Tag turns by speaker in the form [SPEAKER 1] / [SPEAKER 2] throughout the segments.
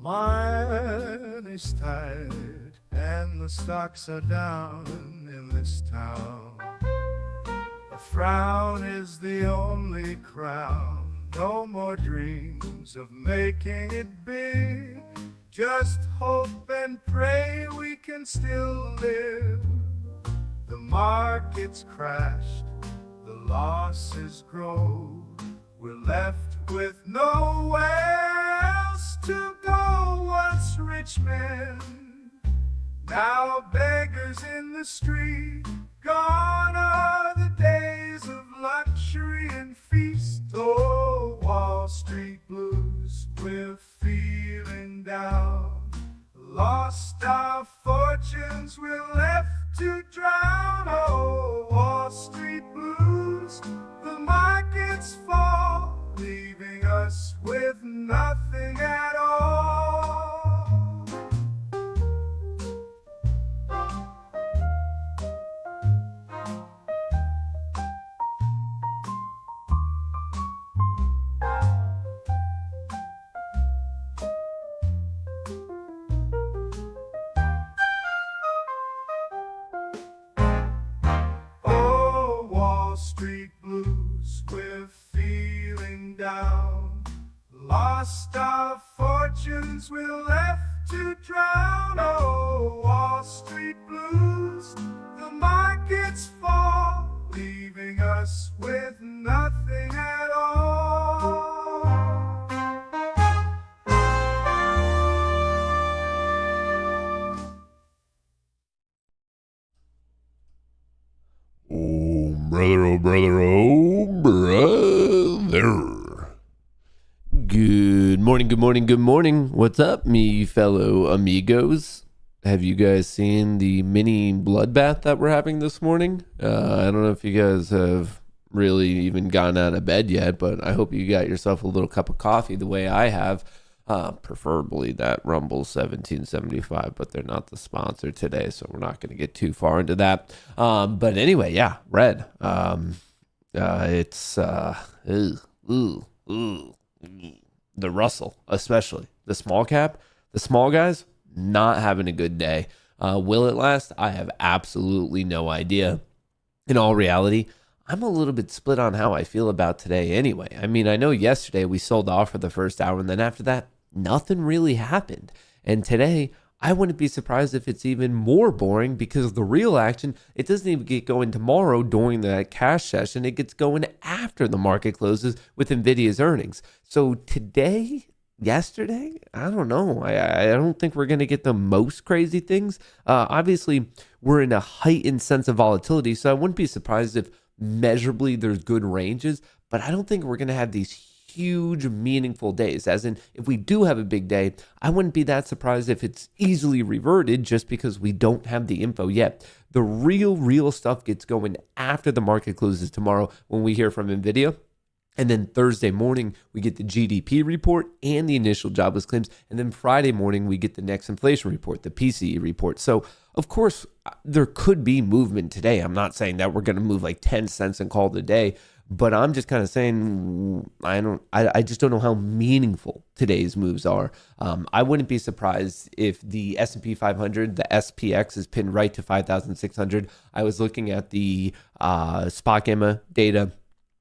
[SPEAKER 1] Money's tight and the stocks are down in this town. A frown is the only crown. No more dreams of making it big. Just hope and pray we can still live. The market's crashed, the losses grow. We're left with nowhere else to go. Once rich men, now beggars in the street. Gone are the days of luxury and feast. Oh, Wall Street blues, we're feeling down. Lost our fortunes, we're left to drown. Oh, Wall Street blues, the markets fall, leaving us with nothing at all. Street blues, we're feeling down. Lost our fortunes, we're left to drown. Oh, Wall Street blues, the markets fall, leaving us with nothing at all.
[SPEAKER 2] Oh, brother, oh, brother. Good morning. What's up, me fellow amigos? Have you guys seen the mini bloodbath that we're having this morning? I don't know if you guys have really even gotten out of bed yet, but I hope you got yourself a little cup of coffee the way I have. Preferably that Rumble 1775, but they're not the sponsor today, so we're not going to get too far into that. But anyway, yeah, red. It's the Russell, especially the small cap, the small guys, not having a good day. Will it last? I have absolutely no idea. In all reality, I'm a little bit split on how I feel about today anyway. I mean, I know yesterday we sold off for the first hour, and then after that, nothing really happened. And today, I wouldn't be surprised if it's even more boring because the real action, it doesn't even get going tomorrow during the cash session. It gets going after the market closes with NVIDIA's earnings. So today, yesterday, I don't know. I don't think we're going to get the most crazy things. Obviously, we're in a heightened sense of volatility, so I wouldn't be surprised if measurably there's good ranges, but I don't think we're going to have these huge meaningful days. As in, if we do have a big day, I wouldn't be that surprised if it's easily reverted just because we don't have the info yet. The real stuff gets going after the market closes tomorrow when we hear from NVIDIA. And then Thursday morning, we get the GDP report and the initial jobless claims. And then Friday morning, we get the next inflation report, the PCE report. So, of course, there could be movement today. I'm not saying that we're going to move like 10 cents and call it a day, but I'm just kind of saying I just don't know how meaningful today's moves are. I wouldn't be surprised if the S&P 500, the SPX, is pinned right to 5,600. I was looking at the spot gamma data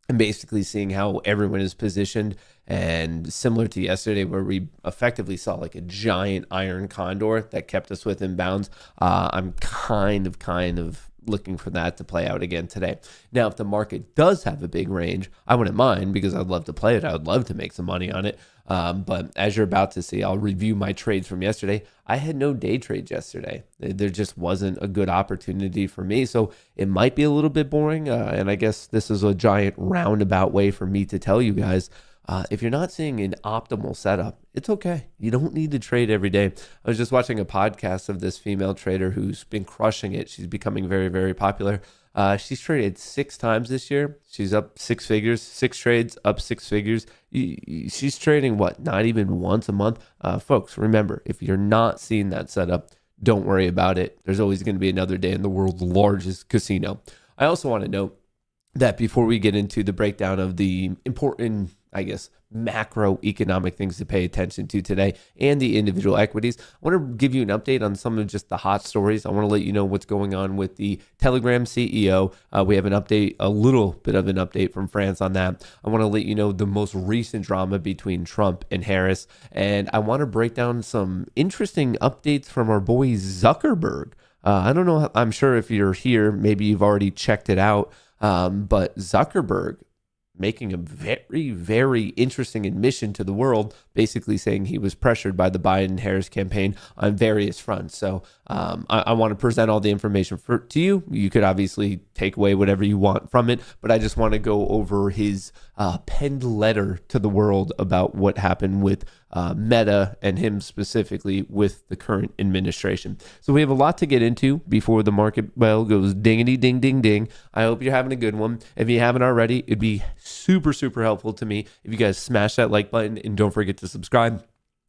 [SPEAKER 2] and basically seeing how everyone is positioned, and similar to yesterday where we effectively saw like a giant iron condor that kept us within bounds. I'm kind of looking for that to play out again today. Now, if the market does have a big range, I wouldn't mind because I'd love to play it. I would love to make some money on it. But as you're about to see, I'll review my trades from yesterday. I had no day trades yesterday. There just wasn't a good opportunity for me. So it might be a little bit boring. And I guess this is a giant roundabout way for me to tell you guys, if you're not seeing an optimal setup, it's okay. You don't need to trade every day. I was just watching a podcast of this female trader who's been crushing it. She's becoming very, very popular. She's traded 6 times this year. She's up 6 figures, 6 trades, up 6 figures. She's trading, not even once a month? Folks, remember, if you're not seeing that setup, don't worry about it. There's always going to be another day in the world's largest casino. I also want to note that before we get into the breakdown of the important, I guess, macroeconomic things to pay attention to today and the individual equities. I want to give you an update on some of just the hot stories. I want to let you know what's going on with the Telegram CEO. We have an update, a little bit of an update from France on that. I want to let you know the most recent drama between Trump and Harris. And I want to break down some interesting updates from our boy Zuckerberg. I don't know. I'm sure if you're here, maybe you've already checked it out. But Zuckerberg making a very, very interesting admission to the world, basically saying he was pressured by the Biden-Harris campaign on various fronts. So I want to present all the information to you. You could obviously take away whatever you want from it, but I just want to go over his penned letter to the world about what happened with Meta and him specifically with the current administration. So we have a lot to get into before the market bell goes dingity ding ding ding. I hope you're having a good one. If you haven't already, it'd be super, super helpful to me if you guys smash that like button and don't forget to subscribe.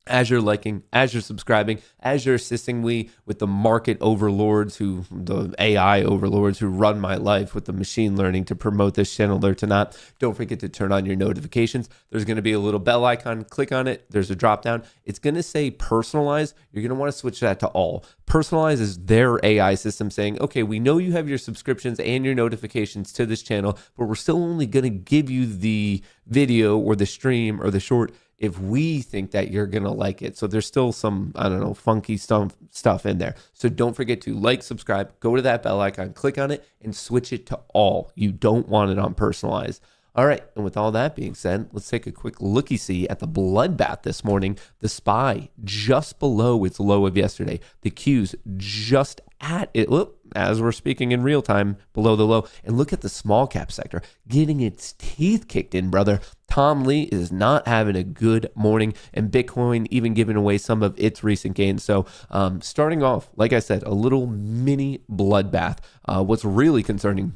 [SPEAKER 2] As you're liking, as you're subscribing, as you're assisting me with the market overlords, the AI overlords who run my life with the machine learning to promote this channel alert to not. Don't forget to turn on your notifications. There's going to be a little bell icon. Click on it. There's a drop down. It's going to say personalize. You're going to want to switch that to all. Personalize is their AI system saying, okay, we know you have your subscriptions and your notifications to this channel, but we're still only going to give you the video or the stream or the short if we think that you're going to like it. So there's still some, I don't know, funky stuff in there. So don't forget to like, subscribe, go to that bell icon, click on it, and switch it to all. You don't want it on personalized. All right, and with all that being said, let's take a quick looky-see at the bloodbath this morning. The SPY just below its low of yesterday. The Q's just at it, as we're speaking in real time, below the low. And look at the small cap sector getting its teeth kicked in, brother. Tom Lee is not having a good morning, and Bitcoin even giving away some of its recent gains. So starting off, like I said, a little mini bloodbath. What's really concerning,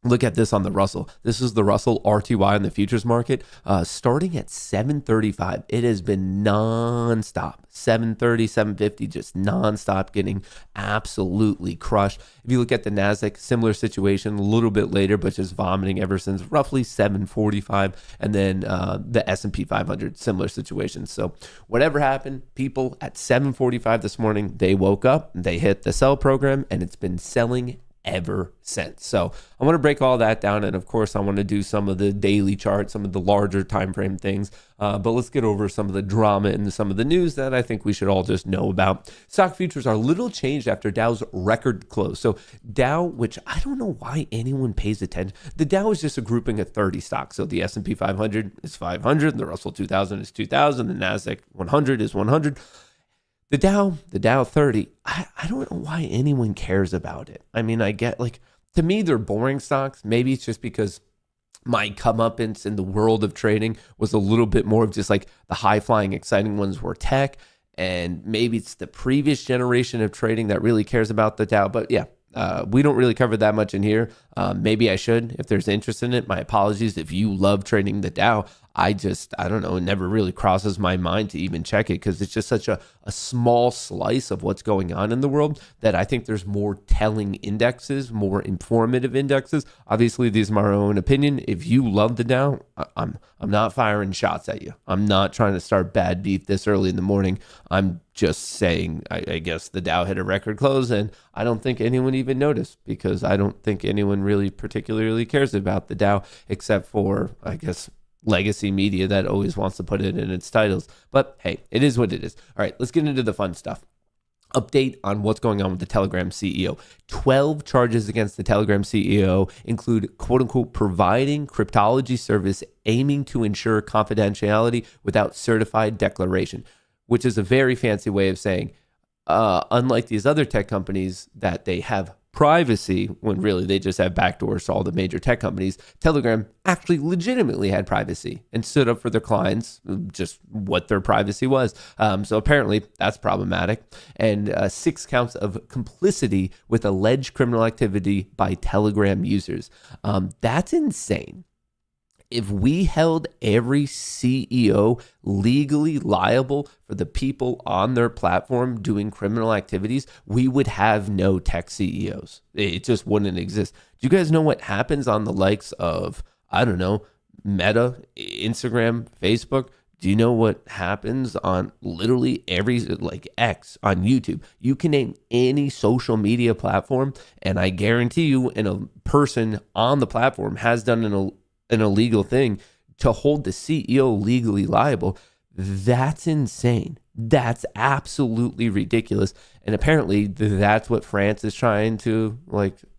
[SPEAKER 2] look at this on the Russell. This is the Russell RTY on the futures market. Starting at 735, it has been nonstop. 730, 750, just nonstop getting absolutely crushed. If you look at the NASDAQ, similar situation, a little bit later, but just vomiting ever since roughly 745. And then the S&P 500, similar situation. So whatever happened, people at 745 this morning, they woke up, they hit the sell program, and it's been selling ever since. So I want to break all that down, and of course I want to do some of the daily charts, some of the larger time frame things, but let's get over some of the drama and some of the news that I think we should all just know about. Stock futures are a little changed after Dow's record close. So Dow, which I don't know why anyone pays attention, the Dow is just a grouping of 30 stocks. So the S&P 500 is 500, the Russell 2000 is 2000, the NASDAQ 100 is 100. The Dow 30, I don't know why anyone cares about it. I mean, I get, like, to me, they're boring stocks. Maybe it's just because my comeuppance in the world of trading was a little bit more of just like the high-flying, exciting ones were tech. And maybe it's the previous generation of trading that really cares about the Dow. But yeah, we don't really cover that much in here. Maybe I should if there's interest in it. My apologies if you love trading the Dow. I don't know, it never really crosses my mind to even check it because it's just such a small slice of what's going on in the world that I think there's more telling indexes, more informative indexes. Obviously, these are my own opinion. If you love the Dow, I'm not firing shots at you. I'm not trying to start bad beef this early in the morning. I'm just saying, I guess the Dow hit a record close, and I don't think anyone even noticed because I don't think anyone really particularly cares about the Dow except for, I guess, legacy media that always wants to put it in its titles. But hey, it is what it is. All right, let's get into the fun stuff. Update on what's going on with the Telegram CEO. 12 charges against the Telegram CEO include, quote unquote, providing cryptology service aiming to ensure confidentiality without certified declaration, which is a very fancy way of saying, unlike these other tech companies that they have privacy when really they just have backdoors to all the major tech companies, Telegram actually legitimately had privacy and stood up for their clients, just what their privacy was. So apparently that's problematic. And 6 counts of complicity with alleged criminal activity by Telegram users. That's insane. If we held every CEO legally liable for the people on their platform doing criminal activities, we would have no tech CEOs. It just wouldn't exist. Do you guys know what happens on the likes of, I don't know, Meta, Instagram, Facebook. Do you know what happens on literally every, like X, on YouTube? You can name any social media platform, and I guarantee you, a person on the platform has done an illegal thing to hold the CEO legally liable. That's insane. That's absolutely ridiculous. And apparently that's what France is trying to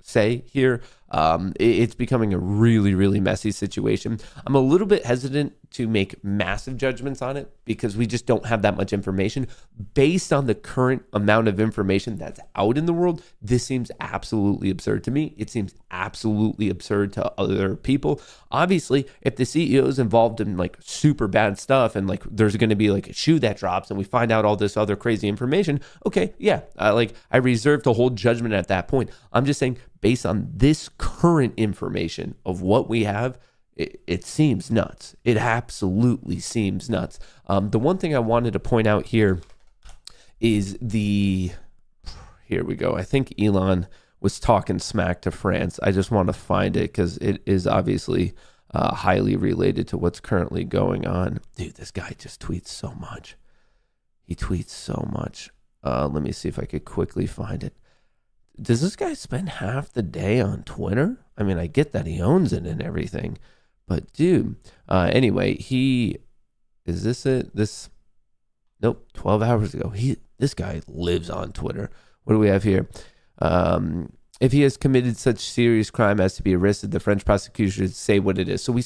[SPEAKER 2] say here. It's becoming a really, really messy situation. I'm a little bit hesitant to make massive judgments on it because we just don't have that much information. Based on the current amount of information that's out in the world, this seems absolutely absurd to me. It seems absolutely absurd to other people. Obviously, if the CEO is involved in super bad stuff and there's going to be a shoe that drops and we find out all this other crazy information, okay, yeah, I reserve to hold judgment at that point. I'm just saying, based on this current information of what we have, it seems nuts. It absolutely seems nuts. The one thing I wanted to point out here is here we go. I think Elon was talking smack to France. I just want to find it because it is obviously highly related to what's currently going on. Dude, this guy just tweets so much. He tweets so much. Let me see if I could quickly find it. Does this guy spend half the day on Twitter? I mean, I get that he owns it and everything, but dude, anyway, nope, 12 hours ago. This guy lives on Twitter. What do we have here? If he has committed such serious crime as to be arrested, the French prosecution should say what it is. So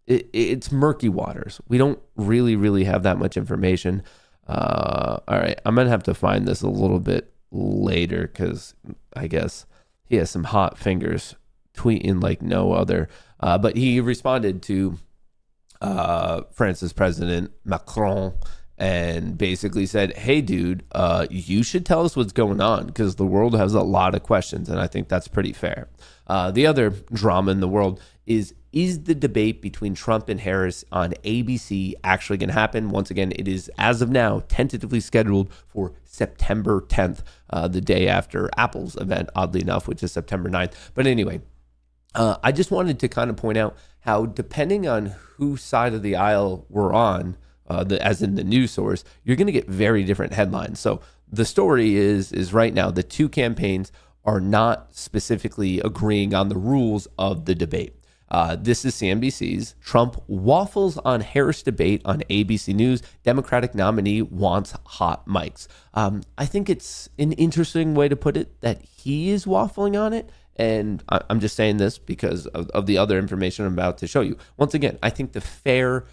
[SPEAKER 2] it's murky waters. We don't really have that much information. All right, I'm gonna have to find this a little bit later because I guess he has some hot fingers tweeting like no other. But he responded to France's president Macron and basically said, hey, dude, you should tell us what's going on because the world has a lot of questions. And I think that's pretty fair. The other drama in the world is the debate between Trump and Harris on ABC actually going to happen? Once again, it is, as of now, tentatively scheduled for September 10th, the day after Apple's event, oddly enough, which is September 9th. But anyway, I just wanted to kind of point out how, depending on whose side of the aisle we're on, as in the news source, you're going to get very different headlines. So the story is right now, the two campaigns are not specifically agreeing on the rules of the debate. This is CNBC's. Trump waffles on Harris debate on ABC News. Democratic nominee wants hot mics. I think it's an interesting way to put it that he is waffling on it. And I'm just saying this because of the other information I'm about to show you. Once again, I think the fair,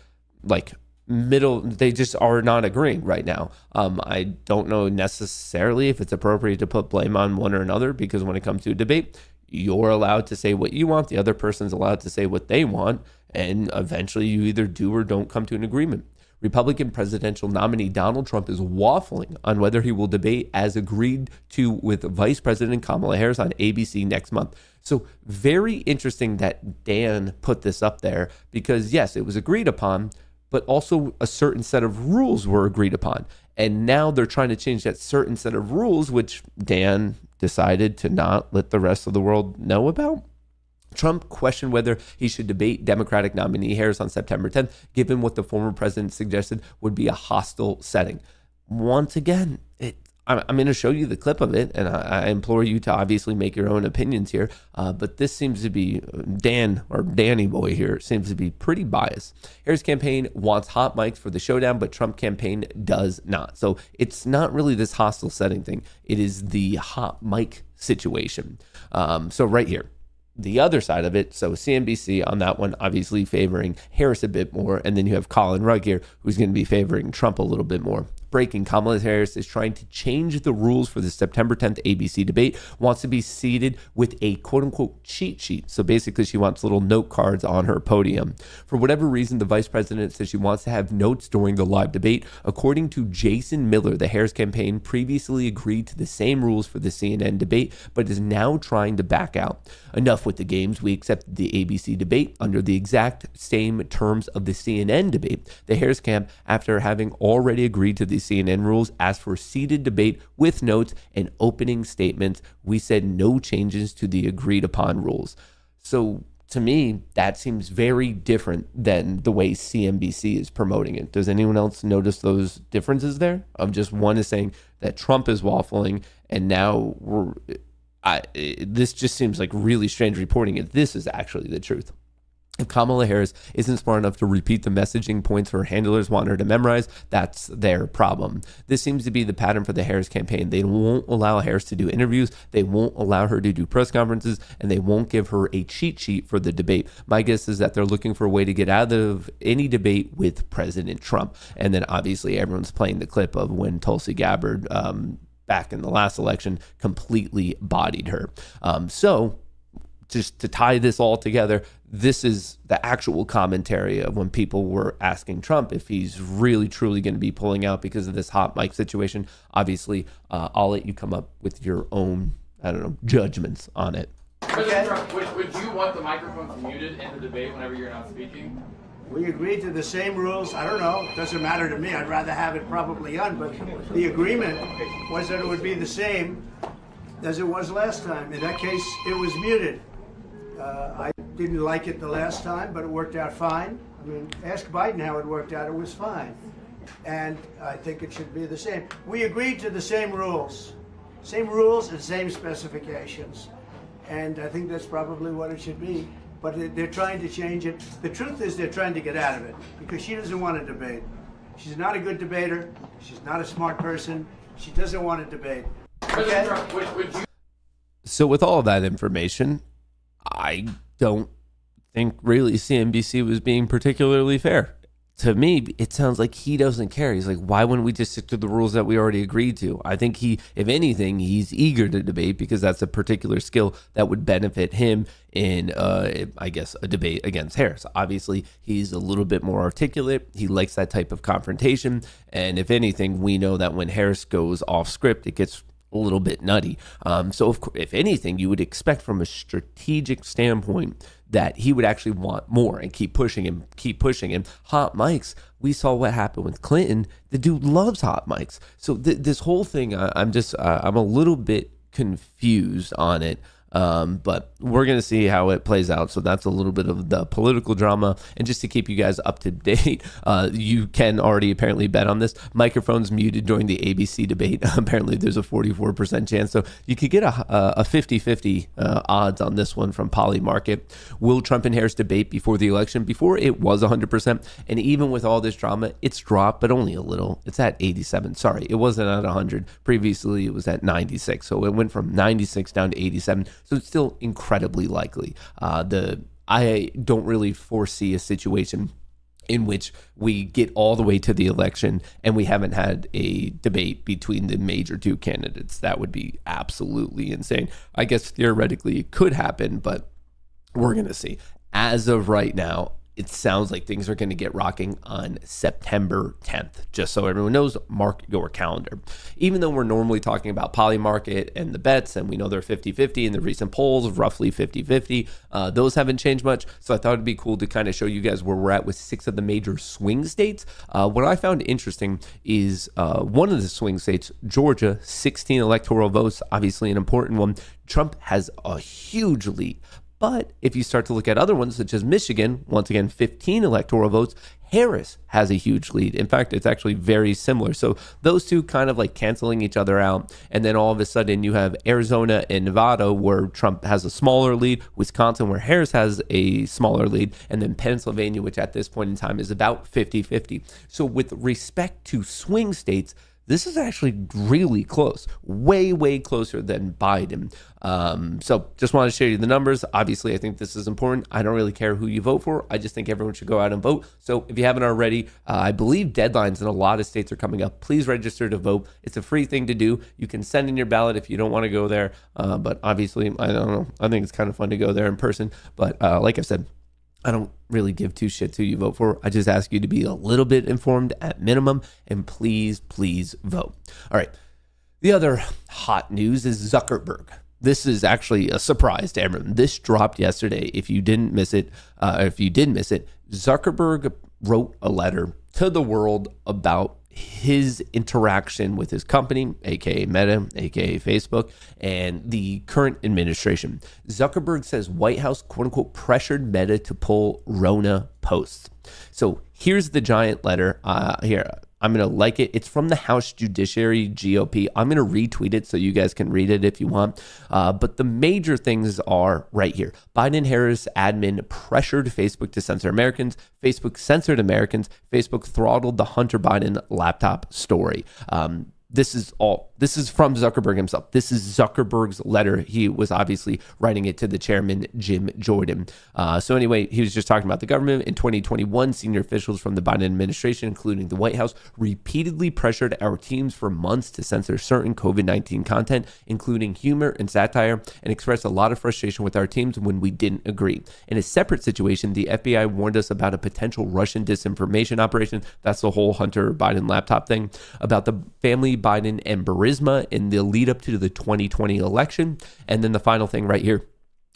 [SPEAKER 2] middle, they just are not agreeing right now. I don't know necessarily if it's appropriate to put blame on one or another because when it comes to a debate, you're allowed to say what you want. The other person's allowed to say what they want. And eventually you either do or don't come to an agreement. Republican presidential nominee Donald Trump is waffling on whether he will debate as agreed to with Vice President Kamala Harris on ABC next month. So very interesting that Dan put this up there because, yes, it was agreed upon, but also a certain set of rules were agreed upon. And now they're trying to change that certain set of rules, which Dan decided to not let the rest of the world know about. Trump questioned whether he should debate Democratic nominee Harris on September 10th, given what the former president suggested would be a hostile setting. Once again, I'm going to show you the clip of it, and I implore you to obviously make your own opinions here. But this seems to be Danny boy here seems to be pretty biased. Harris campaign wants hot mics for the showdown, but Trump campaign does not. So it's not really this hostile setting thing. It is the hot mic situation. So right here, the other side of it. So CNBC on that one, obviously favoring Harris a bit more. And then you have Colin Rugg here, who's going to be favoring Trump a little bit more. Breaking, Kamala Harris is trying to change the rules for the September 10th ABC debate, wants to be seated with a quote-unquote cheat sheet. So basically, she wants little note cards on her podium. For whatever reason, the vice president says she wants to have notes during the live debate. According to Jason Miller, the Harris campaign previously agreed to the same rules for the CNN debate, but is now trying to back out. Enough with the games. We accepted the ABC debate under the exact same terms of the CNN debate. The Harris camp, after having already agreed to the CNN rules, asked for seated debate with notes and opening statements. We said no changes to the agreed upon rules. So to me, that seems very different than the way CNBC is promoting it. Does anyone else notice those differences there? Of just one is saying that Trump is waffling, and now this just seems like really strange reporting, and this is actually the truth. If Kamala Harris isn't smart enough to repeat the messaging points her handlers want her to memorize, that's their problem. This seems to be the pattern for the Harris campaign. They won't allow Harris to do interviews, they won't allow her to do press conferences, and they won't give her a cheat sheet for the debate. My guess is that they're looking for a way to get out of any debate with President Trump. And then obviously everyone's playing the clip of when Tulsi Gabbard, back in the last election, completely bodied her. So just to tie this all together, this is the actual commentary of when people were asking Trump if he's really truly going to be pulling out because of this hot mic situation. Obviously, I'll let you come up with your own, judgments on it.
[SPEAKER 3] Okay. Would you want the microphones muted in the debate whenever you're not speaking?
[SPEAKER 4] We agreed to the same rules. I don't know. It doesn't matter to me. I'd rather have it probably on, but the agreement was that it would be the same as it was last time. In that case, it was muted. I didn't like it the last time, but it worked out fine. I mean, ask Biden how it worked out. It was fine. And I think it should be the same. We agreed to the same rules. Same rules and same specifications. And I think that's probably what it should be. But they're trying to change it. The truth is they're trying to get out of it because she doesn't want to debate. She's not a good debater. She's not a smart person. She doesn't want to debate. Okay?
[SPEAKER 2] So with all of that information, I don't think really CNBC was being particularly fair. To me, it sounds like he doesn't care. He's like, why wouldn't we just stick to the rules that we already agreed to? I think if anything, he's eager to debate because that's a particular skill that would benefit him in, a debate against Harris. Obviously, he's a little bit more articulate. He likes that type of confrontation. And if anything, we know that when Harris goes off script, it gets a little bit nutty. So if anything, you would expect from a strategic standpoint that he would actually want more and keep pushing him. Hot mics, we saw what happened with Clinton. The dude loves hot mics. So this whole thing, I'm a little bit confused on it. But we're going to see how it plays out. So that's a little bit of the political drama. And just to keep you guys up to date, you can already apparently bet on this. Microphones muted during the ABC debate. Apparently there's a 44% chance. So you could get a 50-50 odds on this one from Polymarket. Will Trump and Harris debate before the election? Before it was 100%. And even with all this drama, it's dropped, but only a little. It's at 87. Sorry, it wasn't at 100. Previously, it was at 96. So it went from 96 down to 87. So it's still incredibly likely. I don't really foresee a situation in which we get all the way to the election and we haven't had a debate between the major two candidates. That would be absolutely insane. I guess theoretically it could happen, but we're going to see. As of right now, it sounds like things are going to get rocking on September 10th. Just so everyone knows, mark your calendar. Even though we're normally talking about Polymarket and the bets, and we know they're 50-50 in the recent polls, roughly 50-50, those haven't changed much. So I thought it'd be cool to kind of show you guys where we're at with 6 of the major swing states. What I found interesting is one of the swing states, Georgia, 16 electoral votes, obviously an important one. Trump has a huge lead. But if you start to look at other ones, such as Michigan, once again, 15 electoral votes, Harris has a huge lead. In fact, it's actually very similar. So those two kind of like canceling each other out. And then all of a sudden you have Arizona and Nevada where Trump has a smaller lead, Wisconsin where Harris has a smaller lead, and then Pennsylvania, which at this point in time is about 50-50. So with respect to swing states, this is actually really close, way, way closer than Biden. So just want to share you the numbers. Obviously, I think this is important. I don't really care who you vote for. I just think everyone should go out and vote. So if you haven't already, I believe deadlines in a lot of states are coming up. Please register to vote. It's a free thing to do. You can send in your ballot if you don't want to go there. But obviously, I don't know. I think it's kind of fun to go there in person. But like I said, I don't really give two shits who you vote for. I just ask you to be a little bit informed at minimum, and please, please vote. All right. The other hot news is Zuckerberg. This is actually a surprise to everyone. This dropped yesterday. If you did miss it, Zuckerberg wrote a letter to the world about his interaction with his company, aka Meta, aka Facebook, and the current administration. Zuckerberg says White House, quote unquote, pressured Meta to pull Rona posts. So here's the giant letter. Here, I'm going to like it. It's from the House Judiciary GOP. I'm going to retweet it so you guys can read it if you want. But the major things are right here. Biden-Harris admin pressured Facebook to censor Americans. Facebook censored Americans. Facebook throttled the Hunter Biden laptop story. This is from Zuckerberg himself. This is Zuckerberg's letter. He was obviously writing it to the chairman, Jim Jordan. So anyway, he was just talking about the government. In 2021, senior officials from the Biden administration, including the White House, repeatedly pressured our teams for months to censor certain COVID-19 content, including humor and satire, and expressed a lot of frustration with our teams when we didn't agree. In a separate situation, the FBI warned us about a potential Russian disinformation operation. That's the whole Hunter Biden laptop thing, about the family Biden and Burisma in the lead up to the 2020 election. And then the final thing right here.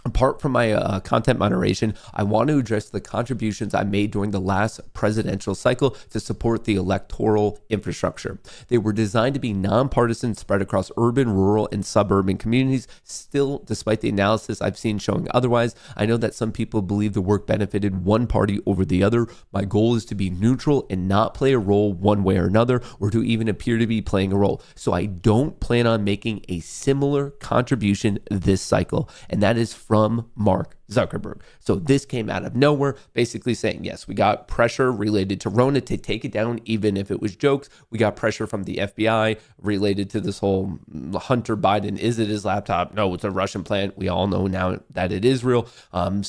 [SPEAKER 2] Apart from my content moderation, I want to address the contributions I made during the last presidential cycle to support the electoral infrastructure. They were designed to be nonpartisan, spread across urban, rural, and suburban communities. Still, despite the analysis I've seen showing otherwise, I know that some people believe the work benefited one party over the other. My goal is to be neutral and not play a role one way or another, or to even appear to be playing a role. So I don't plan on making a similar contribution this cycle, and that is from Mark Zuckerberg. So this came out of nowhere, basically saying, yes, we got pressure related to Rona to take it down, even if it was jokes. We got pressure from the FBI related to this whole Hunter Biden. Is it his laptop? No, it's a Russian plant. We all know now that it is real. And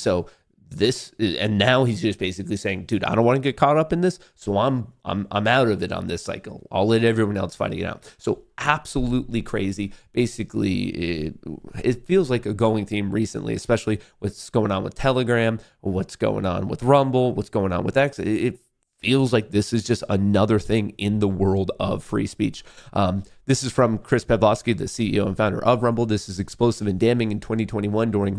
[SPEAKER 2] now he's just basically saying, dude, I don't want to get caught up in this, so I'm out of it on this cycle. I'll let everyone else fight it out. So absolutely crazy. Basically, it feels like a going theme recently, especially what's going on with Telegram, what's going on with Rumble, what's going on with X. It feels like this is just another thing in the world of free speech. This is from Chris Pavlovsky, the CEO and founder of Rumble. This is explosive and damning. In 2021, during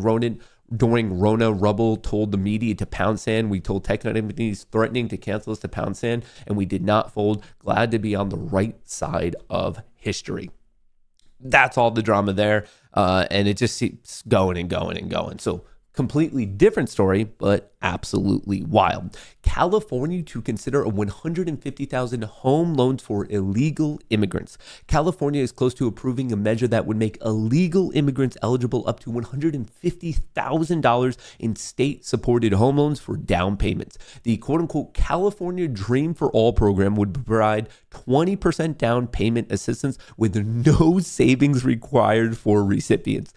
[SPEAKER 2] Rona, Rumble told the media to pound sand. We told tech companies threatening to cancel us to pound sand, and we did not fold. Glad to be on the right side of history. That's all the drama there, and it just keeps going and going and going. So completely different story, but absolutely wild. California to consider a 150,000 home loans for illegal immigrants. California is close to approving a measure that would make illegal immigrants eligible up to $150,000 in state-supported home loans for down payments. The quote-unquote California Dream for All program would provide 20% down payment assistance with no savings required for recipients.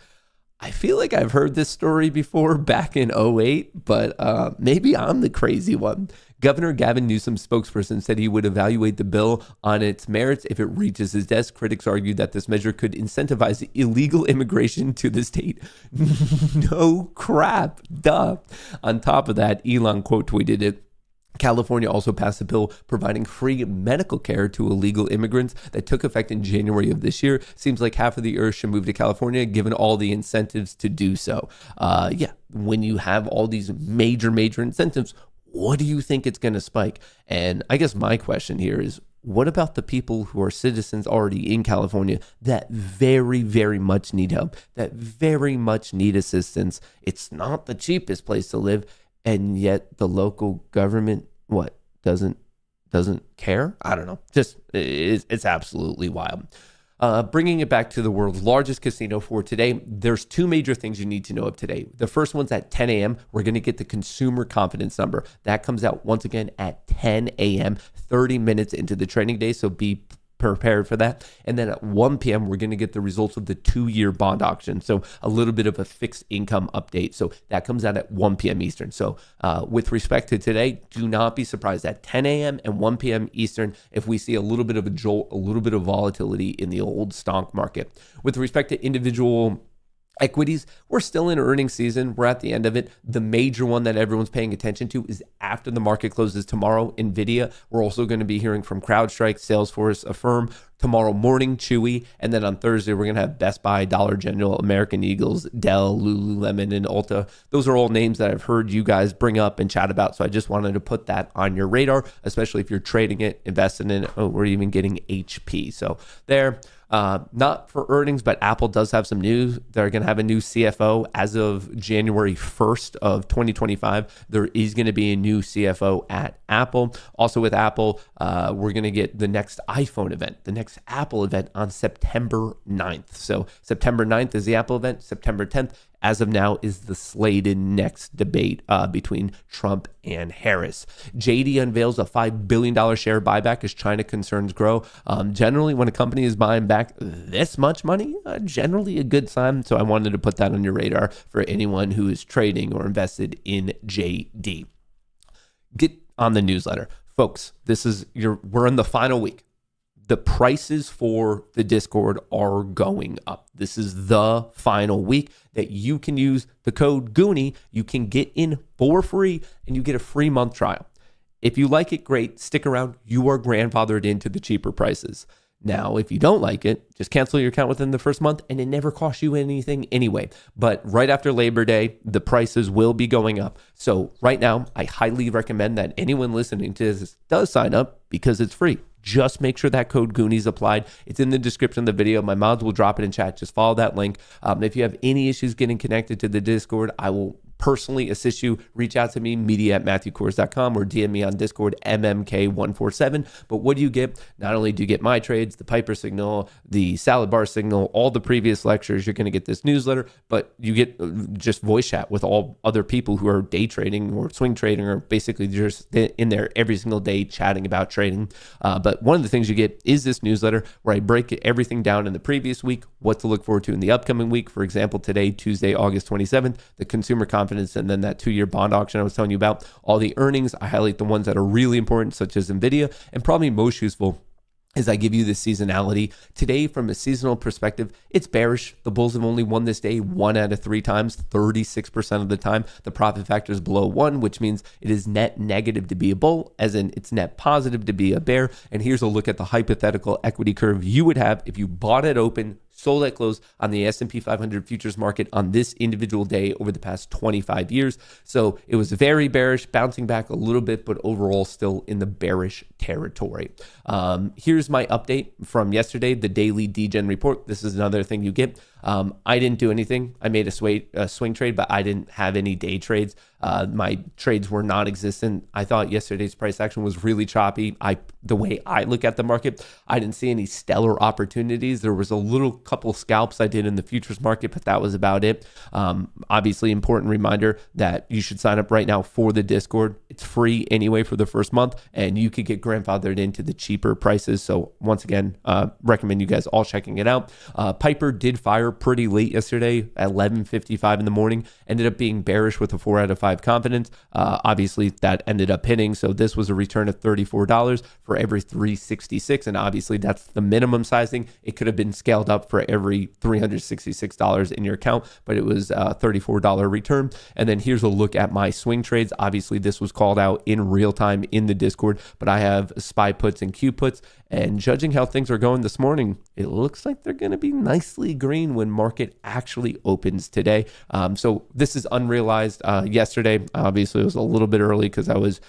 [SPEAKER 2] I feel like I've heard this story before back in 2008, but maybe I'm the crazy one. Governor Gavin Newsom's spokesperson said he would evaluate the bill on its merits if it reaches his desk. Critics argued that this measure could incentivize illegal immigration to the state. No crap, duh. On top of that, Elon quote tweeted it. California also passed a bill providing free medical care to illegal immigrants that took effect in January of this year. Seems like half of the earth should move to California, given all the incentives to do so. When you have all these major incentives, what do you think it's going to spike? And I guess my question here is, what about the people who are citizens already in California that very, very much need help, that very much need assistance? It's not the cheapest place to live. And yet the local government, doesn't care? I don't know. Just, it's absolutely wild. Bringing it back to the world's largest casino for today, there's two major things you need to know of today. The first one's at 10 a.m. We're going to get the consumer confidence number. That comes out once again at 10 a.m., 30 minutes into the trading day. So be prepared for that. And then at 1 p.m., we're going to get the results of the 2-year bond auction. So a little bit of a fixed income update. So that comes out at 1 p.m. Eastern. So with respect to today, do not be surprised at 10 a.m. and 1 p.m. Eastern if we see a little bit of a jolt, a little bit of volatility in the old stock market. With respect to individual Equities, we're still in earnings season. We're at the end of it. The major one that everyone's paying attention to is after the market closes tomorrow, NVIDIA. We're also going to be hearing from CrowdStrike, Salesforce, Affirm, tomorrow morning, Chewy. And then on Thursday, we're going to have Best Buy, Dollar General, American Eagles, Dell, Lululemon, and Ulta. Those are all names that I've heard you guys bring up and chat about. So I just wanted to put that on your radar, especially if you're trading it, investing in it, or even getting HP. So there. Not for earnings, but Apple does have some news. They're going to have a new CFO as of January 1st of 2025. There is going to be a new CFO at Apple. Also with Apple, we're going to get the next iPhone event, the next Apple event on September 9th. So September 9th is the Apple event. September 10th, as of now, is the slated next debate between Trump and Harris. JD unveils a $5 billion share buyback as China concerns grow. Generally, when a company is buying back this much money, generally a good sign. So I wanted to put that on your radar for anyone who is trading or invested in JD. Get on the newsletter. Folks, we're in the final week. The prices for the Discord are going up. This is the final week that you can use the code Goonie. You can get in for free and you get a free month trial. If you like it, great. Stick around. You are grandfathered into the cheaper prices. Now, if you don't like it, just cancel your account within the first month and it never costs you anything anyway. But right after Labor Day, the prices will be going up. So right now, I highly recommend that anyone listening to this does sign up because it's free. Just make sure that code Goonie is applied. It's in the description of the video. My mods will drop it in chat. Just follow that link. If you have any issues getting connected to the Discord, I will personally assist you. Reach out to me, media@matthewkors.com, or DM me on Discord, MMK147. But what do you get? Not only do you get my trades, the Piper signal, the salad bar signal, all the previous lectures, you're going to get this newsletter, but you get just voice chat with all other people who are day trading or swing trading, or basically just in there every single day chatting about trading. But one of the things you get is this newsletter where I break everything down in the previous week, what to look forward to in the upcoming week. For example, today, Tuesday, August 27th, the consumer confidence, and then that 2-year bond auction I was telling you about, all the earnings. I highlight the ones that are really important, such as NVIDIA, and probably most useful is I give you the seasonality. Today, from a seasonal perspective, it's bearish. The bulls have only won this day 1 out of 3 times, 36% of the time. The profit factor is below 1, which means it is net negative to be a bull, as in it's net positive to be a bear. And here's a look at the hypothetical equity curve you would have if you bought it open, sold at close on the S&P 500 futures market on this individual day over the past 25 years. So it was very bearish, bouncing back a little bit, but overall still in the bearish territory. Here's my update from yesterday, the daily DGen report. This is another thing you get. I didn't do anything. I made a swing trade, but I didn't have any day trades. My trades were non-existent. I thought yesterday's price action was really choppy. The way I look at the market, I didn't see any stellar opportunities. There was a little couple scalps I did in the futures market, but that was about it. Obviously, important reminder that you should sign up right now for the Discord. It's free anyway for the first month, and you could get grandfathered into the cheaper prices. So once again, recommend you guys all checking it out. Piper did fire pretty late yesterday at 11:55 in the morning. Ended up being bearish with a 4 out of 5 confidence. Obviously, that ended up hitting. So this was a return of $34 for every 366, and obviously that's the minimum sizing. It could have been scaled up for every $366 in your account, but it was a $34 return. And then here's a look at my swing trades. Obviously, this was called out in real time in the Discord, but I have SPY puts and Q puts. And judging how things are going this morning, it looks like they're going to be nicely green when market actually opens today. So this is unrealized. Yesterday, obviously, it was a little bit early because I was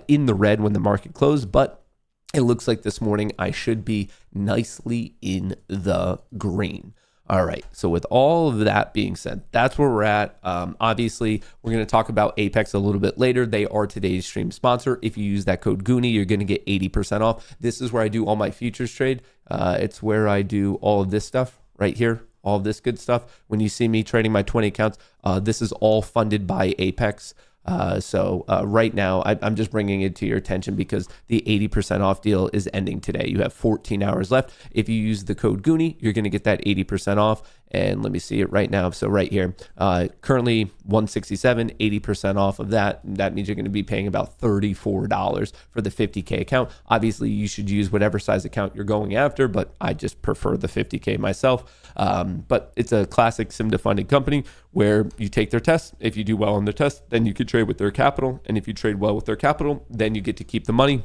[SPEAKER 2] in the red when the market closed, but it looks like this morning I should be nicely in the green. All right. So with all of that being said, that's where we're at. Obviously, we're going to talk about Apex a little bit later. They are today's stream sponsor. If you use that code Goonie, you're going to get 80% off. This is where I do all my futures trade. It's where I do all of this stuff right here, all of this good stuff. When you see me trading my 20 accounts, this is all funded by Apex. So right now, I'm just bringing it to your attention because the 80% off deal is ending today. You have 14 hours left. If you use the code Goonie, you're going to get that 80% off. And let me see it right now. So right here, currently 167, 80% off of that. That means you're going to be paying about $34 for the 50K account. Obviously, you should use whatever size account you're going after, but I just prefer the 50K myself. But it's a classic SIMDA funded company where you take their test. If you do well on their test, then you can trade with their capital. And if you trade well with their capital, then you get to keep the money.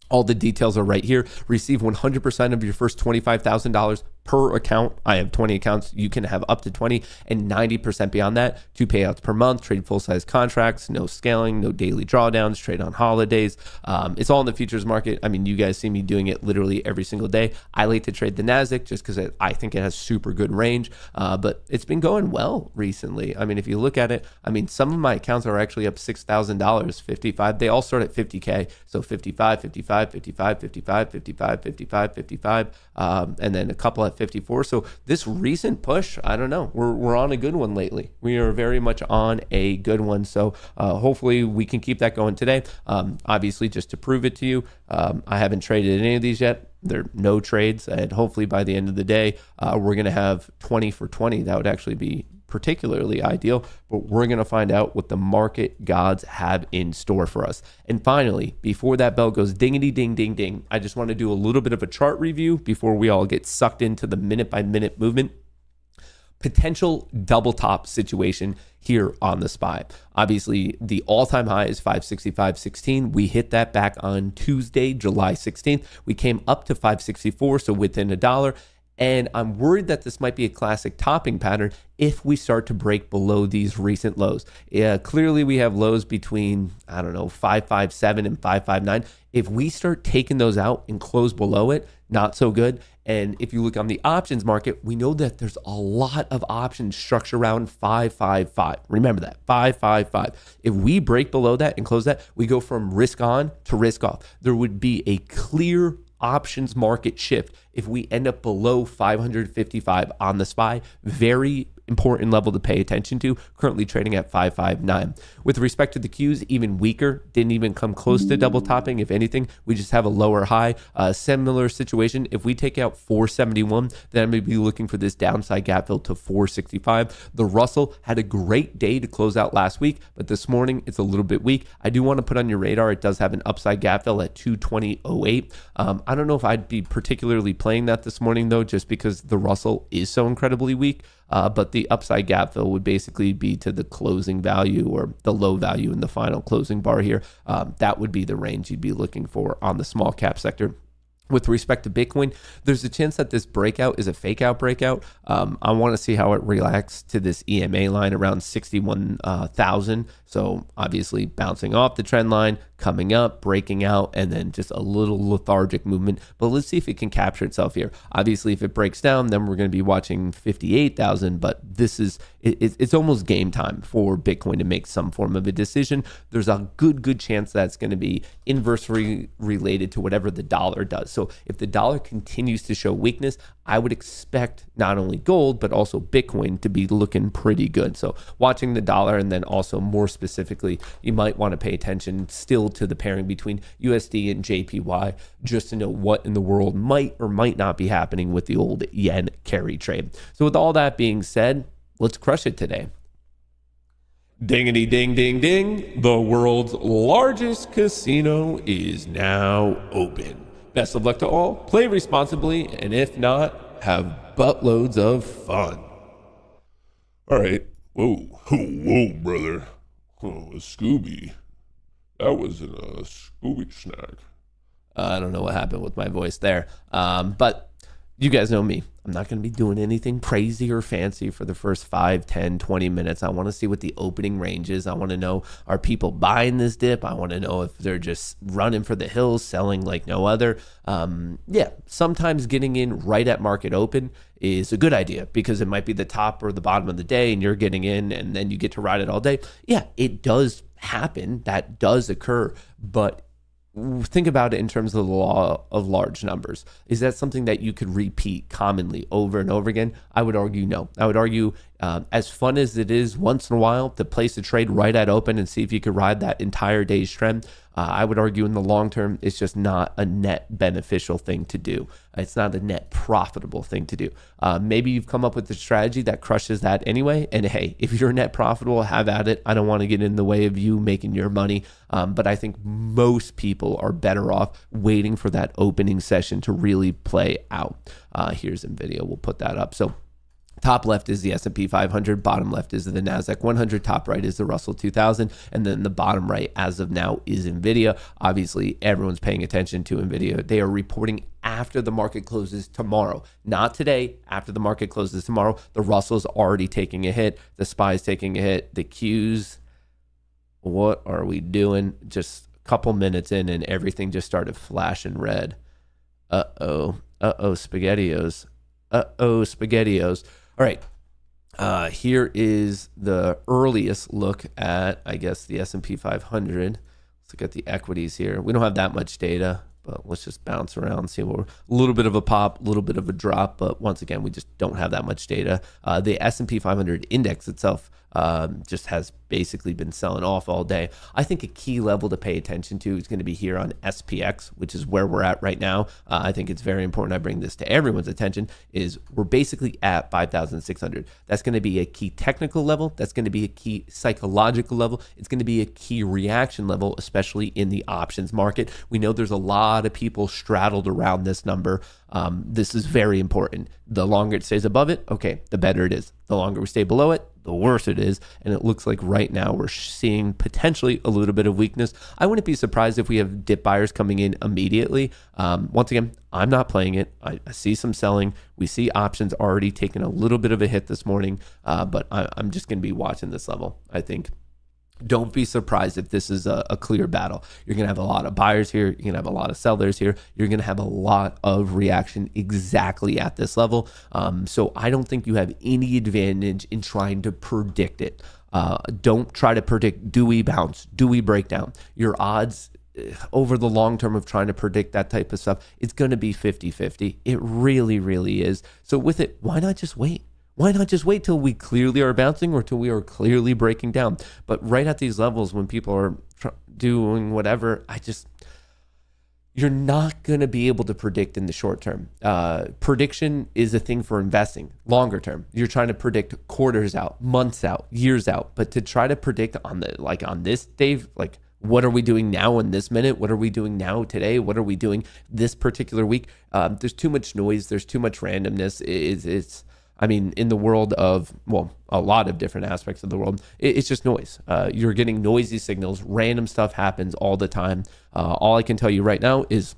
[SPEAKER 2] All the details are right here. Receive 100% of your first $25,000 per account. I have 20 accounts. You can have up to 20 and 90% beyond that. 2 payouts per month, trade full-size contracts, no scaling, no daily drawdowns, trade on holidays. It's all in the futures market. I mean, you guys see me doing it literally every single day. I like to trade the NASDAQ just because I think it has super good range, but it's been going well recently. I mean, if you look at it, I mean, some of my accounts are actually up $6,000, 55. They all start at 50K. So 55, 55, 55, 55, 55, 55, 55, and then a couple at 54. So this recent push, I don't know, we're on a good one lately. We are very much on a good one. So hopefully we can keep that going today. Obviously, just to prove it to you, I haven't traded any of these yet. There are no trades, and hopefully by the end of the day, we're going to have 20 for 20. That would actually be particularly ideal, but we're going to find out what the market gods have in store for us. And finally, before that bell goes dingity ding ding ding, I just want to do a little bit of a chart review before we all get sucked into the minute by minute movement. Potential double top situation here on the SPY. Obviously, the all-time high is 565.16. We hit that back on Tuesday, July 16th. We came up to 564, so within $1. And I'm worried that this might be a classic topping pattern if we start to break below these recent lows. Clearly, we have lows between, 557 and 559. If we start taking those out and close below it, not so good. And if you look on the options market, we know that there's a lot of options structured around 555. Remember that, 555. If we break below that and close that, we go from risk on to risk off. There would be a clear options market shift if we end up below 555 on the SPY. Very important level to pay attention to, currently trading at 559. With respect to the Qs, even weaker, didn't even come close to double topping. If anything, we just have a lower high. Similar situation, if we take out 471, then I'm going to be looking for this downside gap fill to 465. The Russell had a great day to close out last week, but this morning it's a little bit weak. I do want to put on your radar, it does have an upside gap fill at 220.08. I don't know if I'd be particularly playing that this morning though, just because the Russell is so incredibly weak. But the upside gap fill would basically be to the closing value or the low value in the final closing bar here. That would be the range you'd be looking for on the small cap sector. With respect to Bitcoin, there's a chance that this breakout is a fake out breakout. I want to see how it reacts to this EMA line around 61,000. So obviously bouncing off the trend line, coming up, breaking out, and then just a little lethargic movement. But let's see if it can capture itself here. Obviously, if it breaks down, then we're going to be watching 58,000. But this is, it's almost game time for Bitcoin to make some form of a decision. There's a good chance that's going to be inversely related to whatever the dollar does. So if the dollar continues to show weakness, I would expect not only gold, but also Bitcoin to be looking pretty good. So watching the dollar, and then also more specifically, you might want to pay attention still to the pairing between USD and JPY, just to know what in the world might or might not be happening with the old yen carry trade. So with all that being said, let's crush it today. Dingity ding ding ding. The world's largest casino is now open. Best of luck to all. Play responsibly, and if not, have buttloads of fun.
[SPEAKER 5] All right. Whoa, brother. Oh, a Scooby. That wasn't a Scooby snack.
[SPEAKER 2] I don't know what happened with my voice there. But you guys know me. I'm not going to be doing anything crazy or fancy for the first 5, 10, 20 minutes. I want to see what the opening range is. I want to know, are people buying this dip? I want to know if they're just running for the hills, selling like no other. Sometimes getting in right at market open is a good idea because it might be the top or the bottom of the day and you're getting in and then you get to ride it all day. Yeah, it does happen. That does occur. But think about it in terms of the law of large numbers. Is that something that you could repeat commonly over and over again? I would argue no. I would argue As fun as it is once in a while to place a trade right at open and see if you could ride that entire day's trend, I would argue in the long term, it's just not a net beneficial thing to do. It's not a net profitable thing to do. Maybe you've come up with a strategy that crushes that anyway. And hey, if you're net profitable, have at it. I don't want to get in the way of you making your money. But I think most people are better off waiting for that opening session to really play out. Here's some video. We'll put that up. So top left is the S&P 500, bottom left is the NASDAQ 100, top right is the Russell 2000, and then the bottom right as of now is NVIDIA. Obviously, everyone's paying attention to NVIDIA. They are reporting after the market closes tomorrow, not today, after the market closes tomorrow. The Russell's already taking a hit. The SPY's taking a hit. The Qs, what are we doing? Just a couple minutes in and everything just started flashing red. SpaghettiOs. SpaghettiOs. All right, here is the earliest look at, I guess, the S&P 500. Let's look at the equities here. We don't have that much data, but let's just bounce around and see what we're, a little bit of a pop, a little bit of a drop, but once again, we just don't have that much data. The S&P 500 index itself just has basically been selling off all day. I think a key level to pay attention to is going to be here on SPX, which is where we're at right now. I think it's very important I bring this to everyone's attention, is we're basically at 5,600. That's going to be a key technical level. That's going to be a key psychological level. It's going to be a key reaction level, especially in the options market. We know there's a lot of people straddled around this number. This is very important. The longer it stays above it, okay, the better it is. The longer we stay below it, the worse it is. And it looks like right now we're seeing potentially a little bit of weakness. I wouldn't be surprised if we have dip buyers coming in immediately. Once again, I'm not playing it. I see some selling. We see options already taking a little bit of a hit this morning, but I'm just going to be watching this level, I think. Don't be surprised if this is a clear battle. You're going to have a lot of buyers here. You're going to have a lot of sellers here. You're going to have a lot of reaction exactly at this level. So I don't think you have any advantage in trying to predict it. Don't try to predict, do we bounce? Do we break down? Your odds over the long term of trying to predict that type of stuff, it's going to be 50-50. It really, really is. So with it, why not just wait? Why not just wait till we clearly are bouncing or till we are clearly breaking down? But right at these levels, when people are doing whatever, you're not going to be able to predict in the short term. Prediction is a thing for investing. Longer term, you're trying to predict quarters out, months out, years out. But to try to predict on this day, like what are we doing now in this minute? What are we doing now today? What are we doing this particular week? There's too much noise. There's too much randomness. In the world of, a lot of different aspects of the world, it's just noise. You're getting noisy signals. Random stuff happens all the time. All I can tell you right now is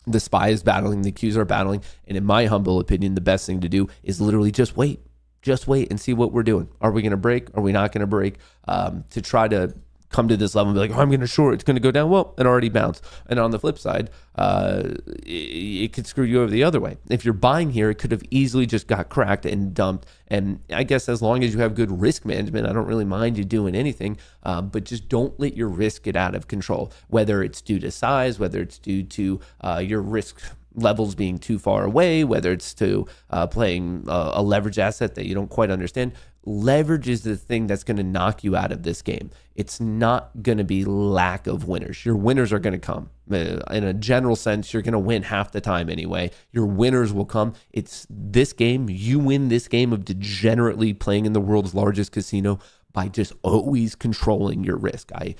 [SPEAKER 2] the SPY is battling, the Qs are battling. And in my humble opinion, the best thing to do is literally just wait. Just wait and see what we're doing. Are we going to break? Are we not going to break? To try to come to this level and be like, I'm going to short, it's going to go down. Well, it already bounced. And on the flip side, it could screw you over the other way. If you're buying here, it could have easily just got cracked and dumped. And I guess as long as you have good risk management, I don't really mind you doing anything, but just don't let your risk get out of control, whether it's due to size, whether it's due to your risk levels being too far away, whether it's to playing a leverage asset that you don't quite understand. Leverage is the thing that's going to knock you out of this game. It's not going to be lack of winners. Your winners are going to come. In a general sense, you're going to win half the time anyway. Your winners will come. It's this game. You win this game of degenerately playing in the world's largest casino by just always controlling your risk. I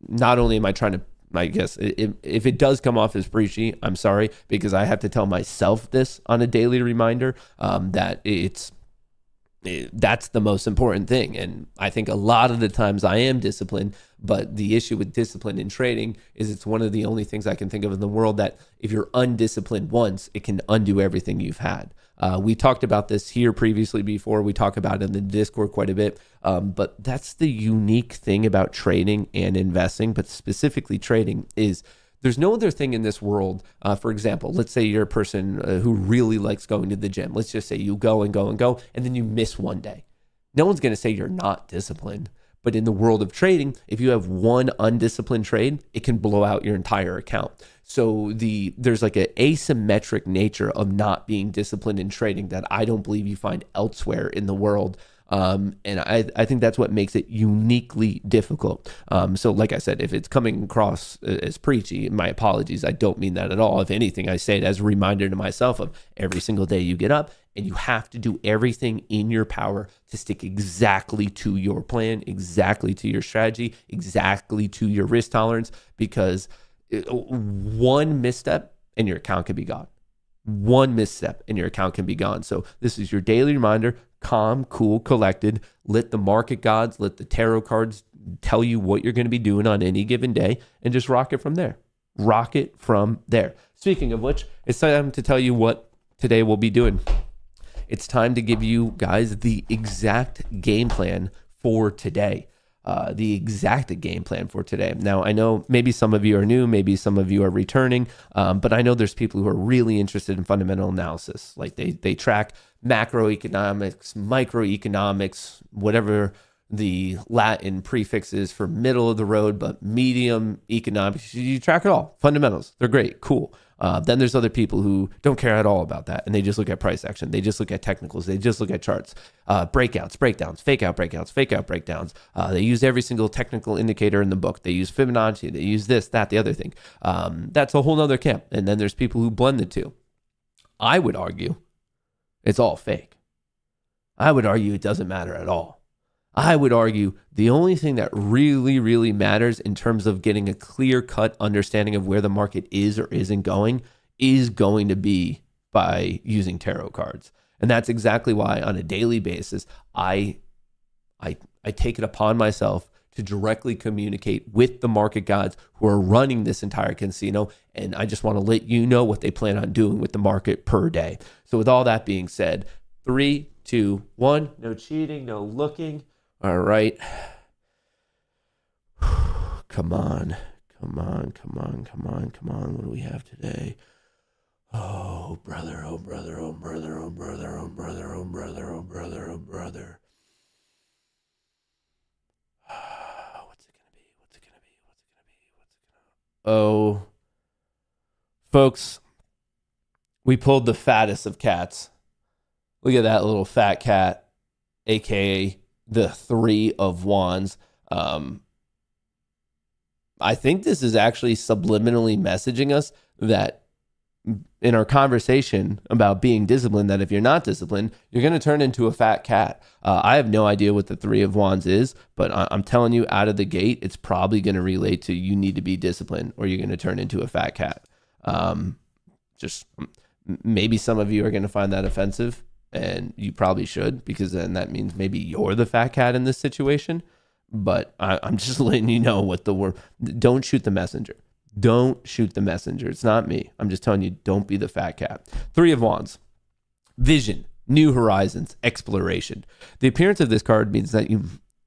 [SPEAKER 2] not only am I trying to, I guess, if it does come off as preachy, I'm sorry, because I have to tell myself this on a daily reminder, that that's the most important thing. And I think a lot of the times I am disciplined, but the issue with discipline in trading is it's one of the only things I can think of in the world that if you're undisciplined once, it can undo everything you've had. We talked about this here previously before. We talk about it in the Discord quite a bit. But that's the unique thing about trading and investing, but specifically trading, is there's no other thing in this world. For example, let's say you're a person who really likes going to the gym. Let's just say you go and go and go, and then you miss one day. No one's going to say you're not disciplined, But in the world of trading, if you have one undisciplined trade, it can blow out your entire account. So there's like an asymmetric nature of not being disciplined in trading that I don't believe you find elsewhere in the world. And I think that's what makes it uniquely difficult. So like I said, if it's coming across as preachy, my apologies. I don't mean that at all. If anything, I say it as a reminder to myself of every single day you get up and you have to do everything in your power to stick exactly to your plan, exactly to your strategy, exactly to your risk tolerance, because one misstep and your account can be gone. One misstep and your account can be gone. So this is your daily reminder: calm, cool, collected. Let the market gods, let the tarot cards tell you what you're going to be doing on any given day, and just rock it from there. Rock it from there. Speaking of which, it's time to tell you what today we'll be doing. It's time to give you guys the exact game plan for today. The exact game plan for today. Now, I know maybe some of you are new, maybe some of you are returning, but I know there's people who are really interested in fundamental analysis. Like they track macroeconomics, microeconomics, whatever the Latin prefix is for middle of the road, but medium economics. You track it all. Fundamentals. They're great. Cool. Then there's other people who don't care at all about that, and they just look at price action. They just look at technicals. They just look at charts, breakouts, breakdowns, fake out breakouts, fake out breakdowns. They use every single technical indicator in the book. They use Fibonacci. They use this, that, the other thing. That's a whole nother camp. And then there's people who blend the two. I would argue it's all fake. I would argue it doesn't matter at all. I would argue the only thing that really, really matters in terms of getting a clear-cut understanding of where the market is or isn't going is going to be by using tarot cards. And that's exactly why on a daily basis, I take it upon myself to directly communicate with the market gods who are running this entire casino. And I just want to let you know what they plan on doing with the market per day. So with all that being said, 3, 2, 1, no cheating, no looking. All right. Come on. What do we have today? Oh, brother. Oh, folks, we pulled the fattest of cats. Look at that little fat cat, aka the 3 of Wands. I think this is actually subliminally messaging us that in our conversation about being disciplined, that if you're not disciplined, you're going to turn into a fat cat. I have no idea what the 3 of Wands is, but I'm telling you out of the gate, it's probably going to relate to you need to be disciplined or you're going to turn into a fat cat. Just maybe some of you are going to find that offensive, and you probably should, because then that means maybe you're the fat cat in this situation. But I'm just letting you know what the word. Don't shoot the messenger. Don't shoot the messenger. It's not me. I'm just telling you, don't be the fat cat. 3 of Wands. Vision, new horizons, exploration. The appearance of this card means that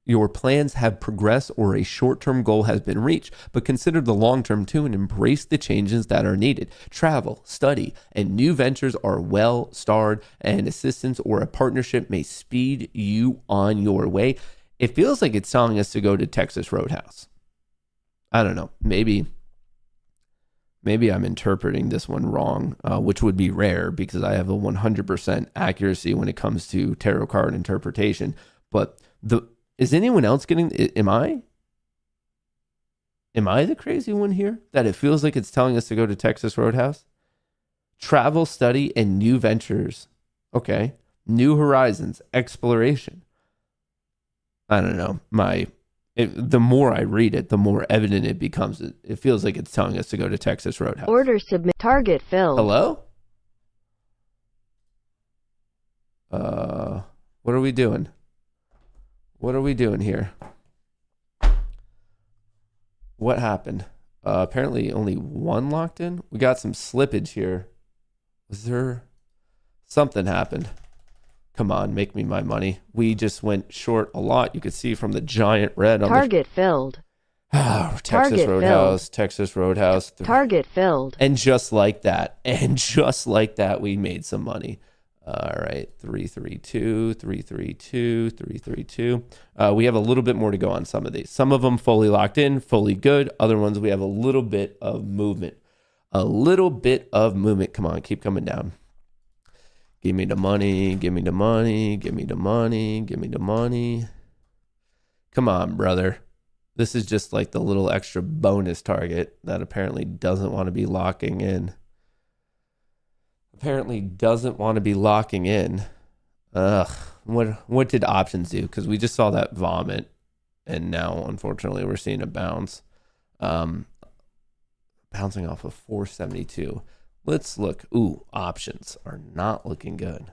[SPEAKER 2] your plans have progressed or a short-term goal has been reached, but consider the long-term too and embrace the changes that are needed. Travel, study, and new ventures are well starred, and assistance or a partnership may speed you on your way. It feels like it's telling us to go to Texas Roadhouse. I don't know. Maybe I'm interpreting this one wrong, which would be rare because I have a 100% accuracy when it comes to tarot card interpretation. But is anyone else getting? Am I the crazy one here? That it feels like it's telling us to go to Texas Roadhouse? Travel, study, and new ventures. Okay. New horizons, exploration. I don't know. The more I read it, the more evident it becomes. It feels like it's telling us to go to Texas Roadhouse.
[SPEAKER 6] Order submit. Target filled.
[SPEAKER 2] Hello? What are we doing? What are we doing here? What happened? Apparently only one locked in. We got some slippage here. Was there something happened? Come on, make me my money. We just went short a lot. You could see from the giant red on
[SPEAKER 6] Target filled.
[SPEAKER 2] Texas
[SPEAKER 6] Target
[SPEAKER 2] Roadhouse,
[SPEAKER 6] filled.
[SPEAKER 2] Texas Roadhouse.
[SPEAKER 6] Target filled.
[SPEAKER 2] And just like that, we made some money. All right, 332, 332, 332. We have a little bit more to go on some of these. Some of them fully locked in, fully good. Other ones we have a little bit of movement. A little bit of movement. Come on, keep coming down. Give me the money, give me the money, give me the money, give me the money. Come on, brother. This is just like the little extra bonus target that apparently doesn't want to be locking in. Apparently doesn't want to be locking in. Ugh. What did options do? Because we just saw that vomit, and now unfortunately we're seeing a bounce. Bouncing off of 472. Let's look. Ooh, options are not looking good.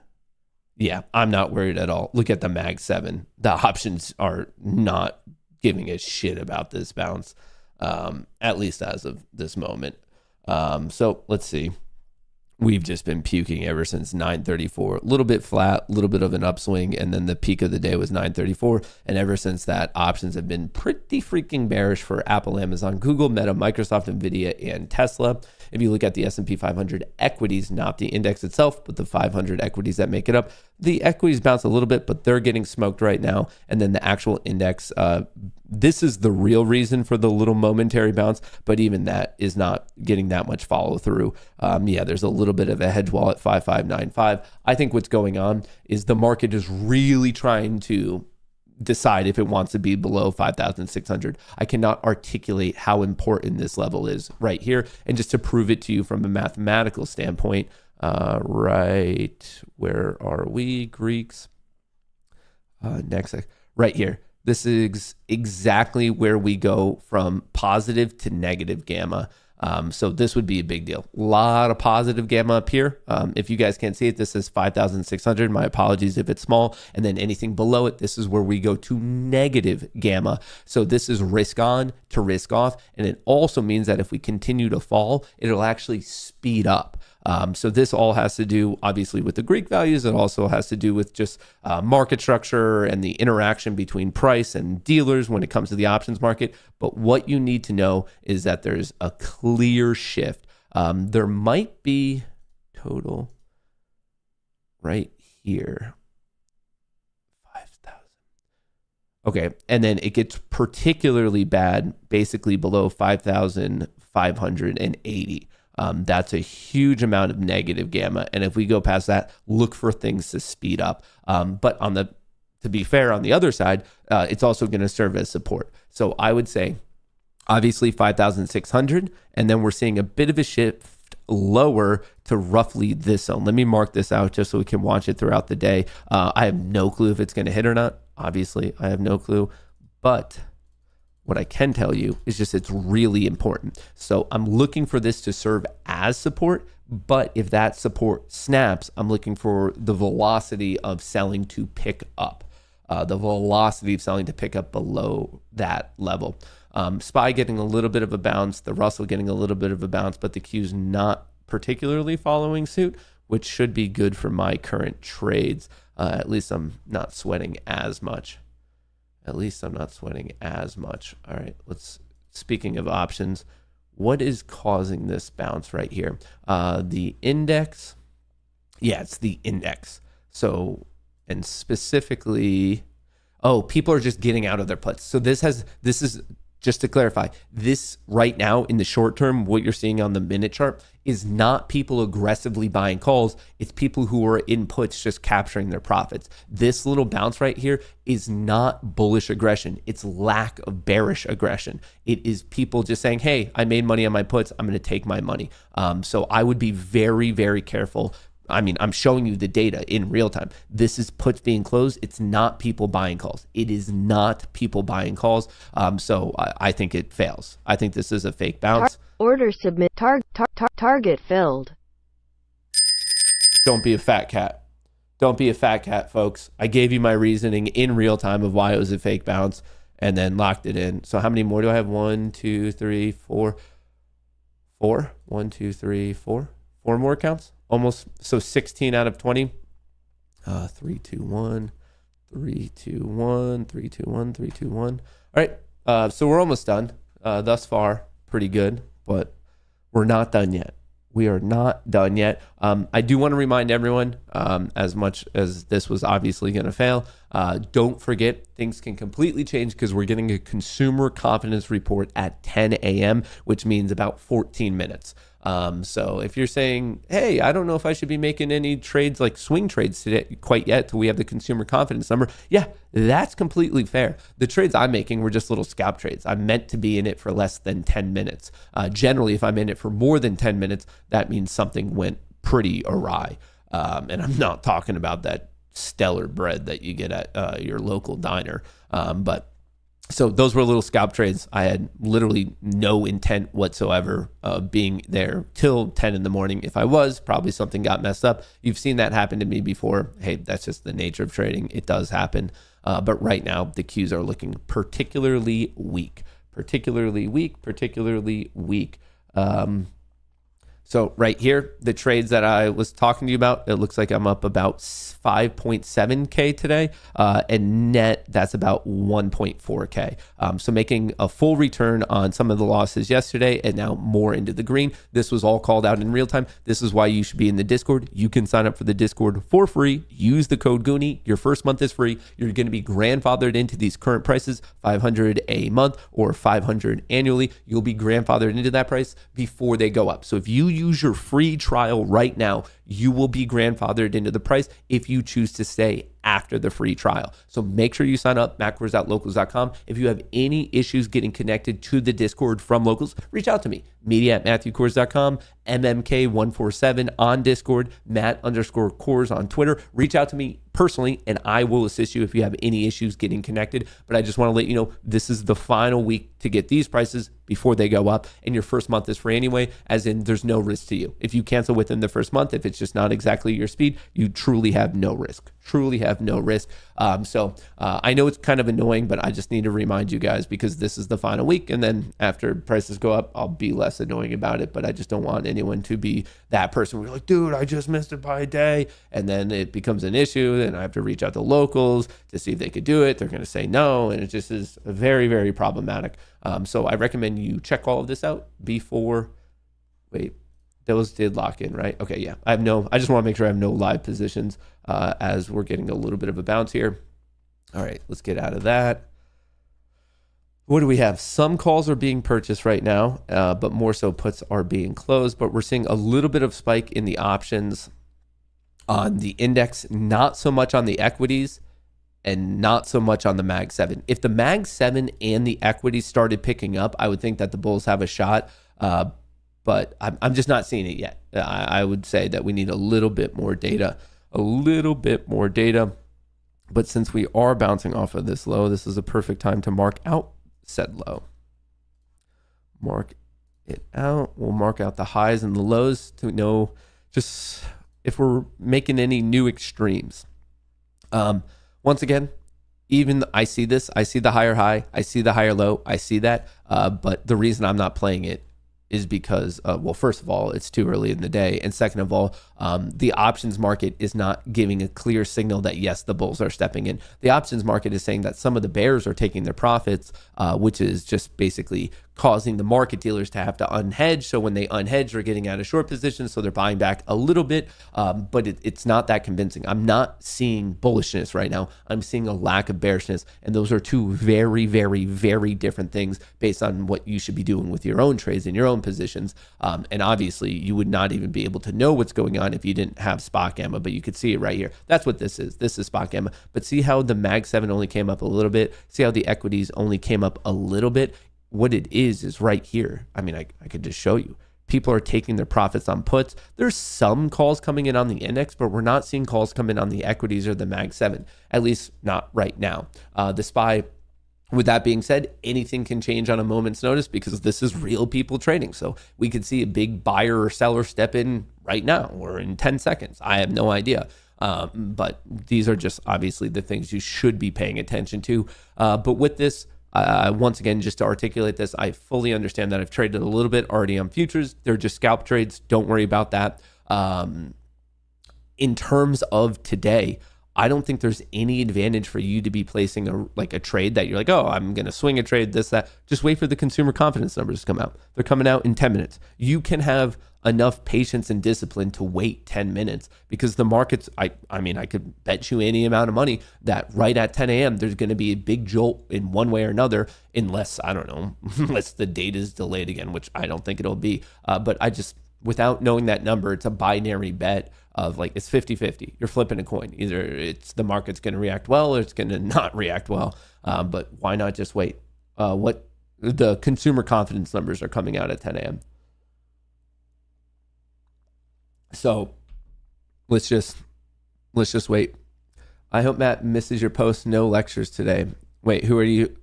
[SPEAKER 2] Yeah, I'm not worried at all. Look at the Mag 7. The options are not giving a shit about this bounce, at least as of this moment. So let's see. We've just been puking ever since 934. A little bit flat, a little bit of an upswing, and then the peak of the day was 934. And ever since that, options have been pretty freaking bearish for Apple, Amazon, Google, Meta, Microsoft, Nvidia, and Tesla. If you look at the S&P 500 equities, not the index itself, but the 500 equities that make it up, the equities bounce a little bit, but they're getting smoked right now. And then the actual index, this is the real reason for the little momentary bounce, but even that is not getting that much follow through. Yeah, there's a little bit of a hedge wall at 5595. I think what's going on is the market is really trying to decide if it wants to be below 5,600. I cannot articulate how important this level is right here. And just to prove it to you from a mathematical standpoint, right, where are we, Greeks? Next, right here. This is exactly where we go from positive to negative gamma. So this would be a big deal. A lot of positive gamma up here. If you guys can't see it, this is 5,600. My apologies if it's small. And then anything below it, this is where we go to negative gamma. So this is risk on to risk off. And it also means that if we continue to fall, it'll actually speed up. So this all has to do, obviously, with the Greek values. It also has to do with just market structure and the interaction between price and dealers when it comes to the options market. But what you need to know is that there's a clear shift. There might be total right here. 5,000. Okay. And then it gets particularly bad, basically below 5,580. That's a huge amount of negative gamma. And if we go past that, look for things to speed up. But to be fair, on the other side, it's also going to serve as support. So I would say, obviously 5,600, and then we're seeing a bit of a shift lower to roughly this zone. Let me mark this out just so we can watch it throughout the day. I have no clue if it's going to hit or not. Obviously, I have no clue. But what I can tell you is just it's really important. So I'm looking for this to serve as support, but if that support snaps, I'm looking for the velocity of selling to pick up. The velocity of selling to pick up below that level. SPY getting a little bit of a bounce, the Russell getting a little bit of a bounce, but the Q's not particularly following suit, which should be good for my current trades. At least I'm not sweating as much. All right, speaking of options, what is causing this bounce right here? The index. Yeah, it's the index. So, and specifically, people are just getting out of their puts. So this is, just to clarify, this right now in the short term, what you're seeing on the minute chart is not people aggressively buying calls. It's people who are in puts just capturing their profits. This little bounce right here is not bullish aggression. It's lack of bearish aggression. It is people just saying, hey, I made money on my puts. I'm going to take my money. So I would be very, very careful. I mean, I'm showing you the data in real time. This is puts being closed. It's not people buying calls. It is not people buying calls. So I think it fails. I think this is a fake bounce.
[SPEAKER 6] Order submit. Target filled.
[SPEAKER 2] Don't be a fat cat. Don't be a fat cat, folks. I gave you my reasoning in real time of why it was a fake bounce and then locked it in. So how many more do I have? 1, 2, 3, 4. 4. 1, 2, 3, 4. 4 more accounts. Almost, so 16 out of 20. 3, 2, 1, 3, 2, 1, 3, 2, 1, 3, 2, 1. All right, so we're almost done. Thus far, pretty good, but we're not done yet. We are not done yet. I do want to remind everyone, as much as this was obviously going to fail, don't forget things can completely change because we're getting a consumer confidence report at 10 a.m., which means about 14 minutes. So if you're saying, hey, I don't know if I should be making any trades like swing trades today quite yet till we have the consumer confidence number. Yeah, that's completely fair. The trades I'm making were just little scalp trades. I'm meant to be in it for less than 10 minutes. Generally, if I'm in it for more than 10 minutes, that means something went pretty awry. And I'm not talking about that stellar bread that you get at your local diner. So those were little scalp trades. I had literally no intent whatsoever of being there till 10 in the morning. If I was, probably something got messed up. You've seen that happen to me before. Hey, that's just the nature of trading. It does happen. But right now, the cues are looking particularly weak. So right here, the trades that I was talking to you about, it looks like I'm up about 5.7K today. And net, that's about 1.4K. So making a full return on some of the losses yesterday and now more into the green. This was all called out in real time. This is why you should be in the Discord. You can sign up for the Discord for free. Use the code Goonie. Your first month is free. You're going to be grandfathered into these current prices, $500 a month or $500 annually. You'll be grandfathered into that price before they go up. So if you use your free trial right now, you will be grandfathered into the price if you choose to stay after the free trial. So make sure you sign up, macros.locals.com. If you have any issues getting connected to the Discord from Locals, reach out to me, media@matthewkors.com, MMK147 on Discord, Matt_Kors on Twitter. Reach out to me personally and I will assist you if you have any issues getting connected. But I just want to let you know, this is the final week to get these prices before they go up, and your first month is free anyway, as in there's no risk to you. If you cancel within the first month, if it's just not exactly your speed, you truly have no risk. So I know it's kind of annoying, but I just need to remind you guys because this is the final week. And then after prices go up, I'll be less annoying about it. But I just don't want anyone to be that person where you're like, dude, I just missed it by a day. And then it becomes an issue. And I have to reach out to Locals to see if they could do it. They're going to say no. And it just is very, very problematic. So I recommend you check all of this out before. Wait. Those did lock in, right? Okay, yeah. I just want to make sure I have no live positions as we're getting a little bit of a bounce here. All right, let's get out of that. What do we have? Some calls are being purchased right now, but more so puts are being closed. But we're seeing a little bit of spike in the options on the index, not so much on the equities and not so much on the Mag 7. If the Mag 7 and the equities started picking up, I would think that the bulls have a shot. But I'm just not seeing it yet. I would say that we need a little bit more data. But since we are bouncing off of this low, this is a perfect time to mark out said low. Mark it out. We'll mark out the highs and the lows to know just if we're making any new extremes. Once again, even I see this. I see the higher high. I see the higher low. I see that. But the reason I'm not playing it is because, well, first of all, it's too early in the day. And second of all, the options market is not giving a clear signal that, yes, the bulls are stepping in. The options market is saying that some of the bears are taking their profits, which is just basically causing the market dealers to have to unhedge. So when they unhedge, they're getting out of short positions. So they're buying back a little bit, but it's not that convincing. I'm not seeing bullishness right now. I'm seeing a lack of bearishness. And those are two very, very, very different things based on what you should be doing with your own trades and your own positions. And obviously you would not even be able to know what's going on if you didn't have spot gamma, but you could see it right here. That's what this is. This is spot gamma. But see how the Mag 7 only came up a little bit. See how the equities only came up a little bit. What it is right here. I mean, I could just show you. People are taking their profits on puts. There's some calls coming in on the index, but we're not seeing calls come in on the equities or the Mag 7, at least not right now. The SPY, with that being said, anything can change on a moment's notice because this is real people trading. So we could see a big buyer or seller step in right now or in 10 seconds. I have no idea. But these are just obviously the things you should be paying attention to. But with this, once again, just to articulate this, I fully understand that I've traded a little bit already on futures. They're just scalp trades. Don't worry about that. In terms of today, I don't think there's any advantage for you to be placing a trade that you're like, oh, I'm going to swing a trade, this, that. Just wait for the consumer confidence numbers to come out. They're coming out in 10 minutes. You can have enough patience and discipline to wait 10 minutes because the markets, I mean, I could bet you any amount of money that right at 10 a.m. there's going to be a big jolt in one way or another, unless, I don't know, unless the date is delayed again, which I don't think it'll be. But without knowing that number, it's a binary bet of like, it's 50-50. You're flipping a coin. Either it's the market's going to react well or it's going to not react well. But why not just wait? What the consumer confidence numbers are coming out at 10 a.m. So let's just wait. I hope Matt misses your post. No lectures today. Wait, who are you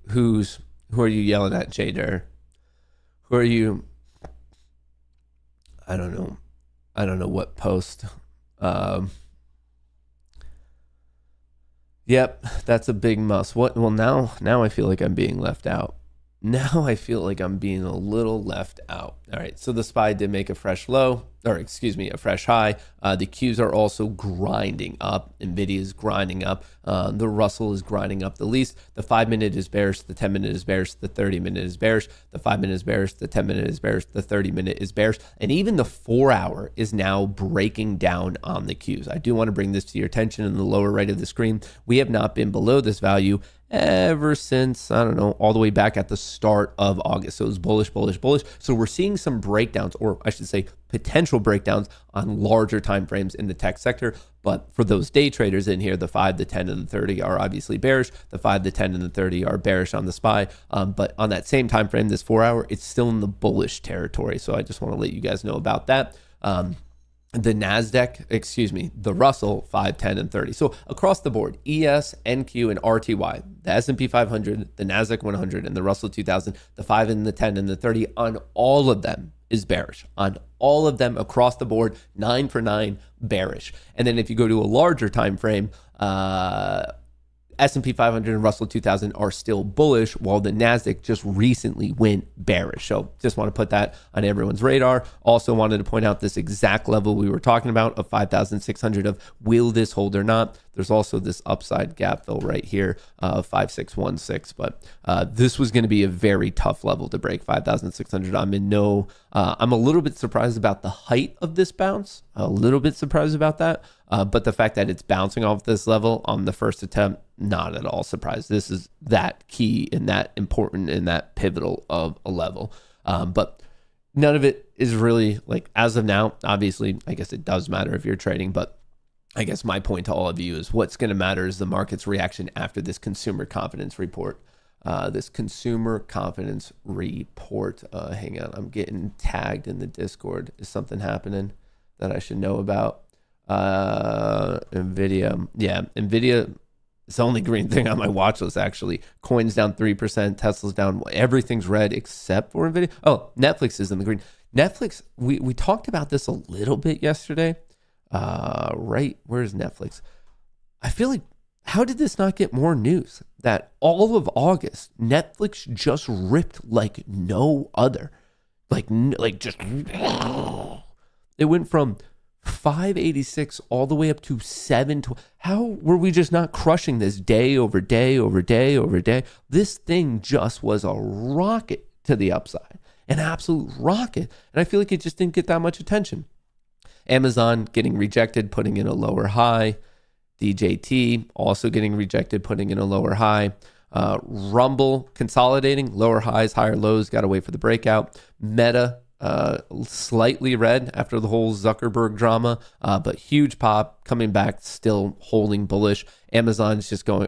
[SPEAKER 2] yelling at, Jader? Who are you? I don't know what post. Yep, that's a big must. What? Well, now I feel like I'm being left out. Now I feel like I'm being a little left out. All right, so the SPY did make a fresh high. The Qs are also grinding up. NVIDIA is grinding up. The Russell is grinding up the least. The 5-minute is bearish. The 10-minute is bearish. The 30-minute is bearish. The 5-minute is bearish. The 10-minute is bearish. The 30-minute is bearish. And even the 4-hour is now breaking down on the Qs. I do want to bring this to your attention in the lower right of the screen. We have not been below this value ever since, I don't know, all the way back at the start of August. So it was bullish, bullish, bullish. So we're seeing some breakdowns, or I should say potential breakdowns on larger time frames in the tech sector. But for those day traders in here, the 5, the 10, and the 30 are obviously bearish. The 5, the 10, and the 30 are bearish on the SPY. But on that same time frame, this 4-hour, it's still in the bullish territory. So I just want to let you guys know about that. The Russell 5, 10, and 30. So across the board, ES, NQ, and RTY, the S&P 500, the NASDAQ 100, and the Russell 2000, the 5 and the 10 and the 30, on all of them is bearish. On all of them across the board, 9 for 9, bearish. And then if you go to a larger time frame, S&P 500 and Russell 2000 are still bullish, while the NASDAQ just recently went bearish. So just want to put that on everyone's radar. Also wanted to point out this exact level we were talking about of 5,600 of will this hold or not. There's also this upside gap though right here of 5,616, but this was going to be a very tough level to break, 5,600. I'm a little bit surprised about the height of this bounce, a little bit surprised about that. But the fact that it's bouncing off this level on the first attempt, not at all surprised. This is that key and that important and that pivotal of a level. But none of it is really, like, as of now, obviously, I guess it does matter if you're trading, but I guess my point to all of you is what's going to matter is the market's reaction after this consumer confidence report. Hang on, I'm getting tagged in the Discord. Is something happening that I should know about? NVIDIA. Yeah, NVIDIA is the only green thing on my watch list, actually. Coin's down 3%, Tesla's down, everything's red except for NVIDIA. Oh, Netflix is in the green. Netflix, we talked about this a little bit yesterday. Right, where's Netflix? I feel like, how did this not get more news? That all of August, Netflix just ripped like no other. Like just, it went from 586 all the way up to 720. How were we just not crushing this day over day over day over day? This thing just was a rocket to the upside, an absolute rocket. And I feel like it just didn't get that much attention. Amazon getting rejected, putting in a lower high. DJT also getting rejected, putting in a lower high. Rumble consolidating, lower highs, higher lows, got to wait for the breakout. Meta slightly red after the whole Zuckerberg drama, but huge pop, coming back, still holding bullish. Amazon's just going,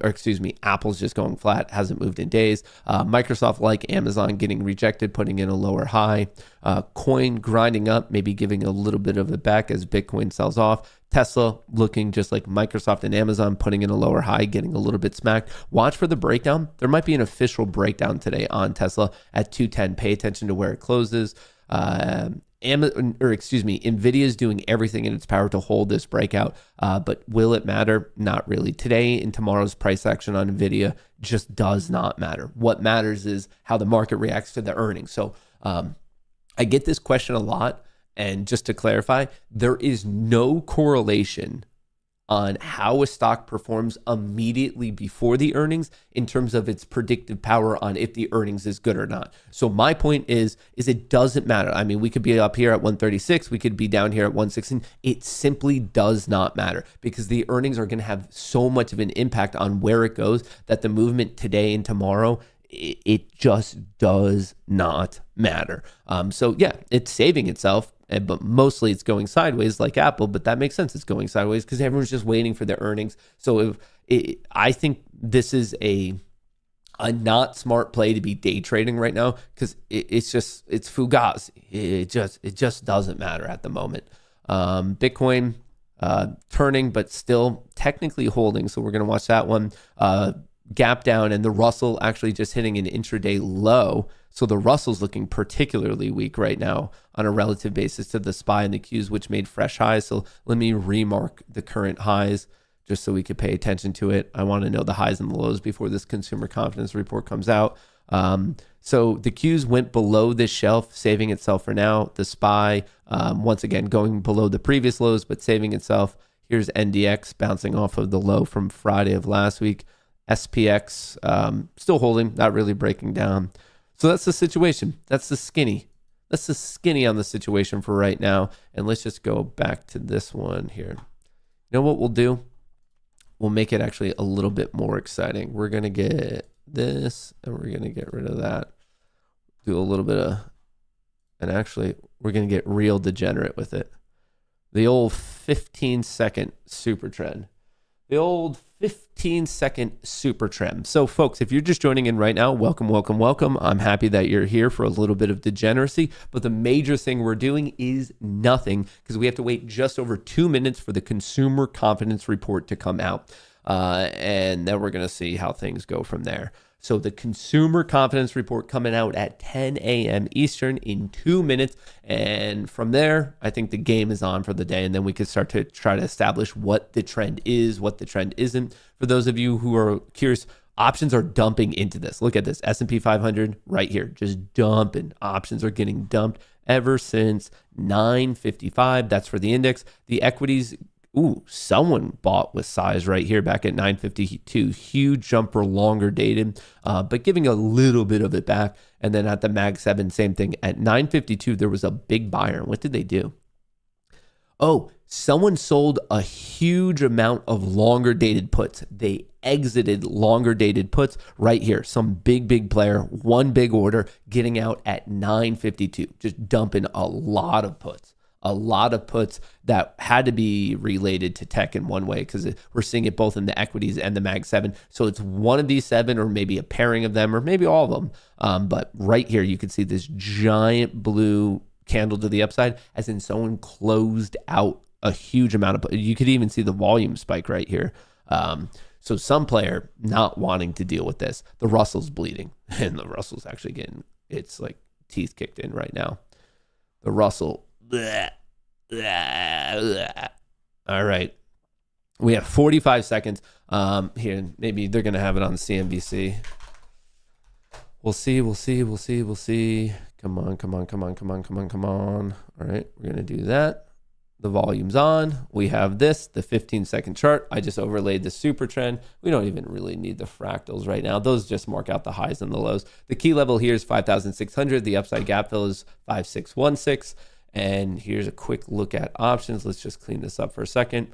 [SPEAKER 2] Apple's just going flat, hasn't moved in days. Microsoft, like Amazon, getting rejected, putting in a lower high. Coin grinding up, maybe giving a little bit of it back as Bitcoin sells off. Tesla looking just like Microsoft and Amazon, putting in a lower high, getting a little bit smacked. Watch for the breakdown. There might be an official breakdown today on Tesla at 210. Pay attention to where it closes. NVIDIA is doing everything in its power to hold this breakout, but will it matter? Not really. Today and tomorrow's price action on NVIDIA just does not matter. What matters is how the market reacts to the earnings. So I get this question a lot, and just to clarify, there is no correlation on how a stock performs immediately before the earnings in terms of its predictive power on if the earnings is good or not. So my point is it doesn't matter. I mean, we could be up here at 136, we could be down here at 116. It simply does not matter because the earnings are going to have so much of an impact on where it goes that the movement today and tomorrow, it just does not matter. So yeah, it's saving itself, but mostly it's going sideways like Apple, but that makes sense. It's going sideways because everyone's just waiting for the earnings. So I think this is a not smart play to be day trading right now because it's fugazi. It just doesn't matter at the moment. Bitcoin turning, but still technically holding. So we're going to watch that one. Gap down, and the Russell actually just hitting an intraday low. So the Russell's looking particularly weak right now on a relative basis to the SPY and the Qs, which made fresh highs. So let me remark the current highs just so we could pay attention to it. I want to know the highs and the lows before this consumer confidence report comes out. So the Qs went below this shelf, saving itself for now. The SPY, once again, going below the previous lows, but saving itself. Here's NDX bouncing off of the low from Friday of last week. SPX still holding, not really breaking down. So that's the situation. That's the skinny. That's the skinny on the situation for right now. And let's just go back to this one here. You know what we'll do? We'll make it actually a little bit more exciting. We're going to get this and we're going to get rid of that. Do a little bit of, and actually we're going to get real degenerate with it. The old 15-second super trend. The old 15-second super trend. So folks, if you're just joining in right now, welcome, welcome, welcome. I'm happy that you're here for a little bit of degeneracy, but the major thing we're doing is nothing because we have to wait just over 2 minutes for the consumer confidence report to come out. And then we're going to see how things go from there. So the consumer confidence report coming out at 10 a.m. Eastern in 2 minutes. And from there, I think the game is on for the day. And then we could start to try to establish what the trend is, what the trend isn't. For those of you who are curious, options are dumping into this. Look at this, S&P 500 right here, just dumping. Options are getting dumped ever since 9:55. That's for the index. The equities, someone bought with size right here back at 952. Huge jump for longer dated, but giving a little bit of it back. And then at the Mag 7, same thing. At 952, there was a big buyer. What did they do? Oh, someone sold a huge amount of longer dated puts. They exited longer dated puts right here. Some big player, one big order getting out at 952, just dumping a lot of puts. A lot of puts that had to be related to tech in one way because we're seeing it both in the equities and the Mag 7. So it's one of these 7 or maybe a pairing of them or maybe all of them. But right here, you can see this giant blue candle to the upside as in someone closed out a huge amount of, you could even see the volume spike right here. So some player not wanting to deal with this. The Russell's bleeding and the Russell's actually getting its like teeth kicked in right now. The Russell. Bleh, bleh, bleh. All right. We have 45 seconds. Here, maybe they're going to have it on CNBC. We'll see. Come on. All right, we're going to do that. The volume's on. We have this, the 15-second chart. I just overlaid the super trend. We don't even really need the fractals right now. Those just mark out the highs and the lows. The key level here is 5,600. The upside gap fill is 5,616. And here's a quick look at options. Let's just clean this up for a second.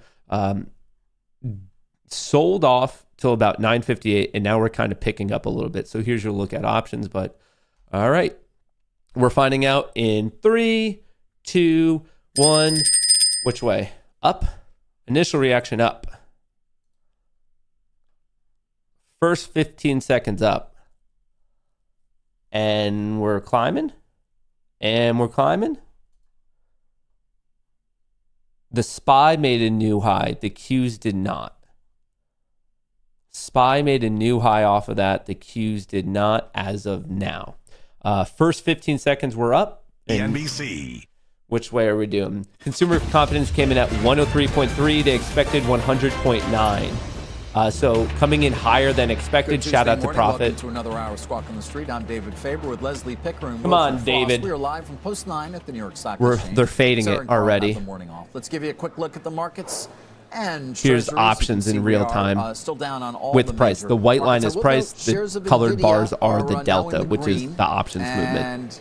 [SPEAKER 2] Sold off till about 9:58, and now we're kind of picking up a little bit. So here's your look at options. But all right, we're finding out in 3, 2, 1. Which way? Up. Initial reaction up. First 15 seconds up. And we're climbing. The SPY made a new high. The Qs did not. SPY made a new high off of that. The Qs did not as of now. First 15 seconds were up.
[SPEAKER 7] NBC.
[SPEAKER 2] Which way are we doing? Consumer confidence came in at 103.3. They expected 100.9. So coming in higher than expected. Shout out to Profit.
[SPEAKER 8] Welcome to another hour of Squawk on the Street. I'm David Faber with Leslie Pickering.
[SPEAKER 2] Come on, David.
[SPEAKER 8] We are live from Post 9 at the New York Stock Exchange.
[SPEAKER 2] They're fading it already.
[SPEAKER 8] The morning off. Let's give you a quick look at the markets And
[SPEAKER 2] Here's
[SPEAKER 8] Treasuries,
[SPEAKER 2] options
[SPEAKER 8] you can
[SPEAKER 2] in
[SPEAKER 8] see
[SPEAKER 2] real
[SPEAKER 8] we are,
[SPEAKER 2] time
[SPEAKER 8] still down on all
[SPEAKER 2] with
[SPEAKER 8] the
[SPEAKER 2] price.
[SPEAKER 8] major
[SPEAKER 2] The white line
[SPEAKER 8] markets.
[SPEAKER 2] is
[SPEAKER 8] I will
[SPEAKER 2] price.
[SPEAKER 8] note shares
[SPEAKER 2] The
[SPEAKER 8] of
[SPEAKER 2] colored
[SPEAKER 8] NVIDIA
[SPEAKER 2] bars are the
[SPEAKER 8] now
[SPEAKER 2] delta,
[SPEAKER 8] in the
[SPEAKER 2] which is
[SPEAKER 8] green.
[SPEAKER 2] the options movement.
[SPEAKER 8] And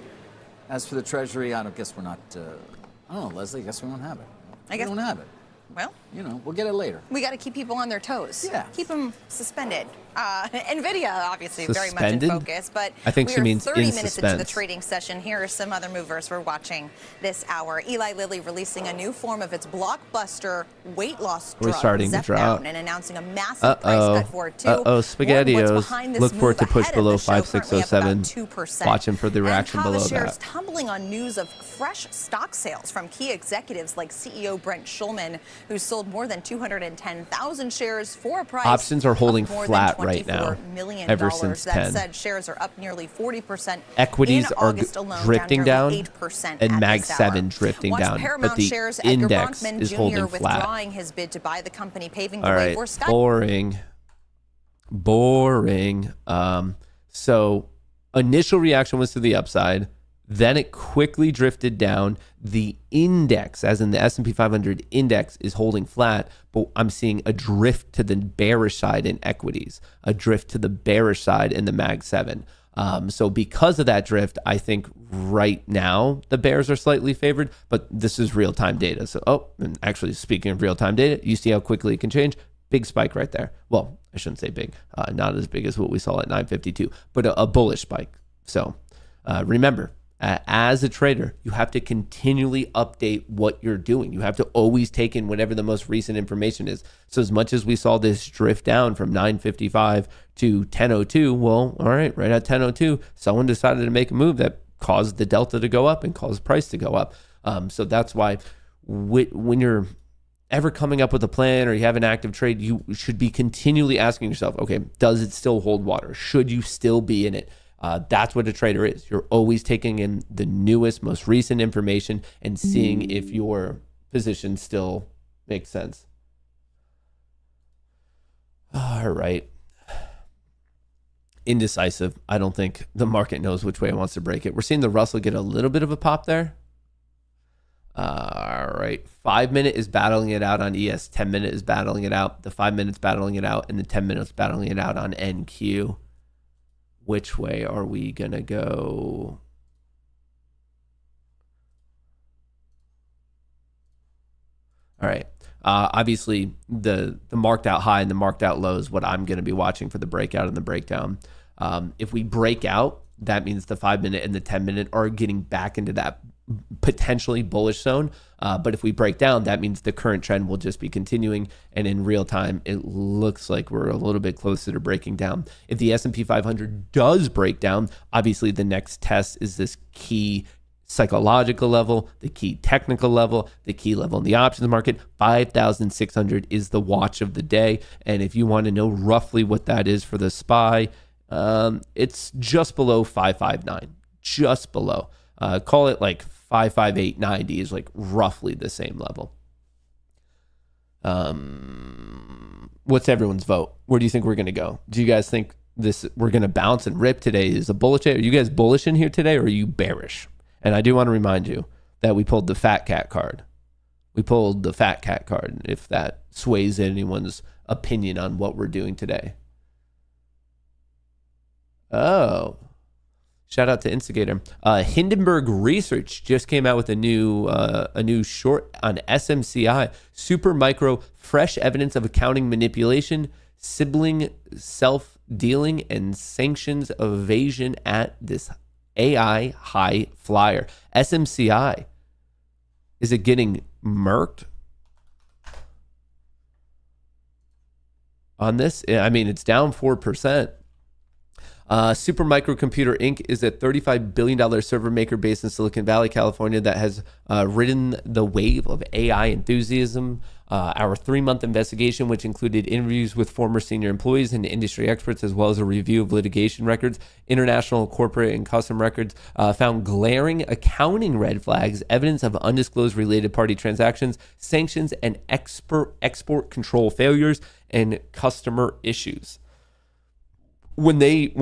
[SPEAKER 8] as for the Treasury, I don't guess we're not. I don't know, Leslie. I guess we don't have it.
[SPEAKER 7] I guess
[SPEAKER 8] we don't have it.
[SPEAKER 7] Well,
[SPEAKER 8] You know, we'll get it later.
[SPEAKER 7] we got to keep people on their toes.
[SPEAKER 8] Yeah.
[SPEAKER 7] Keep them suspended. NVIDIA, obviously,
[SPEAKER 2] Suspended?
[SPEAKER 7] very much in focus, but
[SPEAKER 2] I think
[SPEAKER 7] we
[SPEAKER 2] she
[SPEAKER 7] are
[SPEAKER 2] means
[SPEAKER 7] 30
[SPEAKER 2] in
[SPEAKER 7] minutes into the
[SPEAKER 2] suspense.
[SPEAKER 7] trading session. Here are some other movers we're watching this hour. Eli Lilly releasing a new form of its blockbuster weight loss
[SPEAKER 2] We're
[SPEAKER 7] drug,
[SPEAKER 2] starting to drop.
[SPEAKER 7] Zepbound, and announcing a massive price cut for it, too.
[SPEAKER 2] SpaghettiOs.
[SPEAKER 7] What's behind this
[SPEAKER 2] Look for it to
[SPEAKER 7] move
[SPEAKER 2] push
[SPEAKER 7] ahead
[SPEAKER 2] below
[SPEAKER 7] of the show, currently up
[SPEAKER 2] 5607.
[SPEAKER 7] about 2%.
[SPEAKER 2] Watching for the reaction
[SPEAKER 7] and
[SPEAKER 2] below
[SPEAKER 7] Kava shares
[SPEAKER 2] that.
[SPEAKER 7] tumbling on news of fresh stock sales from key executives like CEO Brent Schulman, who sold more than 210,000 shares for a price
[SPEAKER 2] Options are holding
[SPEAKER 7] of more
[SPEAKER 2] flat
[SPEAKER 7] than
[SPEAKER 2] right now,
[SPEAKER 7] $24 million.
[SPEAKER 2] ever since
[SPEAKER 7] That
[SPEAKER 2] 10.
[SPEAKER 7] said, shares are up nearly 40%.
[SPEAKER 2] Equities
[SPEAKER 7] in
[SPEAKER 2] are
[SPEAKER 7] August alone,
[SPEAKER 2] drifting
[SPEAKER 7] down,
[SPEAKER 2] down,
[SPEAKER 7] nearly 8%
[SPEAKER 2] and
[SPEAKER 7] at
[SPEAKER 2] Mag
[SPEAKER 7] this hour.
[SPEAKER 2] 7 drifting
[SPEAKER 7] Watch
[SPEAKER 2] down,
[SPEAKER 7] Paramount
[SPEAKER 2] but the
[SPEAKER 7] shares, Edgar
[SPEAKER 2] index
[SPEAKER 7] Bronfman
[SPEAKER 2] is
[SPEAKER 7] Jr.
[SPEAKER 2] holding flat.
[SPEAKER 7] withdrawing his bid to buy the company, paving the
[SPEAKER 2] All
[SPEAKER 7] way
[SPEAKER 2] right,
[SPEAKER 7] for Sky.
[SPEAKER 2] boring. So initial reaction was to the upside. Then it quickly drifted down. The index, as in the S&P 500 index, is holding flat, but I'm seeing a drift to the bearish side in equities, a drift to the bearish side in the Mag 7. So because of that drift, I think right now the bears are slightly favored, but this is real-time data. So, and actually speaking of real-time data, you see how quickly it can change. Big spike right there. Well, I shouldn't say big, not as big as what we saw at 952, but a bullish spike. So remember, as a trader, you have to continually update what you're doing. You have to always take in whatever the most recent information is. So as much as we saw this drift down from 955 to 1002, well, all right, right at 1002, someone decided to make a move that caused the delta to go up and caused price to go up. So that's why when you're ever coming up with a plan or you have an active trade, you should be continually asking yourself, okay, does it still hold water? Should you still be in it? That's what a trader is. You're always taking in the newest, most recent information and seeing if your position still makes sense. All right. Indecisive. I don't think the market knows which way it wants to break it. We're seeing the Russell get a little bit of a pop there. All right. 5 minute is battling it out on ES. 10 minute is battling it out. The 5 minutes battling it out, and the 10 minutes battling it out on NQ. Which way are we going to go? All right. Obviously, the marked out high and the marked out low is what I'm going to be watching for the breakout and the breakdown. If we break out, that means the 5 minute and the 10 minute are getting back into that potentially bullish zone. But if we break down, that means the current trend will just be continuing. And in real time, it looks like we're a little bit closer to breaking down. If the S&P 500 does break down, obviously the next test is this key psychological level, the key technical level, the key level in the options market. 5,600 is the watch of the day. And if you want to know roughly what that is for the SPY, it's just below 559, just below. Call it like 558.90 is like roughly the same level. What's everyone's vote? Where do you think we're going to go? Do you guys think we're going to bounce and rip today? Is a bullish day? Are you guys bullish in here today, or are you bearish? And I do want to remind you that we pulled the fat cat card. We pulled the fat cat card, if that sways anyone's opinion on what we're doing today. Oh, shout out to Instigator. Hindenburg Research just came out with a new short on SMCI, super micro, fresh evidence of accounting manipulation, sibling self-dealing, and sanctions evasion at this AI high flyer. SMCI, is it getting murked on this? I mean, it's down 4%. Super Microcomputer Inc. is a $35 billion server maker based in Silicon Valley, California, that has ridden the wave of AI enthusiasm. Our 3-month investigation, which included interviews with former senior employees and industry experts, as well as a review of litigation records, international, corporate, and custom records, found glaring accounting red flags, evidence of undisclosed related party transactions, sanctions, and export control failures, and customer issues. When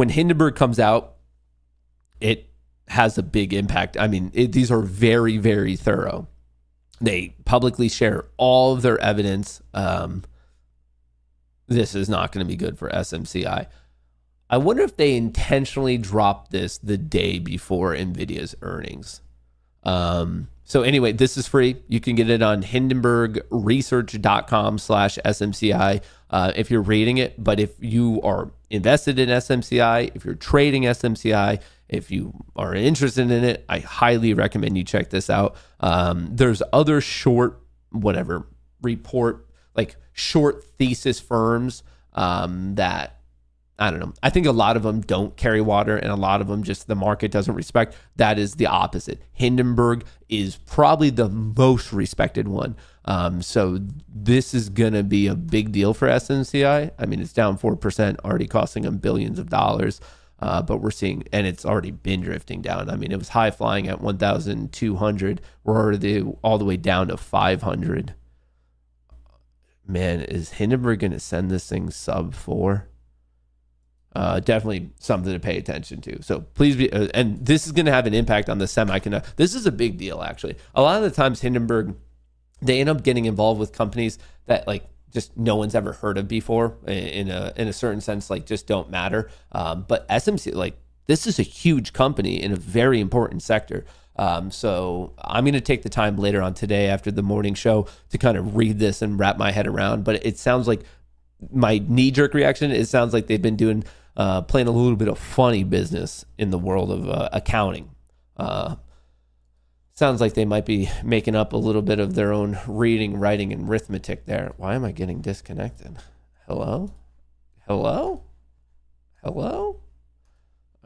[SPEAKER 2] Hindenburg comes out, it has a big impact. I mean, these are very, very thorough. They publicly share all of their evidence. This is not going to be good for SMCI. I wonder if they intentionally dropped this the day before NVIDIA's earnings. So anyway, this is free. You can get it on hindenburgresearch.com/SMCI if you're reading it. But if you are invested in SMCI, if you're trading SMCI, if you are interested in it, I highly recommend you check this out. There's other short, short thesis firms that, I don't know. I think a lot of them don't carry water, and a lot of them just the market doesn't respect. That is the opposite. Hindenburg is probably the most respected one. So this is going to be a big deal for SMCI. I mean, it's down 4%, already costing them billions of dollars. But we're seeing, and it's already been drifting down. I mean, it was high flying at 1,200. We're already all the way down to 500. Man, is Hindenburg going to send this thing sub 4? Definitely something to pay attention to. So please be, and this is going to have an impact on the semiconductor. This is a big deal, actually. A lot of the times, Hindenburg, they end up getting involved with companies that just no one's ever heard of before. In a certain sense, just don't matter. But SMC, this is a huge company in a very important sector. So I'm going to take the time later on today after the morning show to kind of read this and wrap my head around. But it sounds like my knee-jerk reaction, it sounds like they've been playing a little bit of funny business in the world of accounting. Sounds like they might be making up a little bit of their own reading, writing, and arithmetic there. Why am I getting disconnected? Hello? All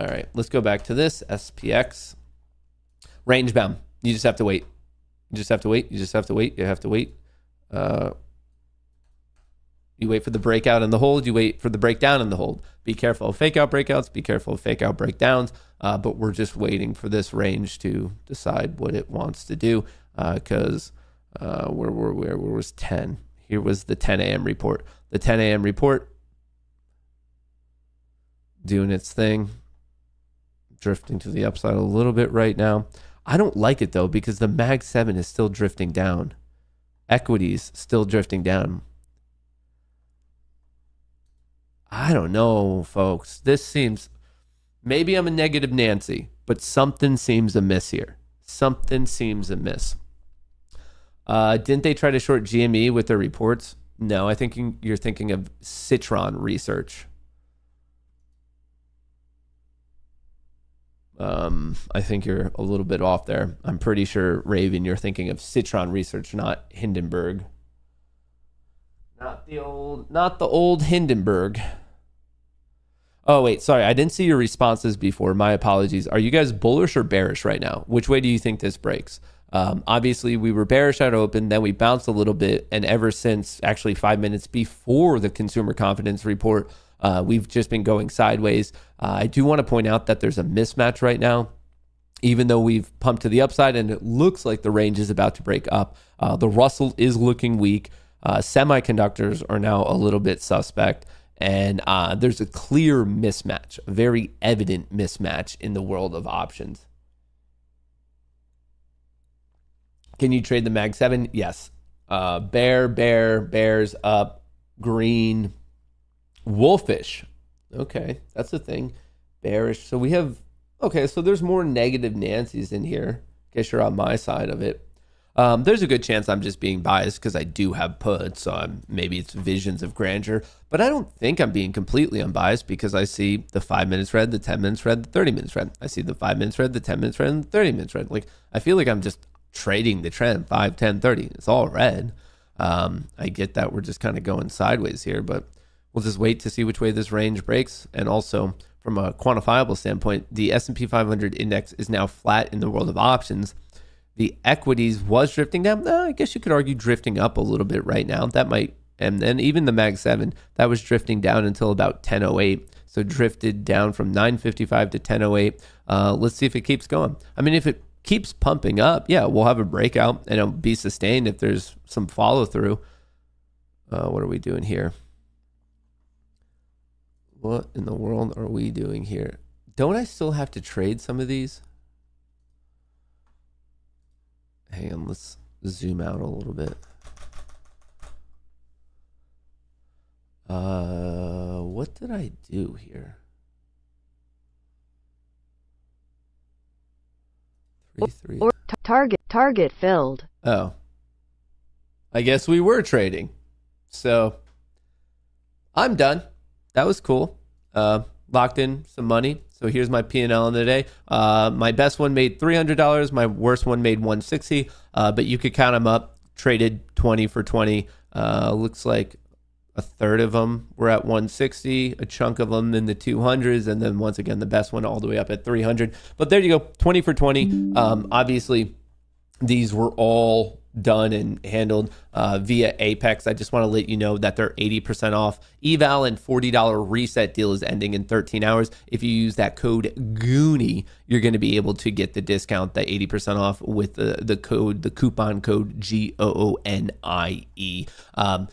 [SPEAKER 2] right, let's go back to this. SPX. Range bound. You just have to wait. You wait for the breakout and the hold. You wait for the breakdown and the hold. Be careful of fake out breakouts. Be careful of fake out breakdowns. But we're just waiting for this range to decide what it wants to do. Because where was 10? Here was the 10 a.m. report. The 10 a.m. report doing its thing. Drifting to the upside a little bit right now. I don't like it though, because the Mag 7 is still drifting down. Equities still drifting down. I don't know, folks. This seems, maybe I'm a negative Nancy, but something seems amiss here. Something seems amiss. Didn't they try to short GME with their reports? No, I think you're thinking of Citron Research. I think you're a little bit off there. I'm pretty sure, Raven, you're thinking of Citron Research, not Hindenburg. Not the old Hindenburg. Oh, wait, sorry. I didn't see your responses before. My apologies. Are you guys bullish or bearish right now? Which way do you think this breaks? Obviously, we were bearish at open, then we bounced a little bit, and ever since actually 5 minutes before the consumer confidence report, we've just been going sideways. I do want to point out that there's a mismatch right now. Even though we've pumped to the upside and it looks like the range is about to break up, the Russell is looking weak. Semiconductors are now a little bit suspect. And there's a clear mismatch, a very evident mismatch in the world of options. Can you trade the Mag 7? Yes. Bears up, green, wolfish. Okay, that's the thing. Bearish. So we have, okay, so there's more negative Nancy's in here. I guess you're on my side of it. There's a good chance I'm just being biased because I do have puts, so maybe it's visions of grandeur. But I don't think I'm being completely unbiased because I see the 5 minutes red, the 10 minutes red, the 30 minutes red. I see the 5 minutes red, the 10 minutes red, and the 30 minutes red. I feel like I'm just trading the trend, 5, 10, 30. It's all red. I get that we're just kind of going sideways here, but we'll just wait to see which way this range breaks. And also, from a quantifiable standpoint, the S&P 500 index is now flat in the world of options. The equities was drifting down. I guess you could argue drifting up a little bit right now. That might, and then even the Mag 7, that was drifting down until about 10:08. So drifted down from 955 to 10:08. Let's see if it keeps going. I mean, if it keeps pumping up, yeah, we'll have a breakout and it'll be sustained if there's some follow through. What are we doing here? What in the world are we doing here? Don't I still have to trade some of these? Hang on, let's zoom out a little bit. What did I do here? Three.
[SPEAKER 6] Or target filled.
[SPEAKER 2] Oh. I guess we were trading. So I'm done. That was cool. Locked in some money. So here's my P&L in the day. My best one made $300. My worst one made $160. But you could count them up. Traded 20 for 20. Looks like a third of them were at 160, a chunk of them in the 200s, and then once again, the best one all the way up at 300. But there you go, 20 for 20. Obviously, these were all done and handled via Apex. I just want to let you know that they're 80% off. Eval and $40 reset deal is ending in 13 hours. If you use that code GOONIE, you're going to be able to get the discount, that 80% off with the coupon code GOONIE.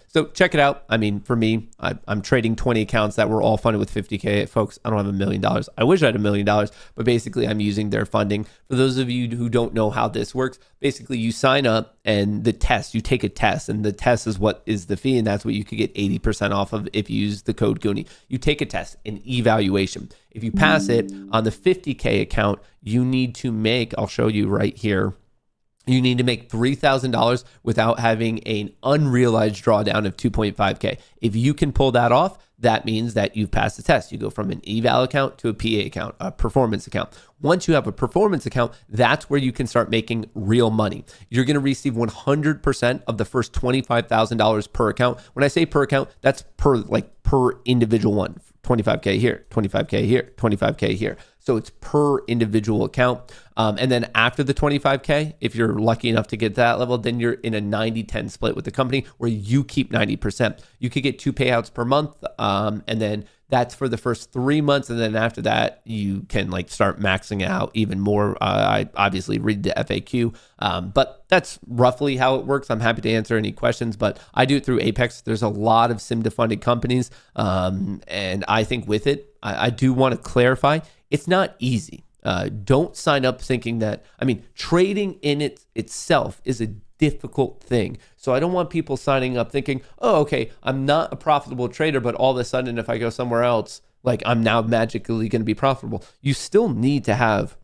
[SPEAKER 2] So check it out. I mean, for me, I'm trading 20 accounts that were all funded with 50K. Folks, I don't have $1 million. I wish I had $1 million, but basically I'm using their funding. For those of you who don't know how this works, basically you sign up and you take a test, and the test is what is the fee, and that's what you could get 80% off of if you use the code GOONIE. You take a test, an evaluation. If you pass it on the 50K account, you need to make, I'll show you right here, you need to make $3,000 without having an unrealized drawdown of 2.5K. If you can pull that off, that means that you've passed the test. You go from an eval account to a PA account, a performance account. Once you have a performance account, that's where you can start making real money. You're going to receive 100% of the first $25,000 per account. When I say per account, that's per individual one. 25K here, 25K here, 25K here. So it's per individual account. And then after the 25K, if you're lucky enough to get to that level, then you're in a 90-10 split with the company where you keep 90%. You could get 2 payouts per month. And then that's for the first 3 months. And then after that, you can start maxing out even more. I obviously read the FAQ, but that's roughly how it works. I'm happy to answer any questions, but I do it through Apex. There's a lot of SIMDA-funded companies. And I think with it, I do want to clarify, it's not easy. Don't sign up thinking that, trading in itself is a difficult thing. So I don't want people signing up thinking, oh, okay, I'm not a profitable trader, but all of a sudden, if I go somewhere else, I'm now magically going to be profitable. You still need to have